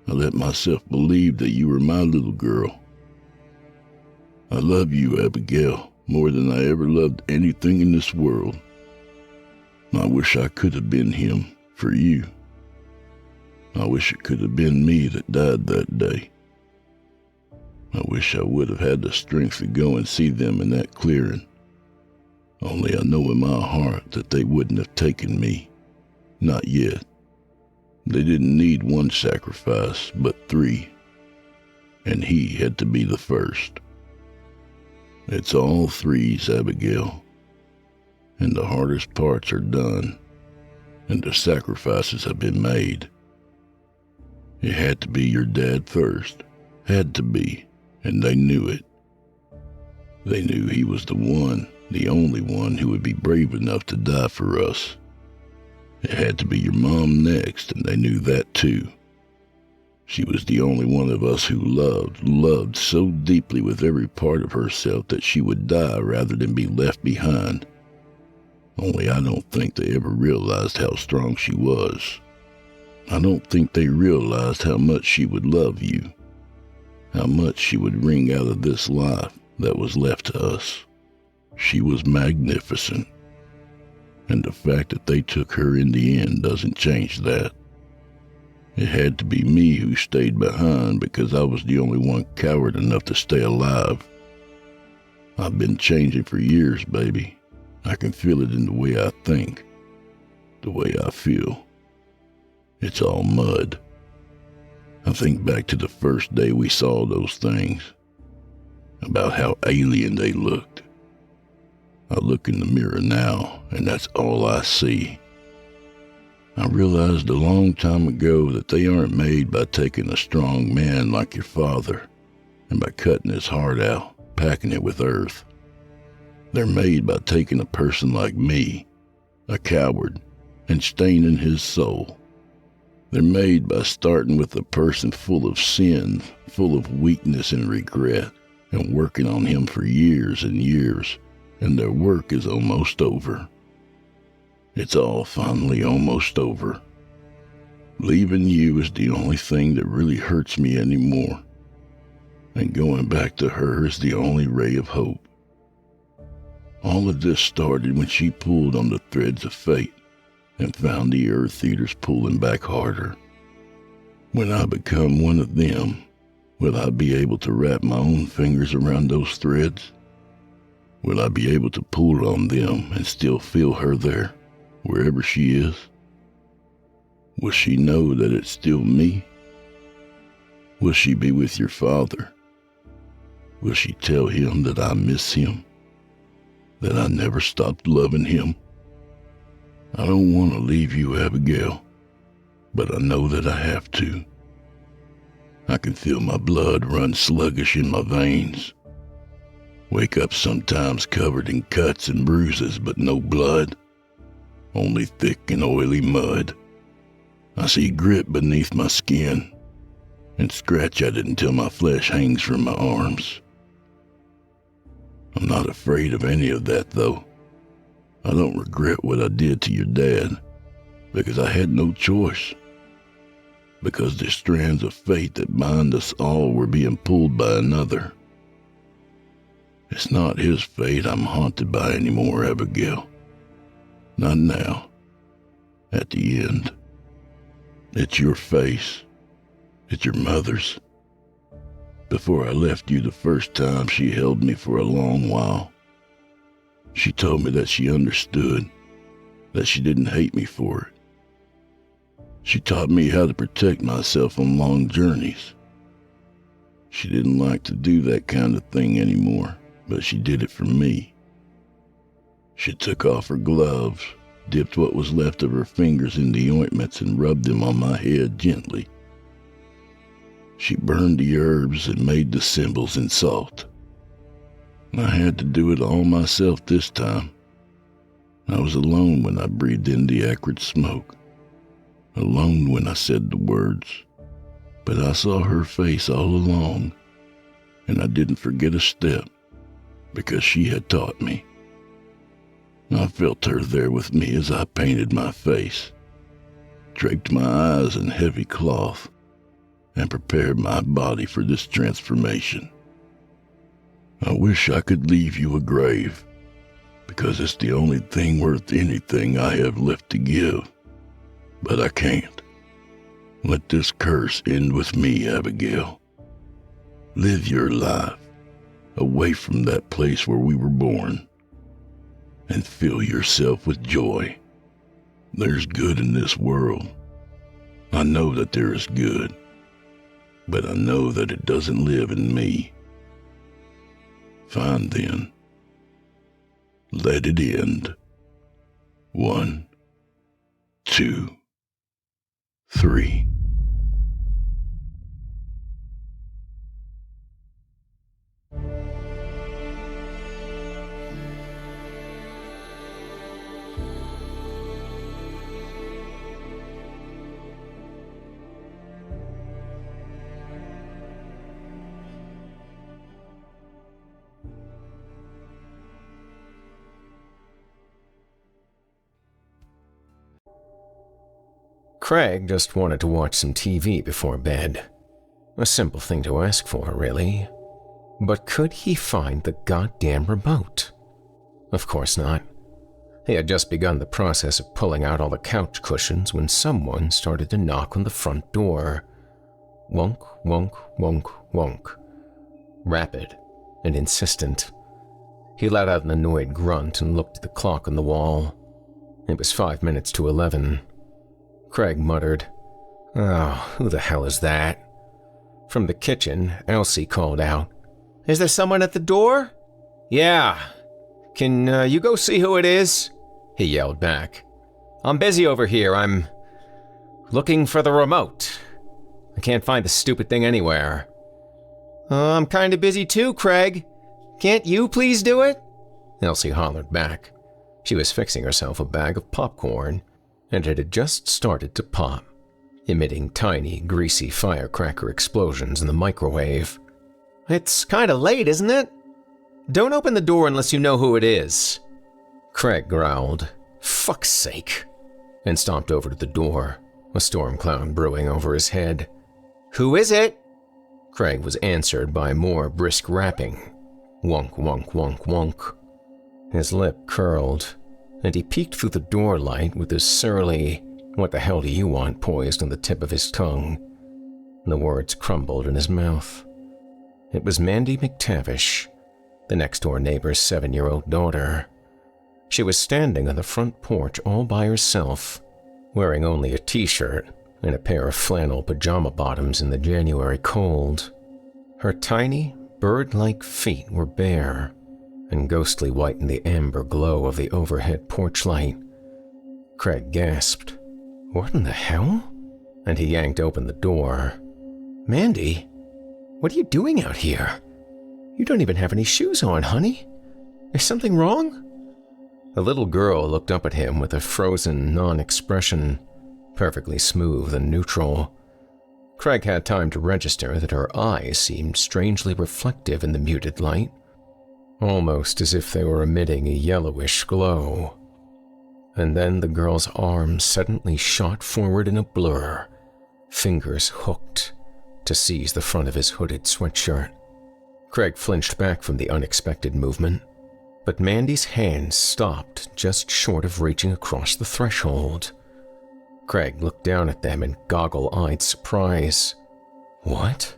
I let myself believe that you were my little girl. I love you, Abigail, more than I ever loved anything in this world. I wish I could have been him for you. I wish it could have been me that died that day. I wish I would have had the strength to go and see them in that clearing. Only I know in my heart that they wouldn't have taken me. Not yet. They didn't need one sacrifice, but 3. And he had to be the first. It's all 3s, Abigail. And the hardest parts are done, and the sacrifices have been made. It had to be your dad first. Had to be, and they knew it. They knew he was the one, the only one who would be brave enough to die for us. It had to be your mom next, and they knew that too. She was the only one of us who loved so deeply with every part of herself that she would die rather than be left behind. Only I don't think they ever realized how strong she was. I don't think they realized how much she would love you, how much she would wring out of this life that was left to us. She was magnificent. And the fact that they took her in the end doesn't change that. It had to be me who stayed behind because I was the only one coward enough to stay alive. I've been changing for years, baby. I can feel it in the way I think, the way I feel. It's all mud. I think back to the first day we saw those things, about how alien they looked. I look in the mirror now, and that's all I see. I realized a long time ago that they aren't made by taking a strong man like your father and by cutting his heart out, packing it with earth. They're made by taking a person like me, a coward, and staining his soul. They're made by starting with a person full of sin, full of weakness and regret, and working on him for years and years, and their work is almost over. It's all finally almost over. Leaving you is the only thing that really hurts me anymore, and going back to her is the only ray of hope. All of this started when she pulled on the threads of fate and found the Earth Eaters pulling back harder. When I become one of them, will I be able to wrap my own fingers around those threads? Will I be able to pull on them and still feel her there, wherever she is? Will she know that it's still me? Will she be with your father? Will she tell him that I miss him? That I never stopped loving him? I don't want to leave you, Abigail, but I know that I have to. I can feel my blood run sluggish in my veins. Wake up sometimes covered in cuts and bruises, but no blood. Only thick and oily mud. I see grit beneath my skin and scratch at it until my flesh hangs from my arms. I'm not afraid of any of that, though. I don't regret what I did to your dad, because I had no choice. Because the strands of fate that bind us all were being pulled by another. It's not his fate I'm haunted by anymore, Abigail. Not now. At the end. It's your face. It's your mother's. Before I left you the first time, she held me for a long while. She told me that she understood, that she didn't hate me for it. She taught me how to protect myself on long journeys. She didn't like to do that kind of thing anymore, but she did it for me. She took off her gloves, dipped what was left of her fingers in the ointments and rubbed them on my head gently. She burned the herbs and made the symbols in salt. I had to do it all myself this time. I was alone when I breathed in the acrid smoke. Alone when I said the words. But I saw her face all along, and I didn't forget a step, because she had taught me. I felt her there with me as I painted my face, draped my eyes in heavy cloth, and prepared my body for this transformation. I wish I could leave you a grave, because it's the only thing worth anything I have left to give. But I can't. Let this curse end with me, Abigail. Live your life, away from that place where we were born, and fill yourself with joy. There's good in this world. I know that there is good, but I know that it doesn't live in me. Fine then. Let it end. 1, 2, 3. Craig just wanted to watch some TV before bed. A simple thing to ask for, really. But could he find the goddamn remote? Of course not. He had just begun the process of pulling out all the couch cushions when someone started to knock on the front door. Wonk, wonk, wonk, wonk. Rapid and insistent. He let out an annoyed grunt and looked at the clock on the wall. It was 5 minutes to 11. Craig muttered, "Oh, who the hell is that?" From the kitchen, Elsie called out, "Is there someone at the door?" "Yeah. Can you go see who it is?" he yelled back. "I'm busy over here. I'm looking for the remote. I can't find the stupid thing anywhere." "I'm kind of busy too, Craig. Can't you please do it?" Elsie hollered back. She was fixing herself a bag of popcorn, and it had just started to pop, emitting tiny, greasy firecracker explosions in the microwave. "It's kind of late, isn't it? Don't open the door unless you know who it is." Craig growled, "Fuck's sake," and stomped over to the door, a storm cloud brewing over his head. "Who is it?" Craig was answered by more brisk rapping. Wonk, wonk, wonk, wonk. His lip curled, and he peeked through the door light with his surly, "What the hell do you want?" poised on the tip of his tongue. The words crumbled in his mouth. It was Mandy McTavish, the next-door neighbor's 7-year-old daughter. She was standing on the front porch all by herself, wearing only a t-shirt and a pair of flannel pajama bottoms in the January cold. Her tiny, bird-like feet were bare and ghostly white in the amber glow of the overhead porch light. Craig gasped. What in the hell? And he yanked open the door. Mandy, what are you doing out here? You don't even have any shoes on, honey. Is something wrong? The little girl looked up at him with a frozen non-expression, perfectly smooth and neutral. Craig had time to register that her eyes seemed strangely reflective in the muted light, almost as if they were emitting a yellowish glow. And then the girl's arms suddenly shot forward in a blur, fingers hooked to seize the front of his hooded sweatshirt. Craig flinched back from the unexpected movement, but Mandy's hands stopped just short of reaching across the threshold. Craig looked down at them in goggle-eyed surprise. What?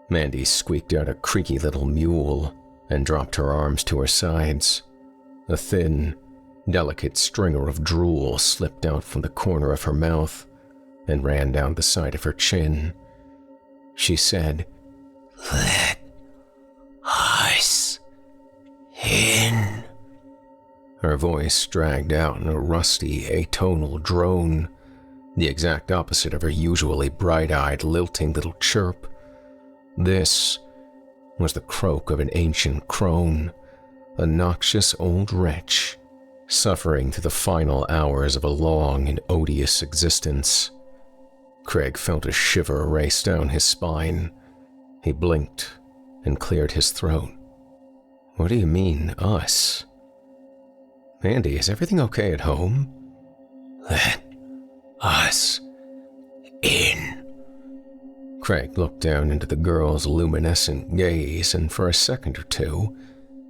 Mandy squeaked out a creaky little mule and dropped her arms to her sides. A thin, delicate stringer of drool slipped out from the corner of her mouth and ran down the side of her chin. She said, "Let us in." Her voice dragged out in a rusty, atonal drone, the exact opposite of her usually bright-eyed, lilting little chirp. This was the croak of an ancient crone, a noxious old wretch, suffering through the final hours of a long and odious existence. Craig felt a shiver race down his spine. He blinked and cleared his throat. What do you mean, us? Mandy, is everything okay at home? Let us in. Craig looked down into the girl's luminescent gaze, and for a second or two,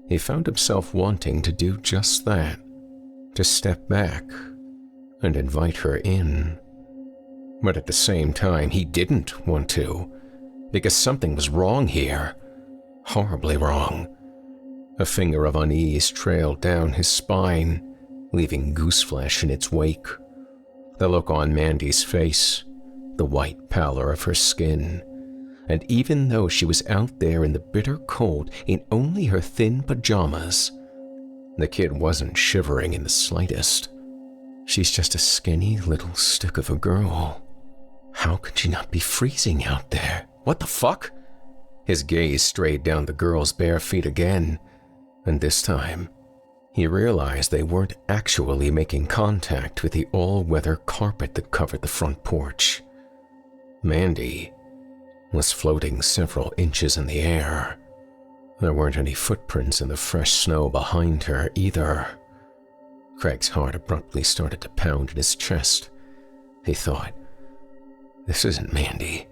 he found himself wanting to do just that, to step back and invite her in. But at the same time, he didn't want to, because something was wrong here. Horribly wrong. A finger of unease trailed down his spine, leaving gooseflesh in its wake. The look on Mandy's face, the white pallor of her skin, and even though she was out there in the bitter cold in only her thin pajamas, the kid wasn't shivering in the slightest. She's just a skinny little stick of a girl. How could she not be freezing out there? What the fuck? His gaze strayed down the girl's bare feet again, and this time, he realized they weren't actually making contact with the all-weather carpet that covered the front porch. Mandy was floating several inches in the air. There weren't any footprints in the fresh snow behind her either. Craig's heart abruptly started to pound in his chest. He thought, this isn't Mandy.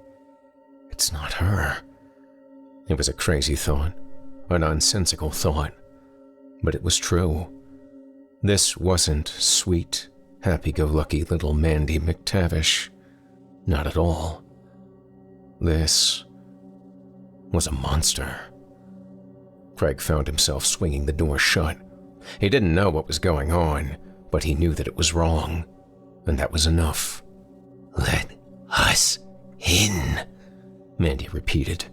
It's not her. It was a crazy thought, a nonsensical thought, but it was true. This wasn't sweet, happy-go-lucky little Mandy McTavish. Not at all. This was a monster. Craig found himself swinging the door shut. He didn't know what was going on, but he knew that it was wrong, and that was enough. Let us in, Mandy repeated,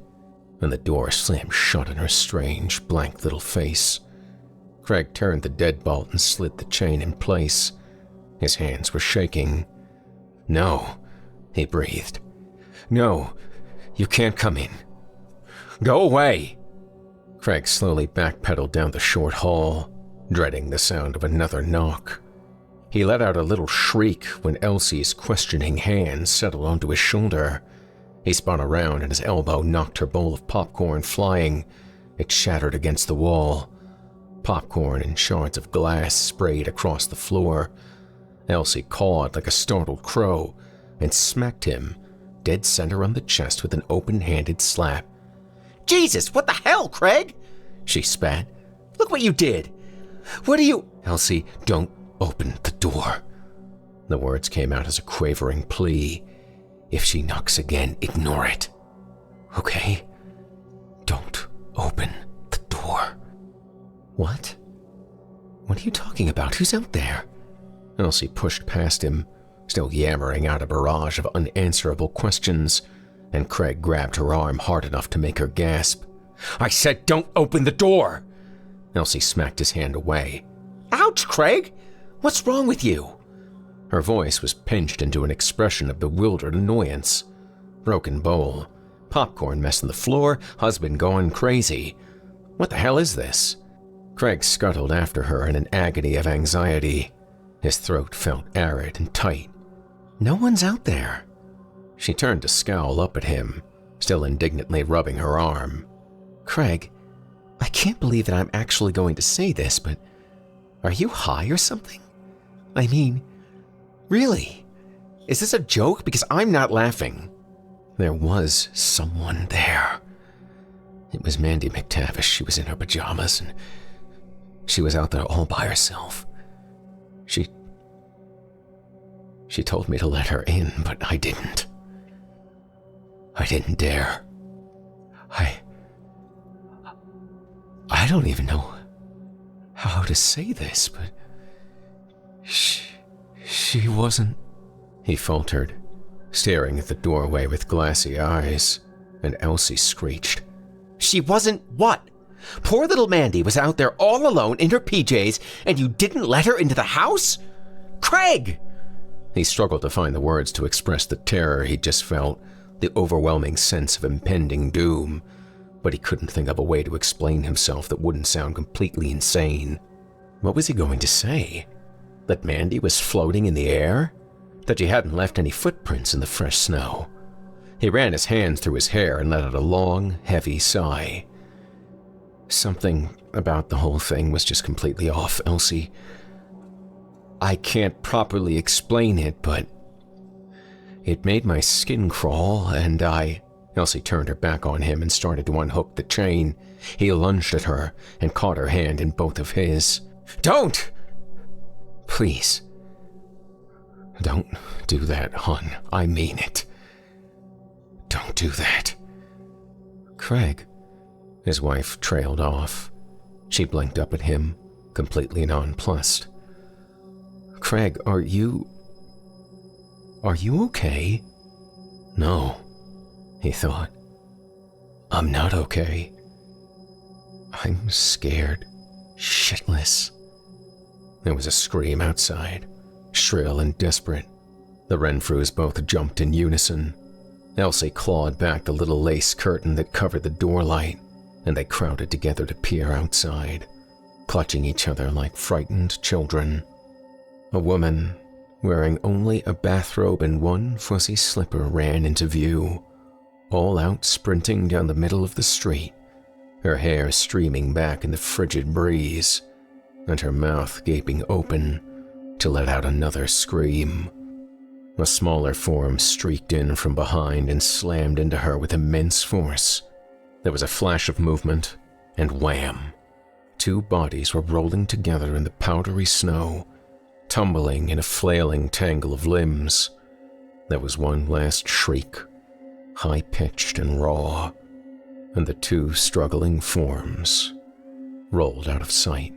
and the door slammed shut in her strange, blank little face. Craig turned the deadbolt and slid the chain in place. His hands were shaking. No, he breathed. No, you can't come in. Go away! Craig slowly backpedaled down the short hall, dreading the sound of another knock. He let out a little shriek when Elsie's questioning hand settled onto his shoulder. He spun around and his elbow knocked her bowl of popcorn flying. It shattered against the wall. Popcorn and shards of glass sprayed across the floor. Elsie cawed like a startled crow and smacked him dead center on the chest with an open-handed slap. Jesus, what the hell, Craig? She spat. Look what you did. What are you— Elsie, don't open the door. The words came out as a quavering plea. If she knocks again, ignore it. Okay? Don't open the door. What? What are you talking about? Who's out there? Elsie pushed past him, still yammering out a barrage of unanswerable questions, and Craig grabbed her arm hard enough to make her gasp. I said don't open the door! Elsie smacked his hand away. Ouch, Craig! What's wrong with you? Her voice was pinched into an expression of bewildered annoyance. Broken bowl, popcorn mess on the floor, husband going crazy. What the hell is this? Craig scuttled after her in an agony of anxiety. His throat felt arid and tight. No one's out there. She turned to scowl up at him, still indignantly rubbing her arm. Craig, I can't believe that I'm actually going to say this, but are you high or something? I mean, really? Is this a joke? Because I'm not laughing. There was someone there. It was Mandy McTavish. She was in her pajamas, and she was out there all by herself. She told me to let her in, but I didn't. I didn't dare. I don't even know how to say this, but she wasn't, he faltered, staring at the doorway with glassy eyes, and Elsie screeched. She wasn't what? Poor little Mandy was out there all alone in her PJs, and you didn't let her into the house? Craig! He struggled to find the words to express the terror he just felt, the overwhelming sense of impending doom, but he couldn't think of a way to explain himself that wouldn't sound completely insane. What was he going to say? That Mandy was floating in the air? That she hadn't left any footprints in the fresh snow? He ran his hands through his hair and let out a long, heavy sigh. Something about the whole thing was just completely off, Elsie. I can't properly explain it, but it made my skin crawl, and Elsie turned her back on him and started to unhook the chain. He lunged at her and caught her hand in both of his. Don't! Please. Don't do that, hon. I mean it. Don't do that. Craig. His wife trailed off. She blinked up at him, completely nonplussed. Craig, are you okay? No, he thought. I'm not okay. I'm scared, shitless. There was a scream outside, shrill and desperate. The Renfrews both jumped in unison. Elsie clawed back the little lace curtain that covered the doorlight, and they crowded together to peer outside, clutching each other like frightened children. A woman, wearing only a bathrobe and one fuzzy slipper, ran into view, all out sprinting down the middle of the street, her hair streaming back in the frigid breeze, and her mouth gaping open to let out another scream. A smaller form streaked in from behind and slammed into her with immense force. There was a flash of movement, and wham! 2 bodies were rolling together in the powdery snow, tumbling in a flailing tangle of limbs. There was one last shriek, high-pitched and raw, and the 2 struggling forms rolled out of sight.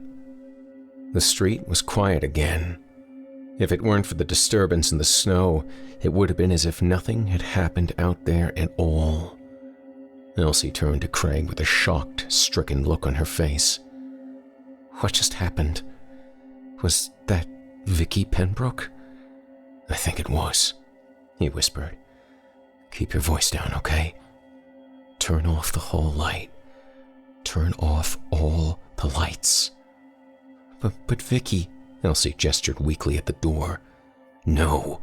The street was quiet again. If it weren't for the disturbance in the snow, it would have been as if nothing had happened out there at all. Elsie turned to Craig with a shocked, stricken look on her face. What just happened? Was that Vicky Penbrook? I think it was, he whispered. Keep your voice down, okay? Turn off the hall light. Turn off all the lights. But Vicky, Elsie gestured weakly at the door. No,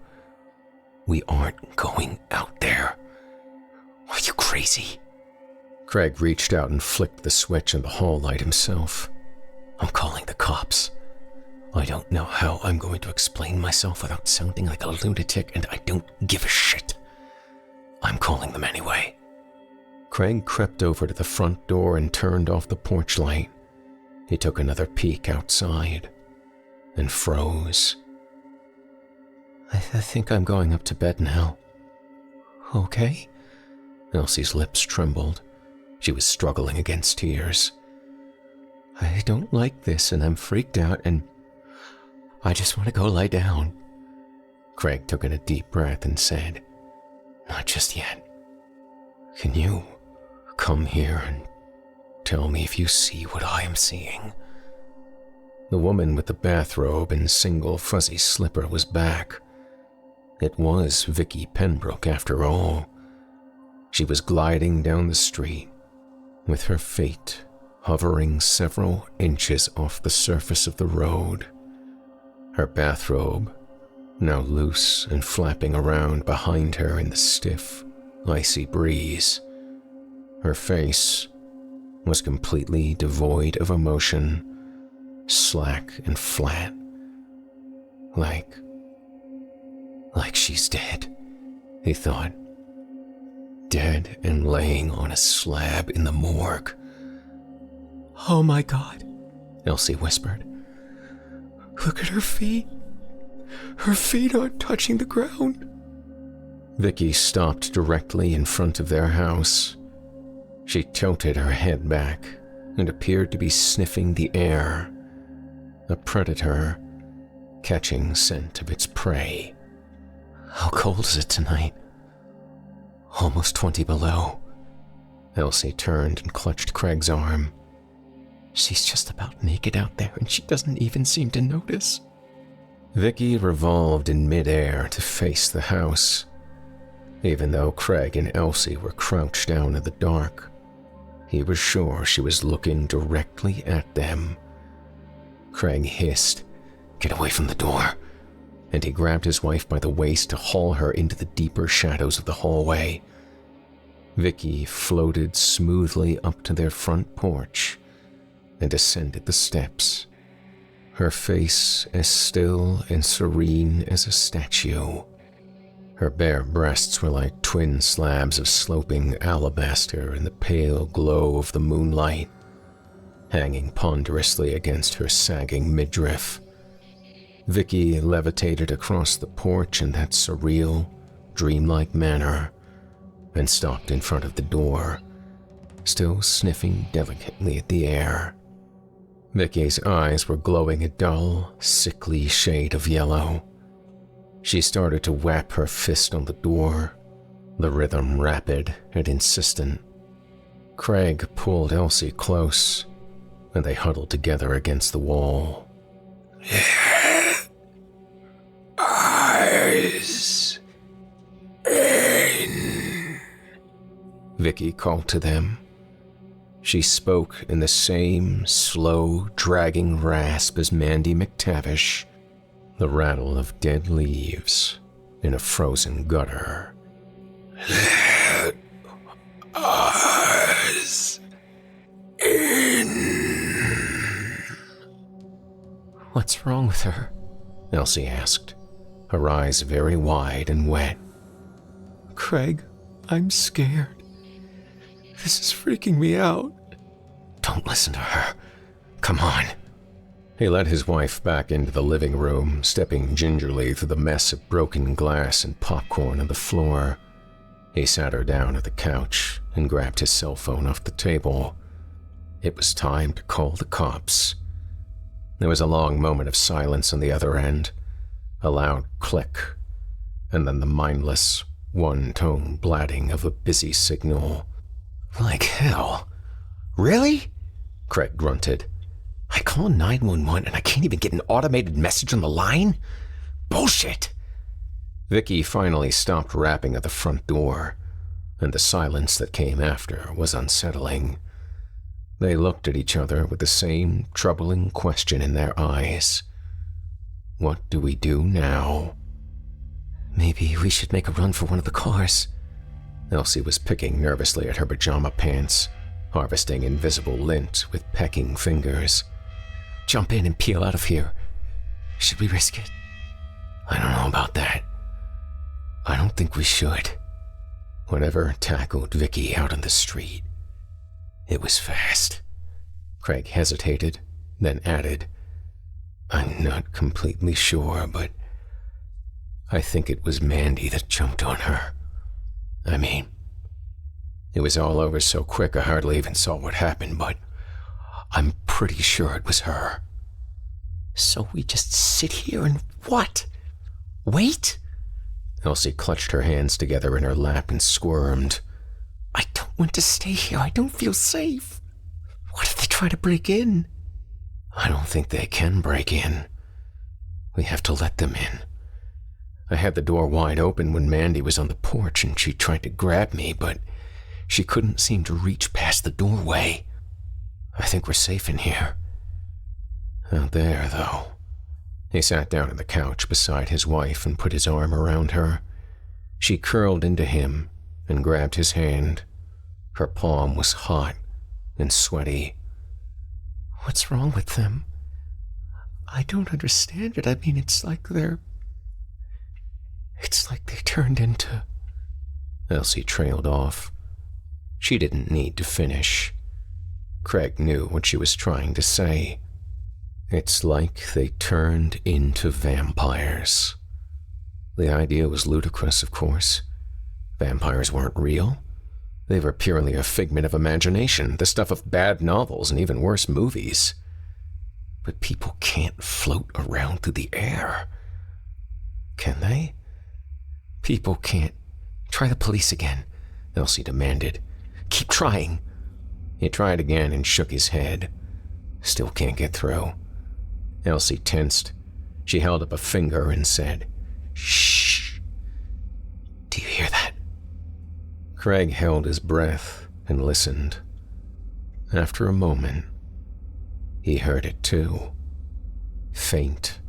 we aren't going out there. Are you crazy? Craig reached out and flicked the switch on the hall light himself. I'm calling the cops. I don't know how I'm going to explain myself without sounding like a lunatic, and I don't give a shit. I'm calling them anyway. Craig crept over to the front door and turned off the porch light. He took another peek outside and froze. I think I'm going up to bed now. Okay? Elsie's lips trembled. She was struggling against tears. I don't like this, and I'm freaked out, and I just want to go lie down. Craig took in a deep breath and said, Not just yet. Can you come here and tell me if you see what I am seeing? The woman with the bathrobe and single fuzzy slipper was back. It was Vicky Penbrook after all. She was gliding down the street, with her feet hovering several inches off the surface of the road. Her bathrobe, now loose and flapping around behind her in the stiff, icy breeze. Her face was completely devoid of emotion, slack and flat, like she's dead, he thought. Dead and laying on a slab in the morgue. "Oh my God," Elsie whispered. "Look at her feet. Her feet aren't touching the ground." Vicky stopped directly in front of their house. She tilted her head back and appeared to be sniffing the air, a predator catching scent of its prey. "How cold is it tonight?" "Almost 20 below." Elsie turned and clutched Craig's arm. "She's just about naked out there and she doesn't even seem to notice." Vicky revolved in midair to face the house. Even though Craig and Elsie were crouched down in the dark, he was sure she was looking directly at them. Craig hissed, "Get away from the door," and he grabbed his wife by the waist to haul her into the deeper shadows of the hallway. Vicky floated smoothly up to their front porch and ascended the steps, her face as still and serene as a statue. Her bare breasts were like twin slabs of sloping alabaster in the pale glow of the moonlight, hanging ponderously against her sagging midriff. Vicky levitated across the porch in that surreal, dreamlike manner and stopped in front of the door, still sniffing delicately at the air. Vicky's eyes were glowing a dull, sickly shade of yellow. She started to whap her fist on the door, the rhythm rapid and insistent. Craig pulled Elsie close, and they huddled together against the wall. "Eyes in," Vicky called to them. She spoke in the same slow, dragging rasp as Mandy McTavish, the rattle of dead leaves in a frozen gutter. "Let us in." "What's wrong with her?" Elsie asked, her eyes very wide and wet. "Craig, I'm scared. This is freaking me out." "Don't listen to her. Come on." He led his wife back into the living room, stepping gingerly through the mess of broken glass and popcorn on the floor. He sat her down at the couch and grabbed his cell phone off the table. It was time to call the cops. There was a long moment of silence on the other end, a loud click, and then the mindless, one-tone blatting of a busy signal. "Like hell. Really?" Craig grunted. "I call 911 and I can't even get an automated message on the line? Bullshit!" Vicky finally stopped rapping at the front door, and the silence that came after was unsettling. They looked at each other with the same troubling question in their eyes. What do we do now? "Maybe we should make a run for one of the cars." Elsie was picking nervously at her pajama pants, harvesting invisible lint with pecking fingers. "Jump in and peel out of here. Should we risk it?" "I don't know about that. I don't think we should." Whatever tackled Vicky out on the street, it was fast. Craig hesitated, then added, "I'm not completely sure, but I think it was Mandy that jumped on her. I mean, it was all over so quick I hardly even saw what happened, but I'm pretty sure it was her." "So we just sit here and what? Wait?" Elsie clutched her hands together in her lap and squirmed. "I don't want to stay here. I don't feel safe. What if they try to break in?" I don't think they can break in. We have to let them in. I had the door wide open when Mandy was on the porch and she tried to grab me, but she couldn't seem to reach past the doorway. I think we're safe in here. Out there, though. He sat down on the couch beside his wife and put his arm around her. She curled into him and grabbed his hand. Her palm was hot and sweaty. What's wrong with them? I don't understand it. I mean, it's like they turned into... Elsie trailed off. She didn't need to finish. Craig knew what she was trying to say. It's like they turned into vampires. The idea was ludicrous, of course. Vampires weren't real. They were purely a figment of imagination, the stuff of bad novels and even worse movies. But people can't float around through the air. Can they? People can't. Try the police again, Elsie demanded. Keep trying. He tried again and shook his head. Still can't get through. Elsie tensed. She held up a finger and said, "Shh. Do you hear that?" Craig held his breath and listened. After a moment, he heard it too. Faint,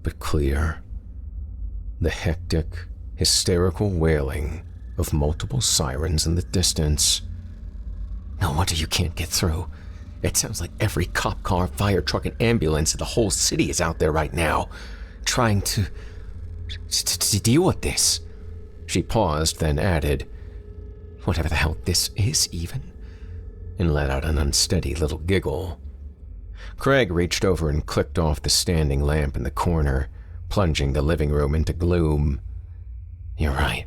but clear. The hectic, hysterical wailing of multiple sirens in the distance. No wonder you can't get through. It sounds like every cop car, fire truck, and ambulance in the whole city is out there right now, trying to deal with this. She paused, then added, "Whatever the hell this is, even," and let out an unsteady little giggle. Craig reached over and clicked off the standing lamp in the corner, plunging the living room into gloom. "You're right.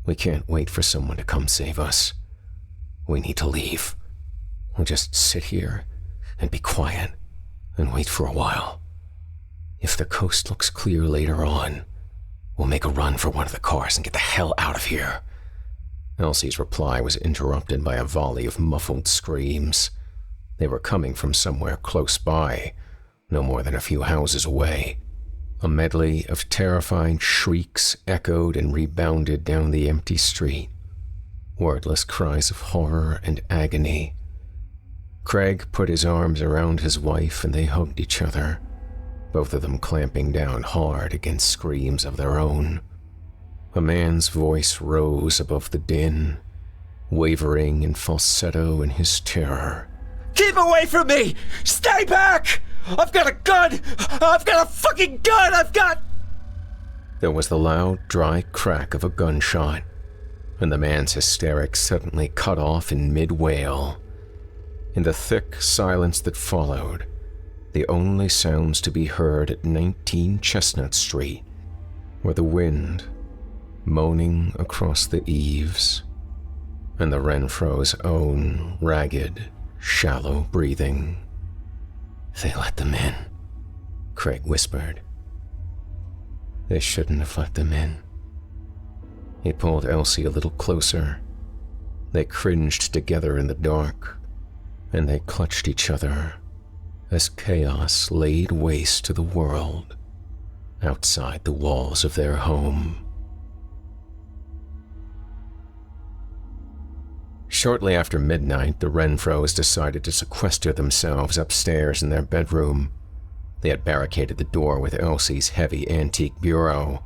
We can't wait for someone to come save us. We need to leave. We'll just sit here and be quiet and wait for a while. If the coast looks clear later on, we'll make a run for one of the cars and get the hell out of here." Elsie's reply was interrupted by a volley of muffled screams. They were coming from somewhere close by, no more than a few houses away. A medley of terrifying shrieks echoed and rebounded down the empty street. Wordless cries of horror and agony. Craig put his arms around his wife and they hugged each other, both of them clamping down hard against screams of their own. A man's voice rose above the din, wavering in falsetto in his terror. Keep away from me! Stay back! I've got a gun! I've got a fucking gun! I've got... There was the loud, dry crack of a gunshot, and the man's hysterics suddenly cut off in mid-wail. In the thick silence that followed, the only sounds to be heard at 19 Chestnut Street were the wind moaning across the eaves, and the Renfro's own ragged, shallow breathing. "They let them in," Craig whispered. "They shouldn't have let them in." He pulled Elsie a little closer. They cringed together in the dark, and they clutched each other as chaos laid waste to the world outside the walls of their home. Shortly after midnight, the Renfros decided to sequester themselves upstairs in their bedroom. They had barricaded the door with Elsie's heavy antique bureau.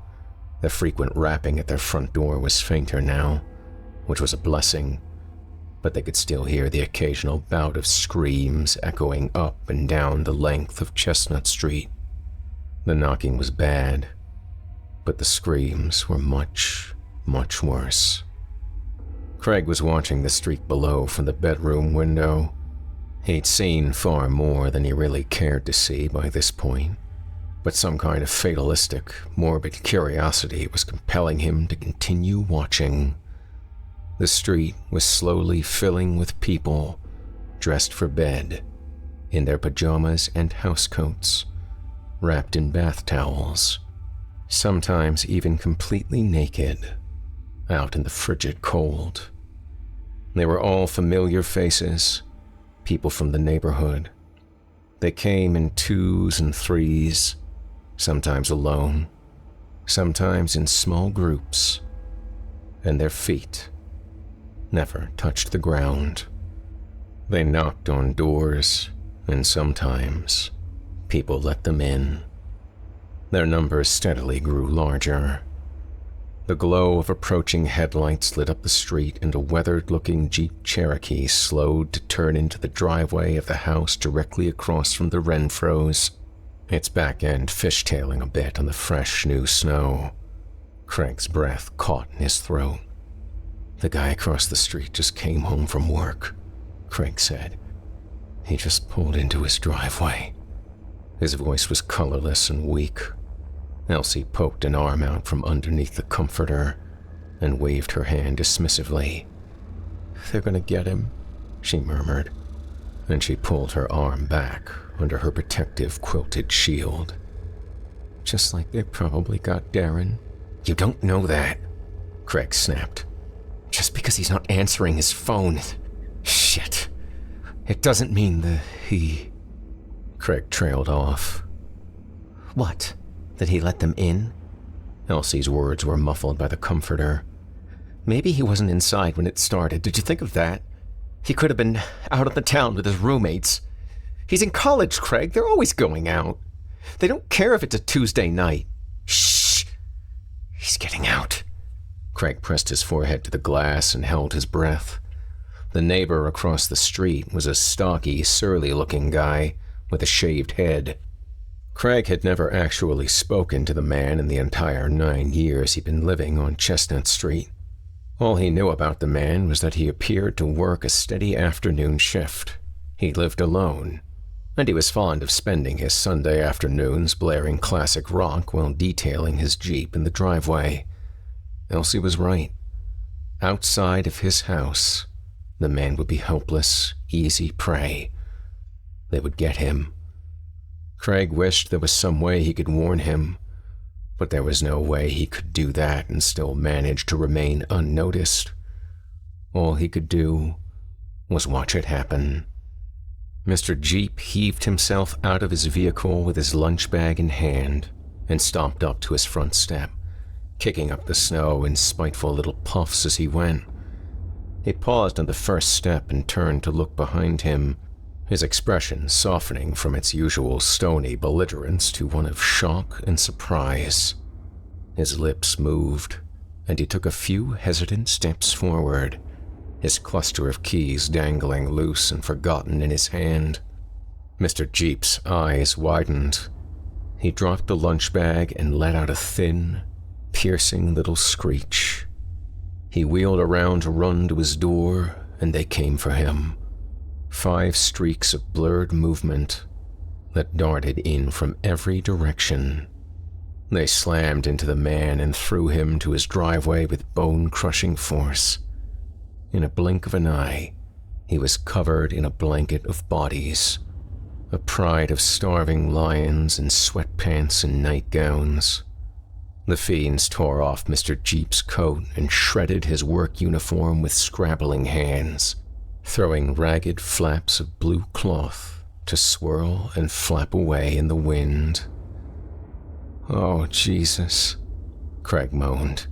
The frequent rapping at their front door was fainter now, which was a blessing, but they could still hear the occasional bout of screams echoing up and down the length of Chestnut Street. The knocking was bad, but the screams were much, much worse. Craig was watching the street below from the bedroom window. He'd seen far more than he really cared to see by this point, but some kind of fatalistic, morbid curiosity was compelling him to continue watching. The street was slowly filling with people, dressed for bed, in their pajamas and housecoats, wrapped in bath towels, sometimes even completely naked, out in the frigid cold. They were all familiar faces, people from the neighborhood. They came in 2s and 3s, sometimes alone, sometimes in small groups, and their feet never touched the ground. They knocked on doors, and sometimes people let them in. Their numbers steadily grew larger. The glow of approaching headlights lit up the street, and a weathered-looking Jeep Cherokee slowed to turn into the driveway of the house directly across from the Renfros, its back end fishtailing a bit on the fresh new snow. Craig's breath caught in his throat. "The guy across the street just came home from work," Craig said. "He just pulled into his driveway." His voice was colorless and weak. Elsie poked an arm out from underneath the comforter and waved her hand dismissively. "They're gonna get him," she murmured, and she pulled her arm back under her protective quilted shield. "Just like they probably got Darren." "You don't know that," Craig snapped. "Just because he's not answering his phone. Shit. It doesn't mean he..." Craig trailed off. "What? That he let them in?" Elsie's words were muffled by the comforter. "Maybe he wasn't inside when it started. Did you think of that? He could have been out of the town with his roommates. He's in college, Craig. They're always going out. They don't care if it's a Tuesday night." "Shh! He's getting out." Craig pressed his forehead to the glass and held his breath. The neighbor across the street was a stocky, surly-looking guy with a shaved head. Craig had never actually spoken to the man in the entire 9 years he'd been living on Chestnut Street. All he knew about the man was that he appeared to work a steady afternoon shift. He lived alone, and he was fond of spending his Sunday afternoons blaring classic rock while detailing his Jeep in the driveway. Elsie was right. Outside of his house, the man would be helpless, easy prey. They would get him. Craig wished there was some way he could warn him, but there was no way he could do that and still manage to remain unnoticed. All he could do was watch it happen. Mr. Jeep heaved himself out of his vehicle with his lunch bag in hand and stomped up to his front step, kicking up the snow in spiteful little puffs as he went. He paused on the first step and turned to look behind him, his expression softening from its usual stony belligerence to one of shock and surprise. His lips moved, and he took a few hesitant steps forward, his cluster of keys dangling loose and forgotten in his hand. Mr. Jeep's eyes widened. He dropped the lunch bag and let out a thin, piercing little screech. He wheeled around to run to his door, and they came for him. 5 streaks of blurred movement that darted in from every direction. They slammed into the man and threw him to his driveway with bone-crushing force. In a blink of an eye, he was covered in a blanket of bodies, a pride of starving lions in sweatpants and nightgowns. The fiends tore off Mr. Jeep's coat and shredded his work uniform with scrabbling hands, throwing ragged flaps of blue cloth to swirl and flap away in the wind. "Oh, Jesus," Craig moaned.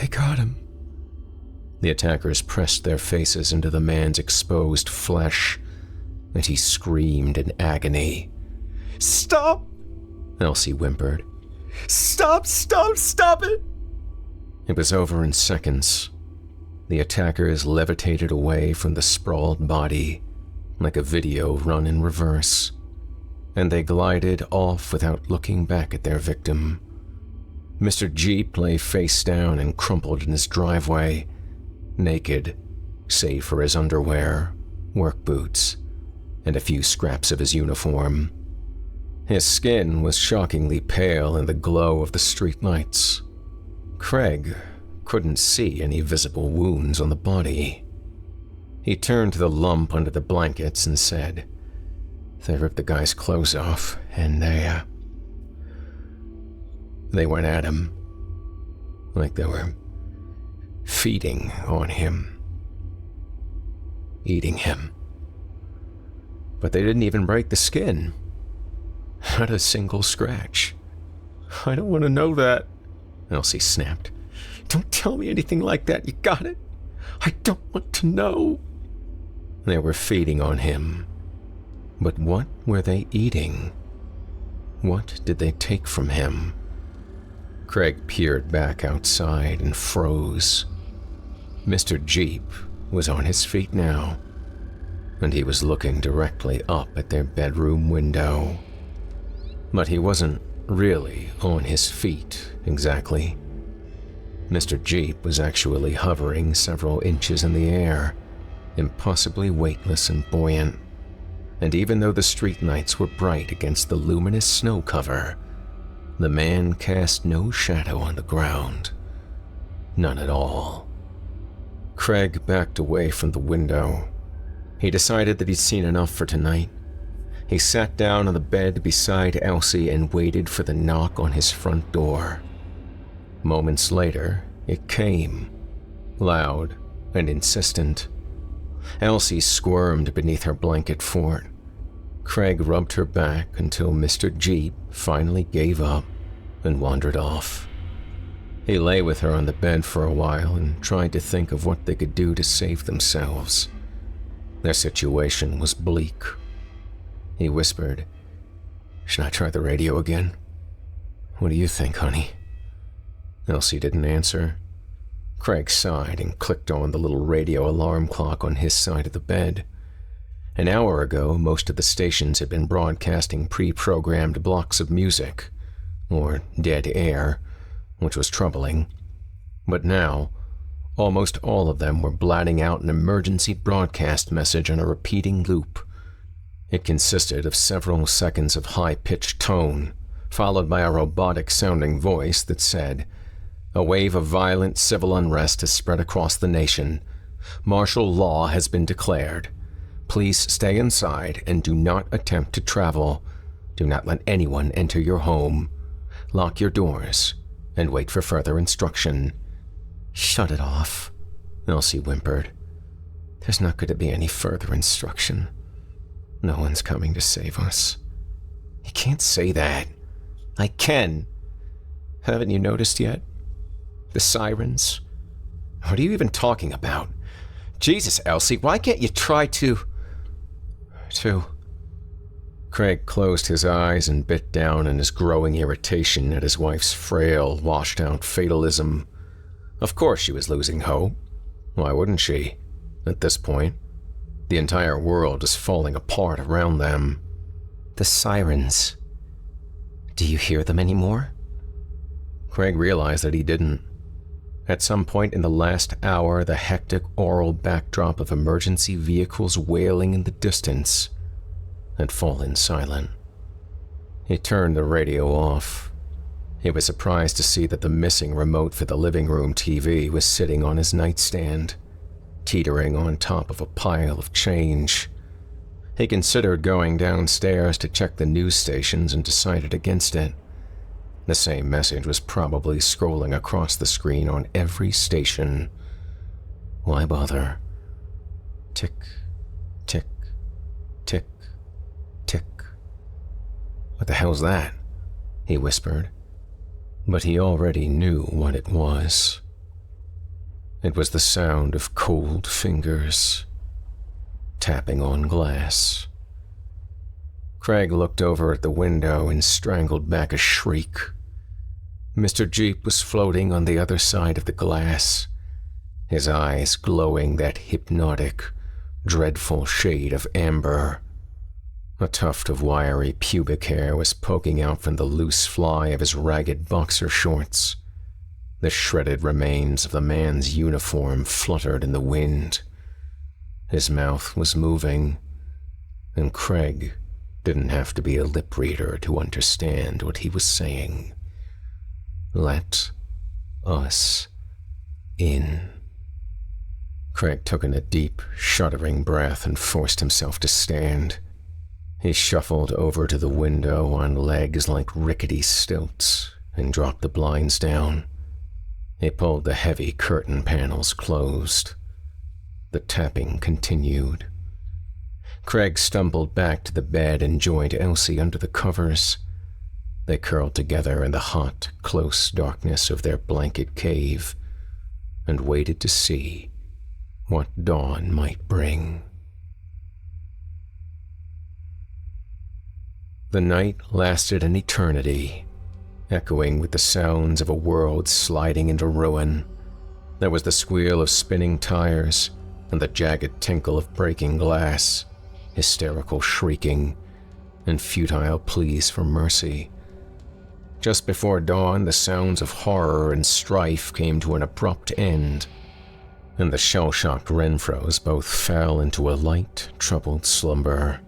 "They got him." The attackers pressed their faces into the man's exposed flesh, and he screamed in agony. "Stop!" Elsie whimpered. "Stop, stop, stop it!" It was over in seconds. The attackers levitated away from the sprawled body, like a video run in reverse, and they glided off without looking back at their victim. Mr. Jeep lay face down and crumpled in his driveway, naked, save for his underwear, work boots, and a few scraps of his uniform. His skin was shockingly pale in the glow of the streetlights. Craig couldn't see any visible wounds on the body. He turned to the lump under the blankets and said, "They ripped the guy's clothes off, and they went at him, like they were feeding on him, eating him." but they didn't even break the skin. Not a single scratch. I don't want to know that, Elsie snapped. Don't tell me anything like that, you got it? I don't want to know. They were feeding on him. But what were they eating? What did they take from him? Craig peered back outside and froze. Mr. Jeep was on his feet now, and he was looking directly up at their bedroom window. But he wasn't really on his feet, exactly. Mr. Jeep was actually hovering several inches in the air, impossibly weightless and buoyant. And even though the street lights were bright against the luminous snow cover, the man cast no shadow on the ground. None at all. Craig backed away from the window. He decided that he'd seen enough for tonight. He sat down on the bed beside Elsie and waited for the knock on his front door. Moments later, it came, loud and insistent. Elsie squirmed beneath her blanket fort. Craig rubbed her back until Mr. Jeep finally gave up and wandered off. He lay with her on the bed for a while and tried to think of what they could do to save themselves. Their situation was bleak. He whispered, "Should I try the radio again? What do you think, honey?" Elsie didn't answer. Craig sighed and clicked on the little radio alarm clock on his side of the bed. An hour ago, most of the stations had been broadcasting pre-programmed blocks of music, or dead air, which was troubling. But now, almost all of them were blatting out an emergency broadcast message on a repeating loop. It consisted of several seconds of high-pitched tone, followed by a robotic-sounding voice that said, "A wave of violent civil unrest has spread across the nation. Martial law has been declared. Please stay inside and do not attempt to travel. Do not let anyone enter your home. Lock your doors and wait for further instruction." "Shut it off," Elsie whimpered. "There's not going to be any further instruction. No one's coming to save us." "You can't say that." "I can. Haven't you noticed yet? The sirens? What are you even talking about? Jesus, Elsie, why can't you try to... Craig closed his eyes and bit down in his growing irritation at his wife's frail, washed-out fatalism. Of course she was losing hope. Why wouldn't she? At this point, the entire world is falling apart around them. "The sirens. Do you hear them anymore?" Craig realized that he didn't. At some point in the last hour, the hectic aural backdrop of emergency vehicles wailing in the distance had fallen silent. He turned the radio off. He was surprised to see that the missing remote for the living room TV was sitting on his nightstand, teetering on top of a pile of change. He considered going downstairs to check the news stations and decided against it. The same message was probably scrolling across the screen on every station. Why bother? Tick, tick, tick, tick. "What the hell's that?" he whispered. But he already knew what it was. It was the sound of cold fingers tapping on glass. Craig looked over at the window and strangled back a shriek. Mr. Jeep was floating on the other side of the glass, his eyes glowing that hypnotic, dreadful shade of amber. A tuft of wiry pubic hair was poking out from the loose fly of his ragged boxer shorts. The shredded remains of the man's uniform fluttered in the wind. His mouth was moving, and Craig didn't have to be a lip reader to understand what he was saying. "Let us in." Craig took in a deep, shuddering breath and forced himself to stand. He shuffled over to the window on legs like rickety stilts and dropped the blinds down. He pulled the heavy curtain panels closed. The tapping continued. Craig stumbled back to the bed and joined Elsie under the covers. They curled together in the hot, close darkness of their blanket cave and waited to see what dawn might bring. The night lasted an eternity, echoing with the sounds of a world sliding into ruin. There was the squeal of spinning tires and the jagged tinkle of breaking glass, hysterical shrieking, and futile pleas for mercy. Just before dawn, the sounds of horror and strife came to an abrupt end, and the shell-shocked Renfros both fell into a light, troubled slumber.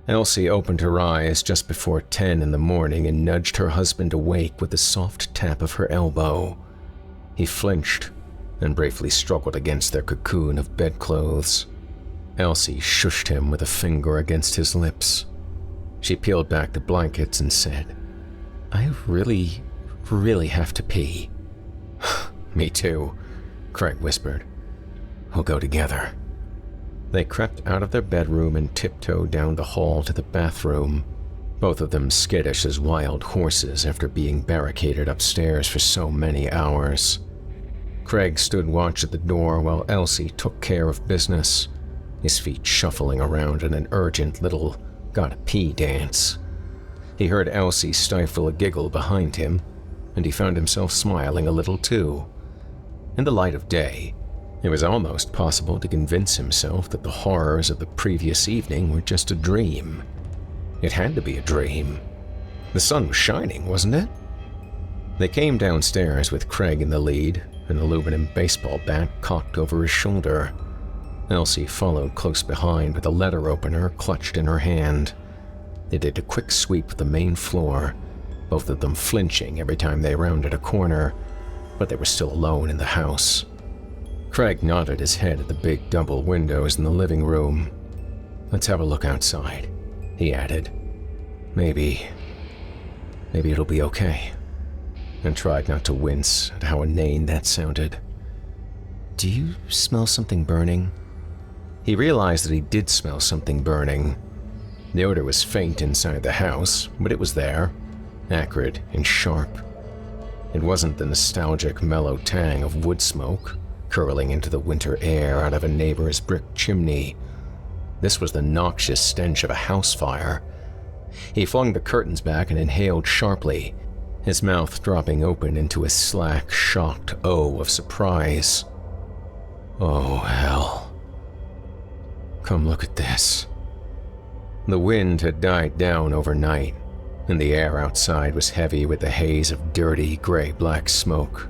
Elsie opened her eyes just before 10 in the morning and nudged her husband awake with a soft tap of her elbow. He flinched and bravely struggled against their cocoon of bedclothes. Elsie shushed him with a finger against his lips. She peeled back the blankets and said, "I really have to pee." "Me too," Craig whispered. "We'll go together." They crept out of their bedroom and tiptoed down the hall to the bathroom, both of them skittish as wild horses after being barricaded upstairs for so many hours. Craig stood watch at the door while Elsie took care of business, his feet shuffling around in an urgent little gotta pee dance. He heard Elsie stifle a giggle behind him, and he found himself smiling a little too. In the light of day, it was almost possible to convince himself that the horrors of the previous evening were just a dream. It had to be a dream. The sun was shining, wasn't it? They came downstairs with Craig in the lead, an aluminum baseball bat cocked over his shoulder. Elsie followed close behind with a letter opener clutched in her hand. They did a quick sweep of the main floor, both of them flinching every time they rounded a corner, but they were still alone in the house. Craig nodded his head at the big double windows in the living room. "Let's have a look outside," he added. Maybe it'll be okay," and tried not to wince at how inane that sounded. "Do you smell something burning?" He realized that he did smell something burning. The odor was faint inside the house, but it was there, acrid and sharp. It wasn't the nostalgic mellow tang of wood smoke curling into the winter air out of a neighbor's brick chimney. This was the noxious stench of a house fire. He flung the curtains back and inhaled sharply, his mouth dropping open into a slack, shocked O of surprise. "Oh, hell. Come look at this." The wind had died down overnight, and the air outside was heavy with the haze of dirty, gray-black smoke.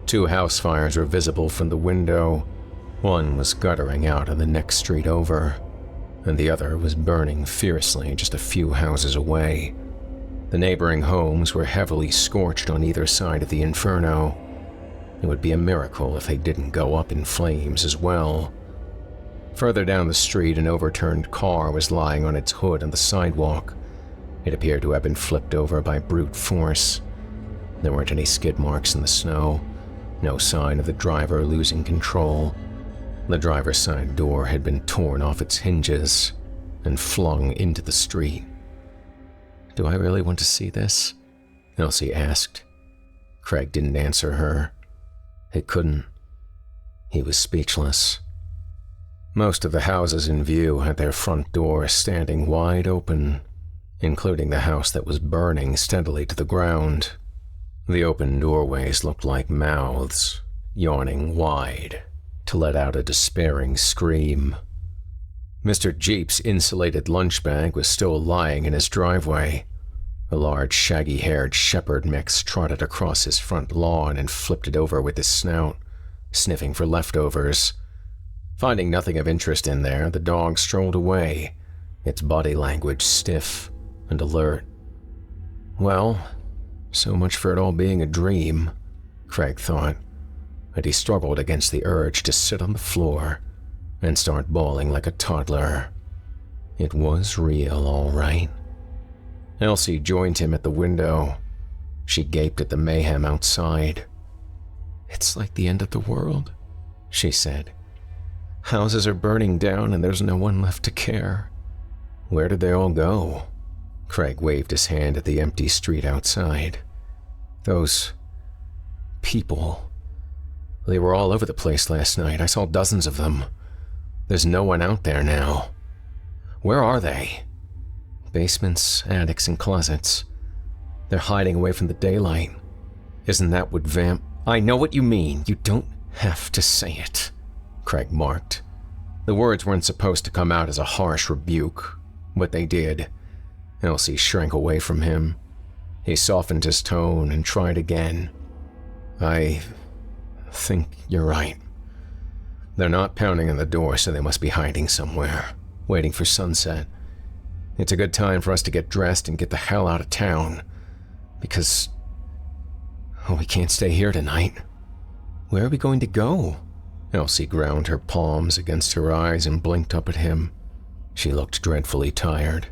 2 house fires were visible from the window. One was guttering out on the next street over, and the other was burning fiercely just a few houses away. The neighboring homes were heavily scorched on either side of the inferno. It would be a miracle if they didn't go up in flames as well. Further down the street, an overturned car was lying on its hood on the sidewalk. It appeared to have been flipped over by brute force. There weren't any skid marks in the snow, no sign of the driver losing control. The driver's side door had been torn off its hinges and flung into the street. "Do I really want to see this?" Elsie asked. Craig didn't answer her. He couldn't. He was speechless. Most of the houses in view had their front doors standing wide open, including the house that was burning steadily to the ground. The open doorways looked like mouths, yawning wide, to let out a despairing scream. Mr. Jeep's insulated lunch bag was still lying in his driveway. A large, shaggy-haired shepherd mix trotted across his front lawn and flipped it over with his snout, sniffing for leftovers. Finding nothing of interest in there, the dog strolled away, its body language stiff and alert. Well, so much for it all being a dream, Craig thought, and he struggled against the urge to sit on the floor and start bawling like a toddler. It was real, all right. Elsie joined him at the window. She gaped at the mayhem outside. "It's like the end of the world," she said. Houses are burning down and there's no one left to care. Where did they all go? Craig waved his hand at the empty street outside. Those people. They were all over the place last night. I saw dozens of them. There's no one out there now. Where are they? Basements, attics, and closets. They're hiding away from the daylight. Isn't that what I know what you mean. You don't have to say it, Craig marked. The words weren't supposed to come out as a harsh rebuke, but they did. Elsie shrank away from him. He softened his tone and tried again. I think you're right. They're not pounding on the door, so they must be hiding somewhere, waiting for sunset. It's a good time for us to get dressed and get the hell out of town, because we can't stay here tonight. Where are we going to go? Elsie ground her palms against her eyes and blinked up at him. She looked dreadfully tired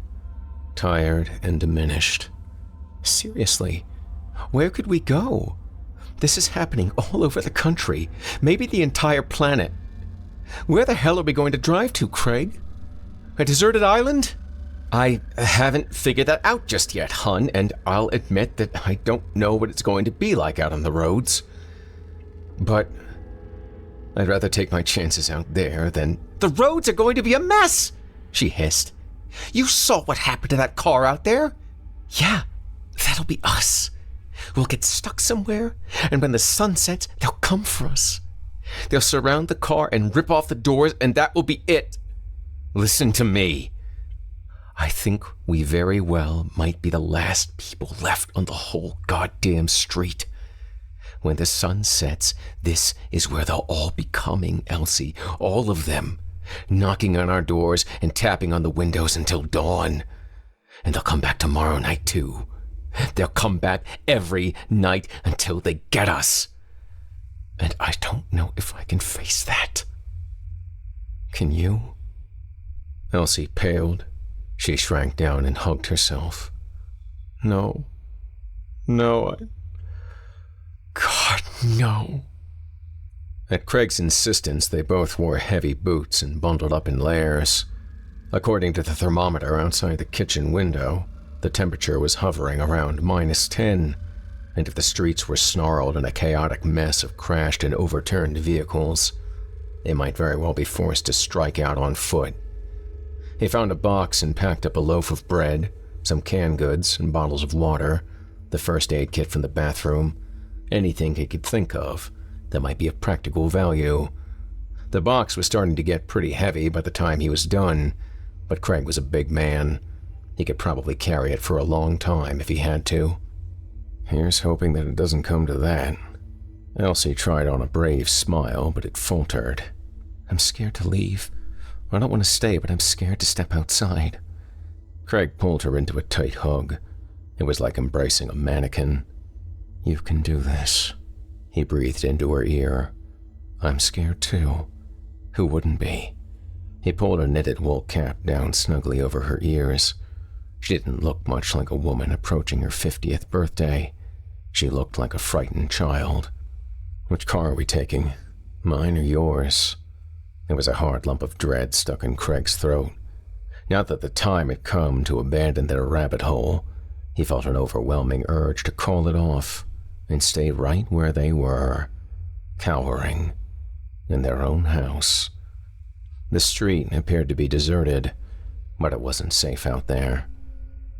and diminished. Seriously, where could we go? This is happening all over the country, maybe the entire planet. Where the hell are we going to drive to, Craig? A deserted island? I haven't figured that out just yet, hun, and I'll admit that I don't know what it's going to be like out on the roads. But I'd rather take my chances out there than— The roads are going to be a mess, she hissed. You saw what happened to that car out there? Yeah, that'll be us. We'll get stuck somewhere, and when the sun sets, they'll come for us. They'll surround the car and rip off the doors, and that will be it. Listen to me. I think we very well might be the last people left on the whole goddamn street. When the sun sets, this is where they'll all be coming, Elsie. All of them. Knocking on our doors and tapping on the windows until dawn. And they'll come back tomorrow night, too. They'll come back every night until they get us. And I don't know if I can face that. Can you? Elsie paled. She shrank down and hugged herself. No. God, no. At Craig's insistence, they both wore heavy boots and bundled up in layers. According to the thermometer outside the kitchen window, the temperature was hovering around -10, and if the streets were snarled in a chaotic mess of crashed and overturned vehicles, they might very well be forced to strike out on foot. He found a box and packed up a loaf of bread, some canned goods and bottles of water, the first aid kit from the bathroom, anything he could think of that might be of practical value. The box was starting to get pretty heavy by the time he was done, but Craig was a big man. He could probably carry it for a long time if he had to. Here's hoping that it doesn't come to that. Elsie tried on a brave smile, but it faltered. I'm scared to leave. I don't want to stay, but I'm scared to step outside. Craig pulled her into a tight hug. It was like embracing a mannequin. You can do this, he breathed into her ear. I'm scared too. Who wouldn't be? He pulled a knitted wool cap down snugly over her ears. She didn't look much like a woman approaching her 50th birthday. She looked like a frightened child. Which car are we taking? Mine or yours? There was a hard lump of dread stuck in Craig's throat. Now that the time had come to abandon their rabbit hole, he felt an overwhelming urge to call it off and stay right where they were, cowering, in their own house. The street appeared to be deserted, but it wasn't safe out there.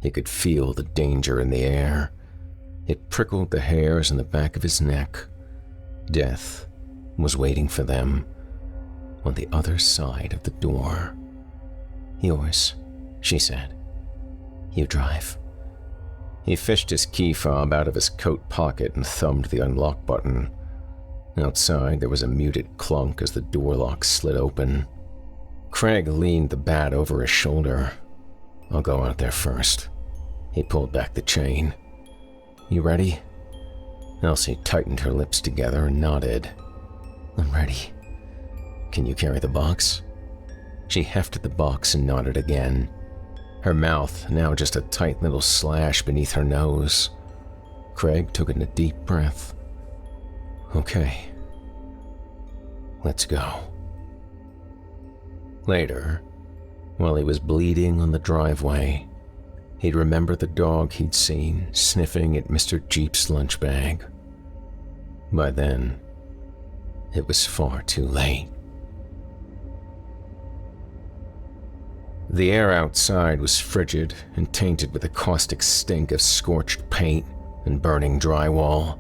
He could feel the danger in the air. It prickled the hairs on the back of his neck. Death was waiting for them on the other side of the door. Yours, she said. You drive. He fished his key fob out of his coat pocket and thumbed the unlock button. Outside, there was a muted clunk as the door lock slid open. Craig leaned the bat over his shoulder. I'll go out there first. He pulled back the chain. You ready? Elsie tightened her lips together and nodded. I'm ready. Can you carry the box? She hefted the box and nodded again. Her mouth now just a tight little slash beneath her nose. Craig took in a deep breath. Okay. Let's go. Later, while he was bleeding on the driveway, he'd remember the dog he'd seen sniffing at Mr. Jeep's lunch bag. By then, it was far too late. The air outside was frigid and tainted with a caustic stink of scorched paint and burning drywall.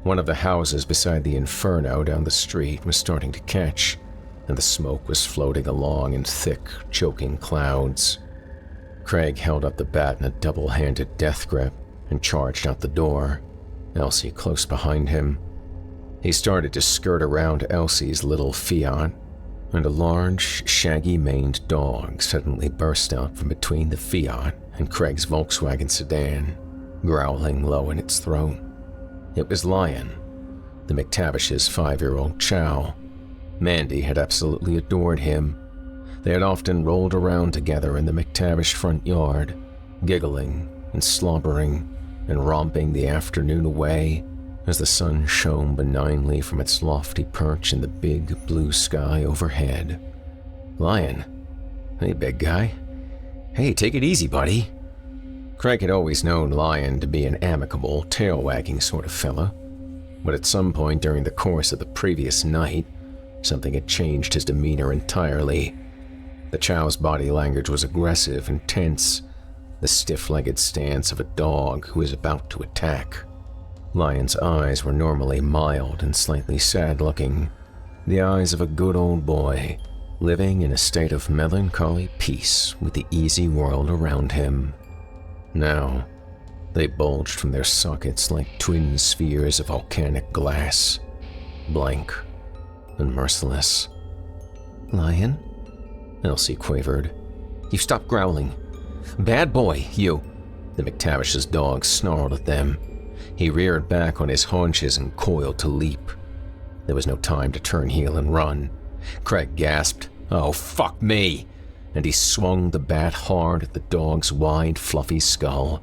One of the houses beside the Inferno down the street was starting to catch, and the smoke was floating along in thick, choking clouds. Craig held up the bat in a double-handed death grip and charged out the door, Elsie close behind him. He started to skirt around Elsie's little Fiat, and a large, shaggy-maned dog suddenly burst out from between the Fiat and Craig's Volkswagen sedan, growling low in its throat. It was Lion, the McTavish's 5-year-old chow. Mandy had absolutely adored him. They had often rolled around together in the McTavish front yard, giggling and slobbering and romping the afternoon away as the sun shone benignly from its lofty perch in the big blue sky overhead. Lion. Hey, big guy. Hey, take it easy, buddy. Craig had always known Lion to be an amicable, tail-wagging sort of fella, but at some point during the course of the previous night, something had changed his demeanor entirely. The chow's body language was aggressive and tense, the stiff-legged stance of a dog who is about to attack. Lion's eyes were normally mild and slightly sad-looking, the eyes of a good old boy, living in a state of melancholy peace with the easy world around him. Now, they bulged from their sockets like twin spheres of volcanic glass, blank and merciless. Lion? Elsie quavered. You stop growling. Bad boy, you. The McTavish's dog snarled at them. He reared back on his haunches and coiled to leap. There was no time to turn heel and run. Craig gasped, "Oh, fuck me!" and he swung the bat hard at the dog's wide, fluffy skull.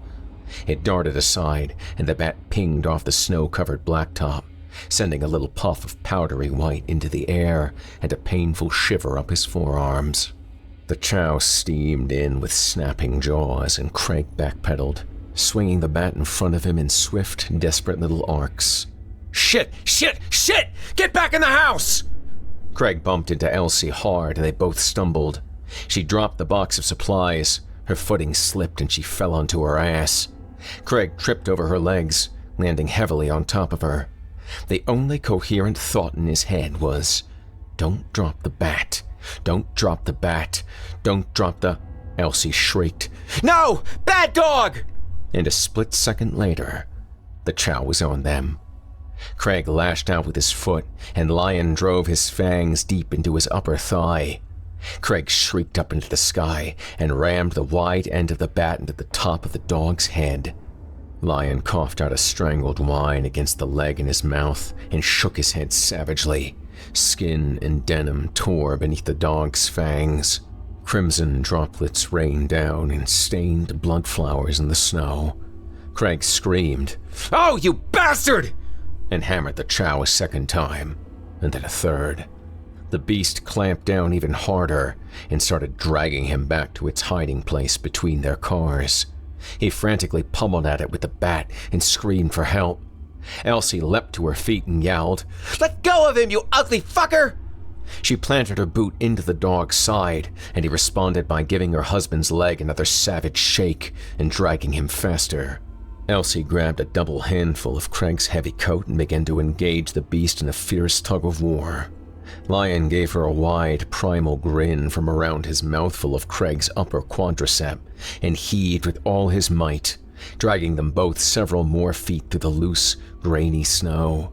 It darted aside, and the bat pinged off the snow-covered blacktop, sending a little puff of powdery white into the air and a painful shiver up his forearms. The chow steamed in with snapping jaws, and Craig backpedaled, swinging the bat in front of him in swift, desperate little arcs. Shit! Shit! Shit! Get back in the house! Craig bumped into Elsie hard, and they both stumbled. She dropped the box of supplies. Her footing slipped, and she fell onto her ass. Craig tripped over her legs, landing heavily on top of her. The only coherent thought in his head was, "Don't drop the bat. Don't drop the bat. Don't drop the—" Elsie shrieked, "No! Bad dog!" And a split second later, the chow was on them. Craig lashed out with his foot, and Lion drove his fangs deep into his upper thigh. Craig shrieked up into the sky and rammed the wide end of the bat into the top of the dog's head. Lion coughed out a strangled whine against the leg in his mouth and shook his head savagely. Skin and denim tore beneath the dog's fangs. Crimson droplets rained down in stained blood flowers in the snow. Craig screamed, "Oh, you bastard!" and hammered the chow a second time, and then a third. The beast clamped down even harder and started dragging him back to its hiding place between their cars. He frantically pummeled at it with the bat and screamed for help. Elsie leapt to her feet and yelled, "Let go of him, you ugly fucker!" She planted her boot into the dog's side, and he responded by giving her husband's leg another savage shake and dragging him faster. Elsie grabbed a double handful of Craig's heavy coat and began to engage the beast in a fierce tug-of-war. Lion gave her a wide, primal grin from around his mouthful of Craig's upper quadricep and heaved with all his might, dragging them both several more feet through the loose, grainy snow.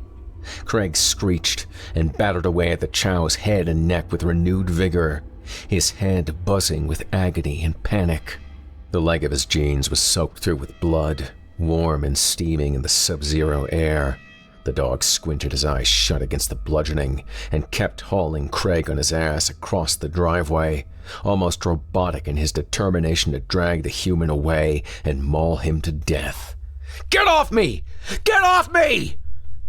Craig screeched and battered away at the chow's head and neck with renewed vigor, his head buzzing with agony and panic. The leg of his jeans was soaked through with blood, warm and steaming in the sub-zero air. The dog squinted his eyes shut against the bludgeoning and kept hauling Craig on his ass across the driveway, almost robotic in his determination to drag the human away and maul him to death. "Get off me! Get off me!"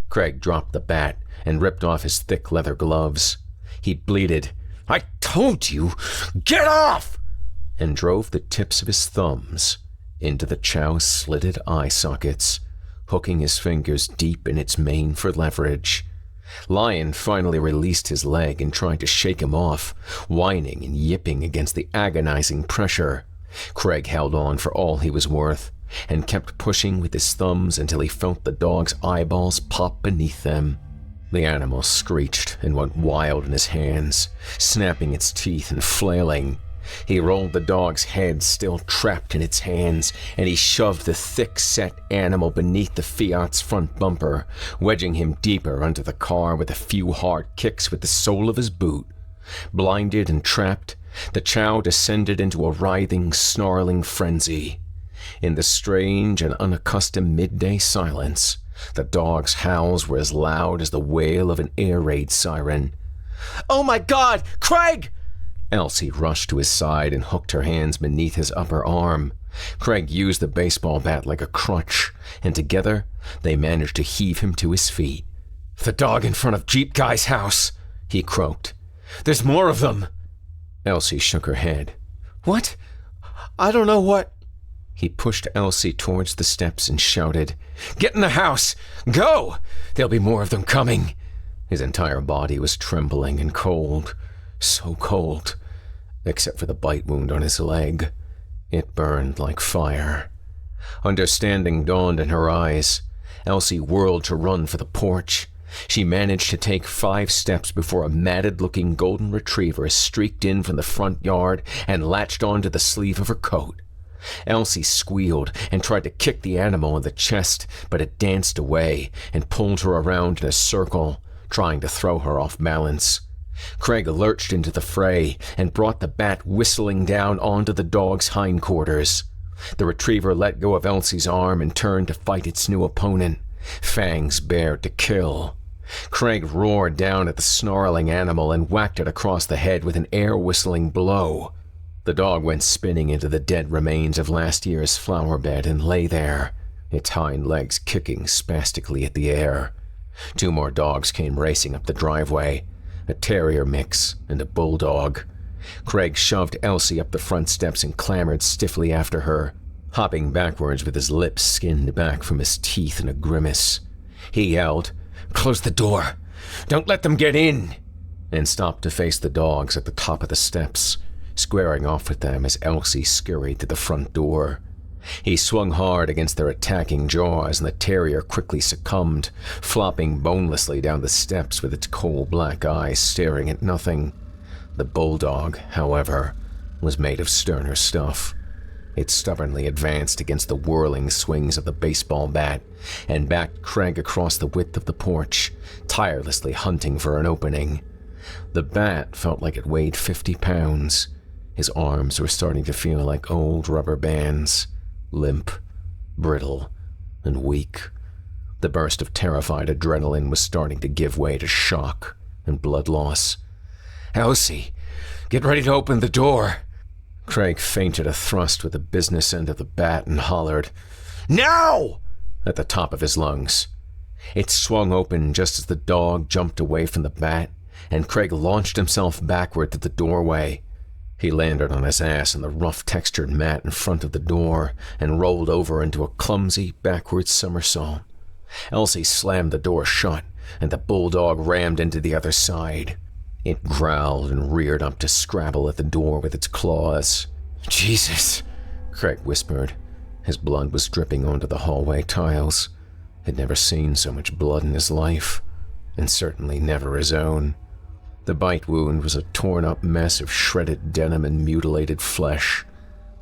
Craig dropped the bat and ripped off his thick leather gloves. He bleated, I told you, get off! And drove the tips of his thumbs into the chow's slitted eye sockets, hooking his fingers deep in its mane for leverage. Lion finally released his leg and tried to shake him off, whining and yipping against the agonizing pressure. Craig held on for all he was worth and kept pushing with his thumbs until he felt the dog's eyeballs pop beneath them. The animal screeched and went wild in his hands, snapping its teeth and flailing. He rolled the dog's head still trapped in its hands, and he shoved the thick-set animal beneath the Fiat's front bumper, wedging him deeper under the car with a few hard kicks with the sole of his boot. Blinded and trapped, the chow descended into a writhing, snarling frenzy. In the strange and unaccustomed midday silence, the dog's howls were as loud as the wail of an air raid siren. "Oh my God! Craig!" Elsie rushed to his side and hooked her hands beneath his upper arm. Craig used the baseball bat like a crutch, and together they managed to heave him to his feet. "The dog in front of Jeep Guy's house," he croaked. "There's more of them." Elsie shook her head. "What? I don't know what..." He pushed Elsie towards the steps and shouted, "Get in the house! Go! There'll be more of them coming." His entire body was trembling and cold. So cold. Except for the bite wound on his leg. It burned like fire. Understanding dawned in her eyes. Elsie whirled to run for the porch. She managed to take 5 steps before a matted-looking golden retriever streaked in from the front yard and latched onto the sleeve of her coat. Elsie squealed and tried to kick the animal in the chest, but it danced away and pulled her around in a circle, trying to throw her off balance. Craig lurched into the fray and brought the bat whistling down onto the dog's hindquarters. The retriever let go of Elsie's arm and turned to fight its new opponent, fangs bared to kill. Craig roared down at the snarling animal and whacked it across the head with an air-whistling blow. The dog went spinning into the dead remains of last year's flower bed and lay there, its hind legs kicking spastically at the air. 2 more dogs came racing up the driveway, a terrier mix and a bulldog. Craig shoved Elsie up the front steps and clambered stiffly after her, hopping backwards with his lips skinned back from his teeth in a grimace. He yelled, "Close the door! Don't let them get in!" and stopped to face the dogs at the top of the steps, squaring off with them as Elsie scurried to the front door. He swung hard against their attacking jaws, and the terrier quickly succumbed, flopping bonelessly down the steps with its coal black eyes staring at nothing. The bulldog, however, was made of sterner stuff. It stubbornly advanced against the whirling swings of the baseball bat and backed Craig across the width of the porch, tirelessly hunting for an opening. The bat felt like it weighed 50 pounds. His arms were starting to feel like old rubber bands. Limp, brittle, and weak. The burst of terrified adrenaline was starting to give way to shock and blood loss. "Elsie, get ready to open the door." Craig feinted a thrust with the business end of the bat and hollered, "Now!" at the top of his lungs. It swung open just as the dog jumped away from the bat, and Craig launched himself backward to the doorway. He landed on his ass on the rough-textured mat in front of the door and rolled over into a clumsy, backward somersault. Elsie slammed the door shut, and the bulldog rammed into the other side. It growled and reared up to scrabble at the door with its claws. "Jesus," Craig whispered. His blood was dripping onto the hallway tiles. He'd never seen so much blood in his life, and certainly never his own. The bite wound was a torn-up mess of shredded denim and mutilated flesh.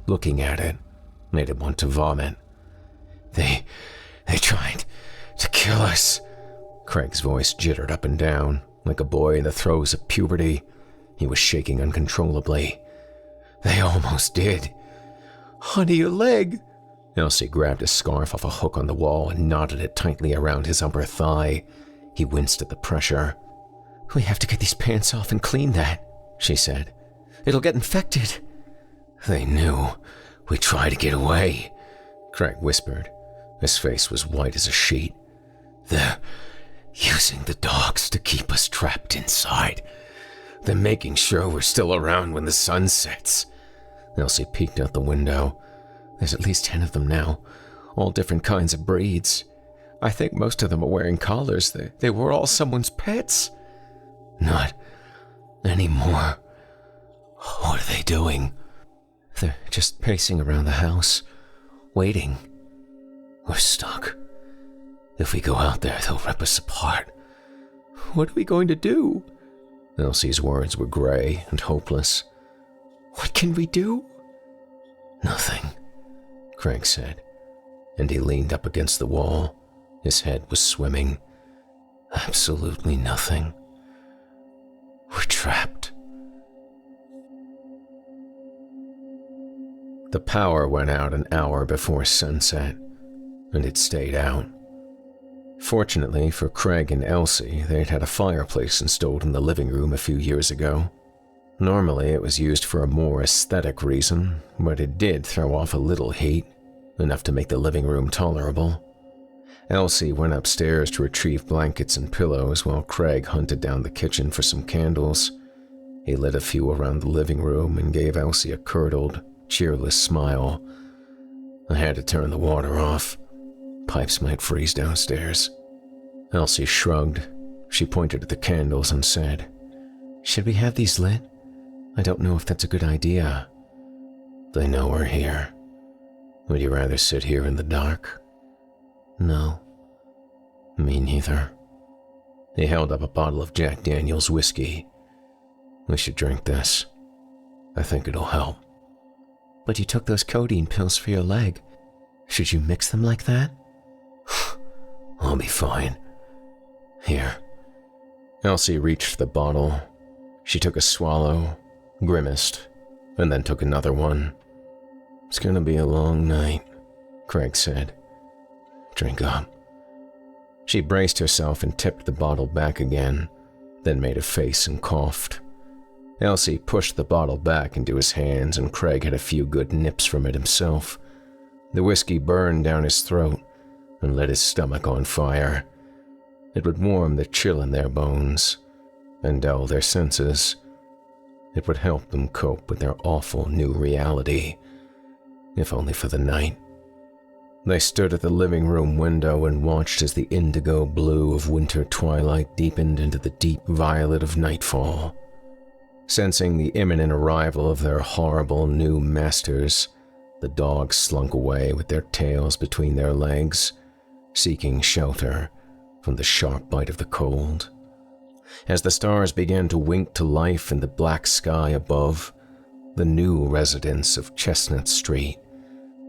Looking at it made him want to vomit. They tried to kill us." Craig's voice jittered up and down, like a boy in the throes of puberty. He was shaking uncontrollably. "They almost did." "Honey, your leg." Elsie grabbed a scarf off a hook on the wall and knotted it tightly around his upper thigh. He winced at the pressure. "We have to get these pants off and clean that," she said. "It'll get infected." "They knew. We tried to get away," Craig whispered. His face was white as a sheet. "They're using the dogs to keep us trapped inside. They're making sure we're still around when the sun sets. Elsie peeked out the window. There's at least 10 of them now, all different kinds of breeds. I think most of them are wearing collars. They were all someone's pets. Not anymore. What are they doing? They're just pacing around the house, waiting. We're stuck. If we go out there, they'll rip us apart. What are we going to do? Elsie's words were gray and hopeless. What can we do? Nothing, Craig said, and he leaned up against the wall. His head was swimming. Absolutely nothing. We're trapped. The power went out an hour before sunset, and it stayed out. Fortunately for Craig and Elsie, they'd had a fireplace installed in the living room a few years ago. Normally, it was used for a more aesthetic reason, but it did throw off a little heat, enough to make the living room tolerable. Elsie went upstairs to retrieve blankets and pillows while Craig hunted down the kitchen for some candles. He lit a few around the living room and gave Elsie a curdled, cheerless smile. I had to turn the water off. Pipes might freeze downstairs. Elsie shrugged. She pointed at the candles and said, "Should we have these lit? I don't know if that's a good idea." "They know we're here. Would you rather sit here in the dark?" "No." "Me neither." He held up a bottle of Jack Daniel's whiskey. "We should drink this. I think it'll help." "But you took those codeine pills for your leg. Should you mix them like that?" "I'll be fine. Here." Elsie reached the bottle. She took a swallow, grimaced, and then took another one. "It's gonna be a long night," Craig said. "Drink up." She braced herself and tipped the bottle back again, then made a face and coughed. Elsie pushed the bottle back into his hands, and Craig had a few good nips from it himself. The whiskey burned down his throat and lit his stomach on fire. It would warm the chill in their bones and dull their senses. It would help them cope with their awful new reality, if only for the night. They stood at the living room window and watched as the indigo blue of winter twilight deepened into the deep violet of nightfall. Sensing the imminent arrival of their horrible new masters, the dogs slunk away with their tails between their legs, seeking shelter from the sharp bite of the cold. As the stars began to wink to life in the black sky above, the new residents of Chestnut Street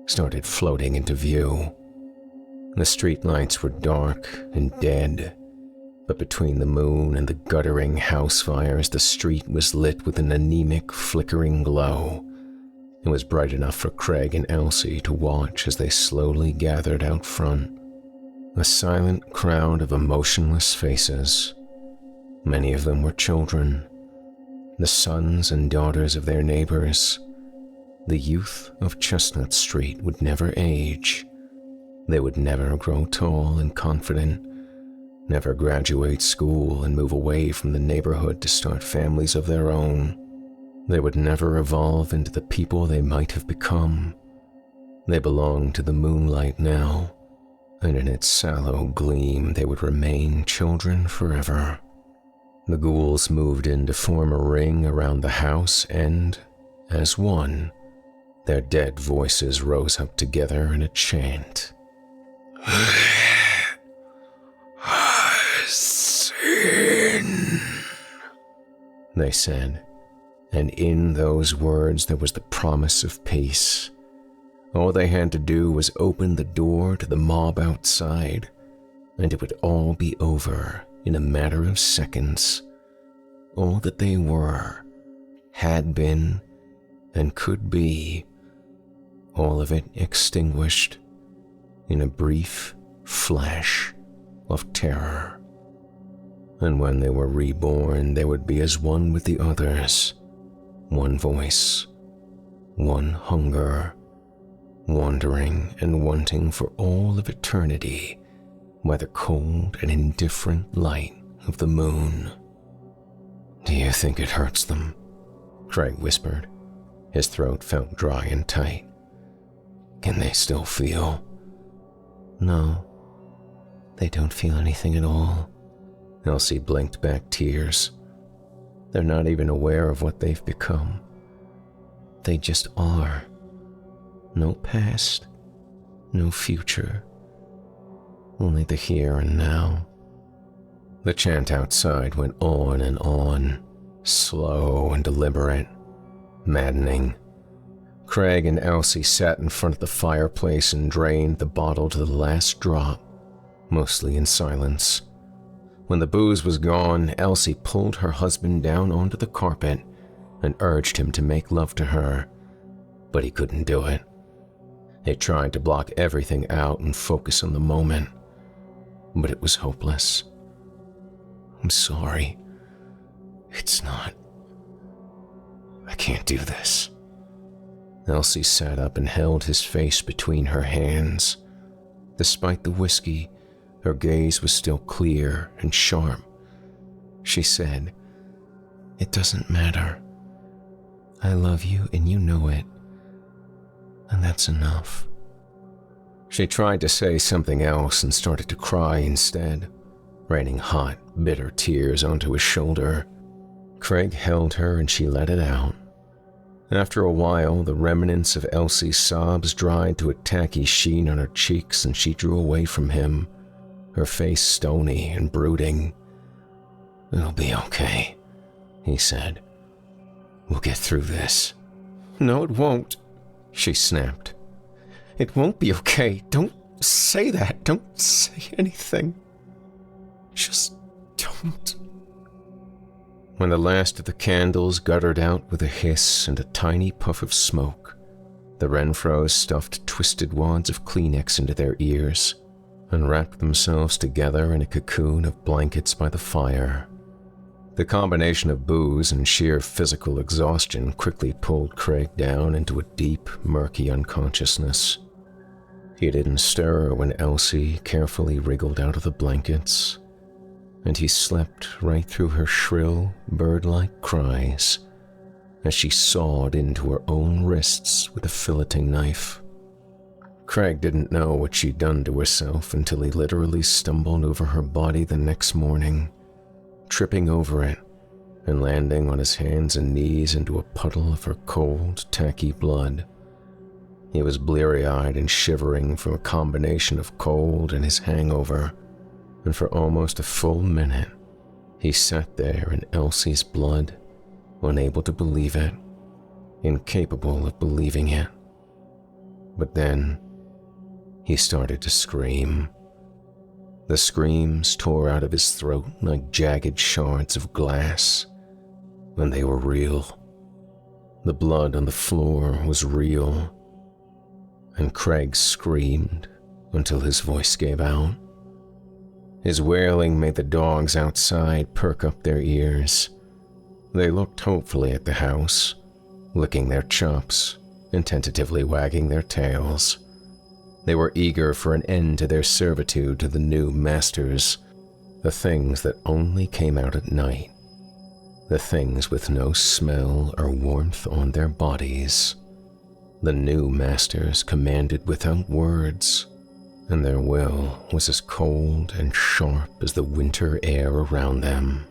started floating into view. The streetlights were dark and dead, but between the moon and the guttering house fires, the street was lit with an anemic, flickering glow. It was bright enough for Craig and Elsie to watch as they slowly gathered out front. A silent crowd of emotionless faces. Many of them were children, the sons and daughters of their neighbors. The youth of Chestnut Street would never age. They would never grow tall and confident, never graduate school and move away from the neighborhood to start families of their own. They would never evolve into the people they might have become. They belonged to the moonlight now, and in its sallow gleam they would remain children forever. The ghouls moved in to form a ring around the house, and, as one, their dead voices rose up together in a chant. "Sin," they said, and in those words there was the promise of peace. All they had to do was open the door to the mob outside, and it would all be over in a matter of seconds. All that they were, had been, and could be, all of it extinguished in a brief flash of terror. And when they were reborn, they would be as one with the others, one voice, one hunger, wandering and wanting for all of eternity by the cold and indifferent light of the moon. Do you think it hurts them? Craig whispered. His throat felt dry and tight. Can they still feel? No, they don't feel anything at all. Elsie blinked back tears. They're not even aware of what they've become. They just are. No past, no future. Only the here and now. The chant outside went on and on, slow and deliberate, maddening. Craig and Elsie sat in front of the fireplace and drained the bottle to the last drop, mostly in silence. When the booze was gone, Elsie pulled her husband down onto the carpet and urged him to make love to her, but he couldn't do it. He tried to block everything out and focus on the moment, but it was hopeless. I'm sorry. It's not. I can't do this. Elsie sat up and held his face between her hands. Despite the whiskey, her gaze was still clear and sharp. She said, "It doesn't matter. I love you and you know it. And that's enough." She tried to say something else and started to cry instead, raining hot, bitter tears onto his shoulder. Craig held her and she let it out. After a while, the remnants of Elsie's sobs dried to a tacky sheen on her cheeks and she drew away from him, her face stony and brooding. "It'll be okay," he said. "We'll get through this." "No, it won't," she snapped. "It won't be okay. Don't say that. Don't say anything. Just don't." When the last of the candles guttered out with a hiss and a tiny puff of smoke, the Renfros stuffed twisted wads of Kleenex into their ears and wrapped themselves together in a cocoon of blankets by the fire. The combination of booze and sheer physical exhaustion quickly pulled Craig down into a deep, murky unconsciousness. He didn't stir when Elsie carefully wriggled out of the blankets, and he slept right through her shrill, bird-like cries as she sawed into her own wrists with a filleting knife. Craig didn't know what she'd done to herself until he literally stumbled over her body the next morning, tripping over it and landing on his hands and knees into a puddle of her cold, tacky blood. He was bleary-eyed and shivering from a combination of cold and his hangover, and for almost a full minute, he sat there in Elsie's blood, unable to believe it, incapable of believing it. But then, he started to scream. The screams tore out of his throat like jagged shards of glass, and they were real. The blood on the floor was real, and Craig screamed until his voice gave out. His wailing made the dogs outside perk up their ears. They looked hopefully at the house, licking their chops and tentatively wagging their tails. They were eager for an end to their servitude to the new masters, the things that only came out at night, the things with no smell or warmth on their bodies. The new masters commanded without words, and their will was as cold and sharp as the winter air around them.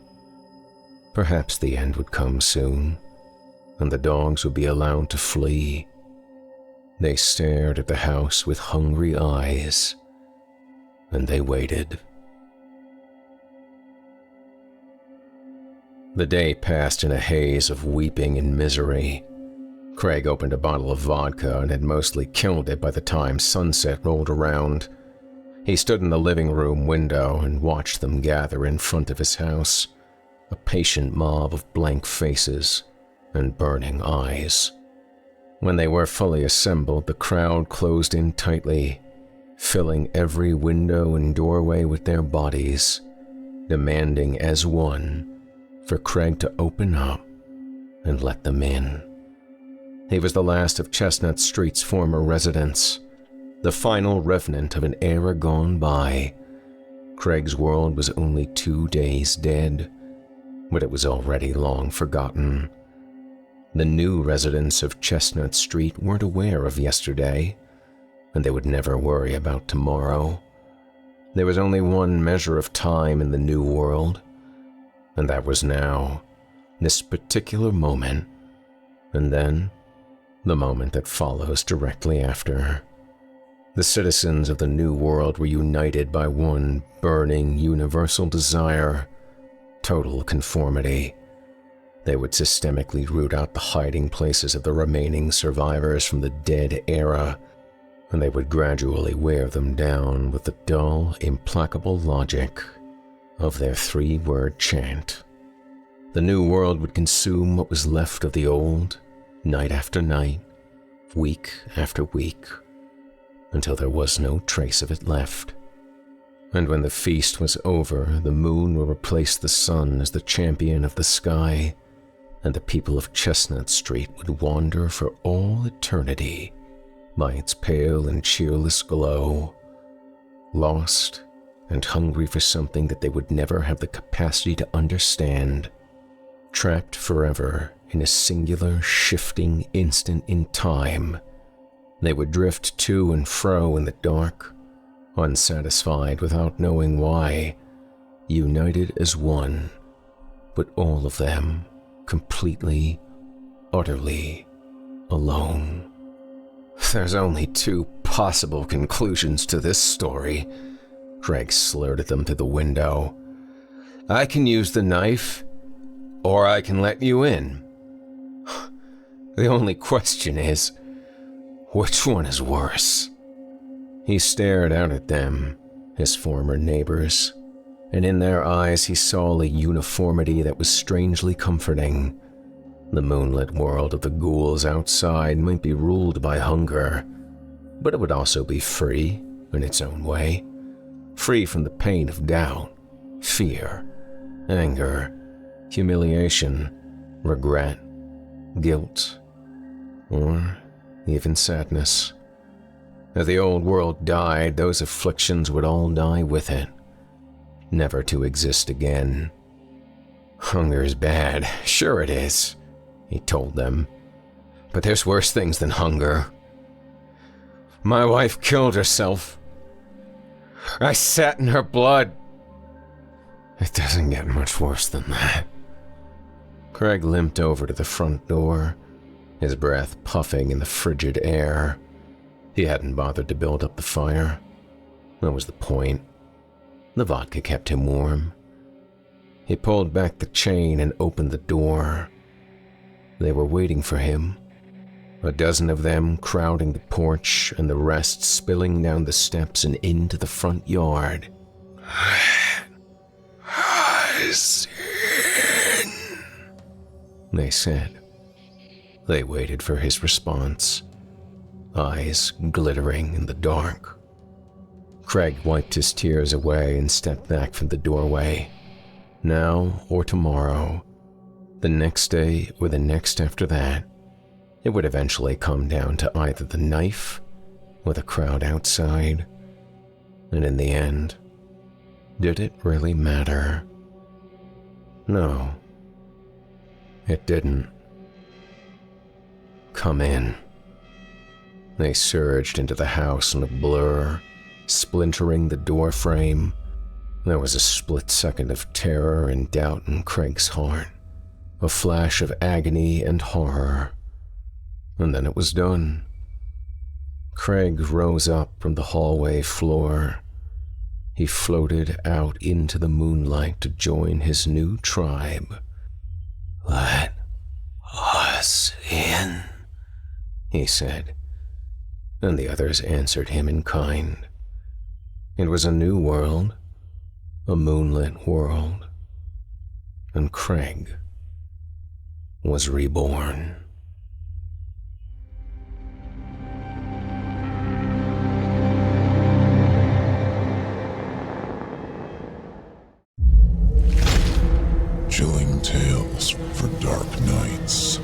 Perhaps the end would come soon, and the dogs would be allowed to flee. They stared at the house with hungry eyes, and they waited. The day passed in a haze of weeping and misery. Craig opened a bottle of vodka and had mostly killed it by the time sunset rolled around. He stood in the living room window and watched them gather in front of his house, a patient mob of blank faces and burning eyes. When they were fully assembled, the crowd closed in tightly, filling every window and doorway with their bodies, demanding as one for Craig to open up and let them in. He was the last of Chestnut Street's former residents, the final revenant of an era gone by. Craig's world was only 2 days dead, but it was already long forgotten. The new residents of Chestnut Street weren't aware of yesterday, and they would never worry about tomorrow. There was only one measure of time in the new world, and that was now, this particular moment, and then the moment that follows directly after. The citizens of the new world were united by one burning universal desire: total conformity. They would systemically root out the hiding places of the remaining survivors from the dead era, and they would gradually wear them down with the dull, implacable logic of their 3-word chant. The new world would consume what was left of the old, night after night, week after week, until there was no trace of it left. And when the feast was over, the moon will replace the sun as the champion of the sky, and the people of Chestnut Street would wander for all eternity by its pale and cheerless glow, lost and hungry for something that they would never have the capacity to understand, trapped forever in a singular, shifting instant in time. They would drift to and fro in the dark, unsatisfied without knowing why, united as one, but all of them completely, utterly alone. There's only 2 possible conclusions to this story. Craig slurred at them through the window. I can use the knife, or I can let you in. The only question is, which one is worse? He stared out at them, his former neighbors, and in their eyes he saw a uniformity that was strangely comforting. The moonlit world of the ghouls outside might be ruled by hunger, but it would also be free in its own way, free from the pain of doubt, fear, anger, humiliation, regret, guilt, or even sadness. As the old world died, those afflictions would all die with it, never to exist again. Hunger's bad, sure it is, he told them, but there's worse things than hunger. My wife killed herself. I sat in her blood. It doesn't get much worse than that. Craig limped over to the front door, his breath puffing in the frigid air. He hadn't bothered to build up the fire. That was the point. The vodka kept him warm. He pulled back the chain and opened the door. They were waiting for him, a dozen of them crowding the porch and the rest spilling down the steps and into the front yard. I sin, they said. They waited for his response, eyes glittering in the dark. Craig wiped his tears away and stepped back from the doorway. Now or tomorrow, the next day or the next after that, it would eventually come down to either the knife or the crowd outside. And in the end, did it really matter? No, it didn't. Come in. They surged into the house in a blur, splintering the door frame. There was a split second of terror and doubt in Craig's heart, a flash of agony and horror, and then it was done. Craig rose up from the hallway floor. He floated out into the moonlight to join his new tribe. Let us in, he said, and the others answered him in kind. It was a new world, a moonlit world, and Craig was reborn. Chilling tales for dark nights.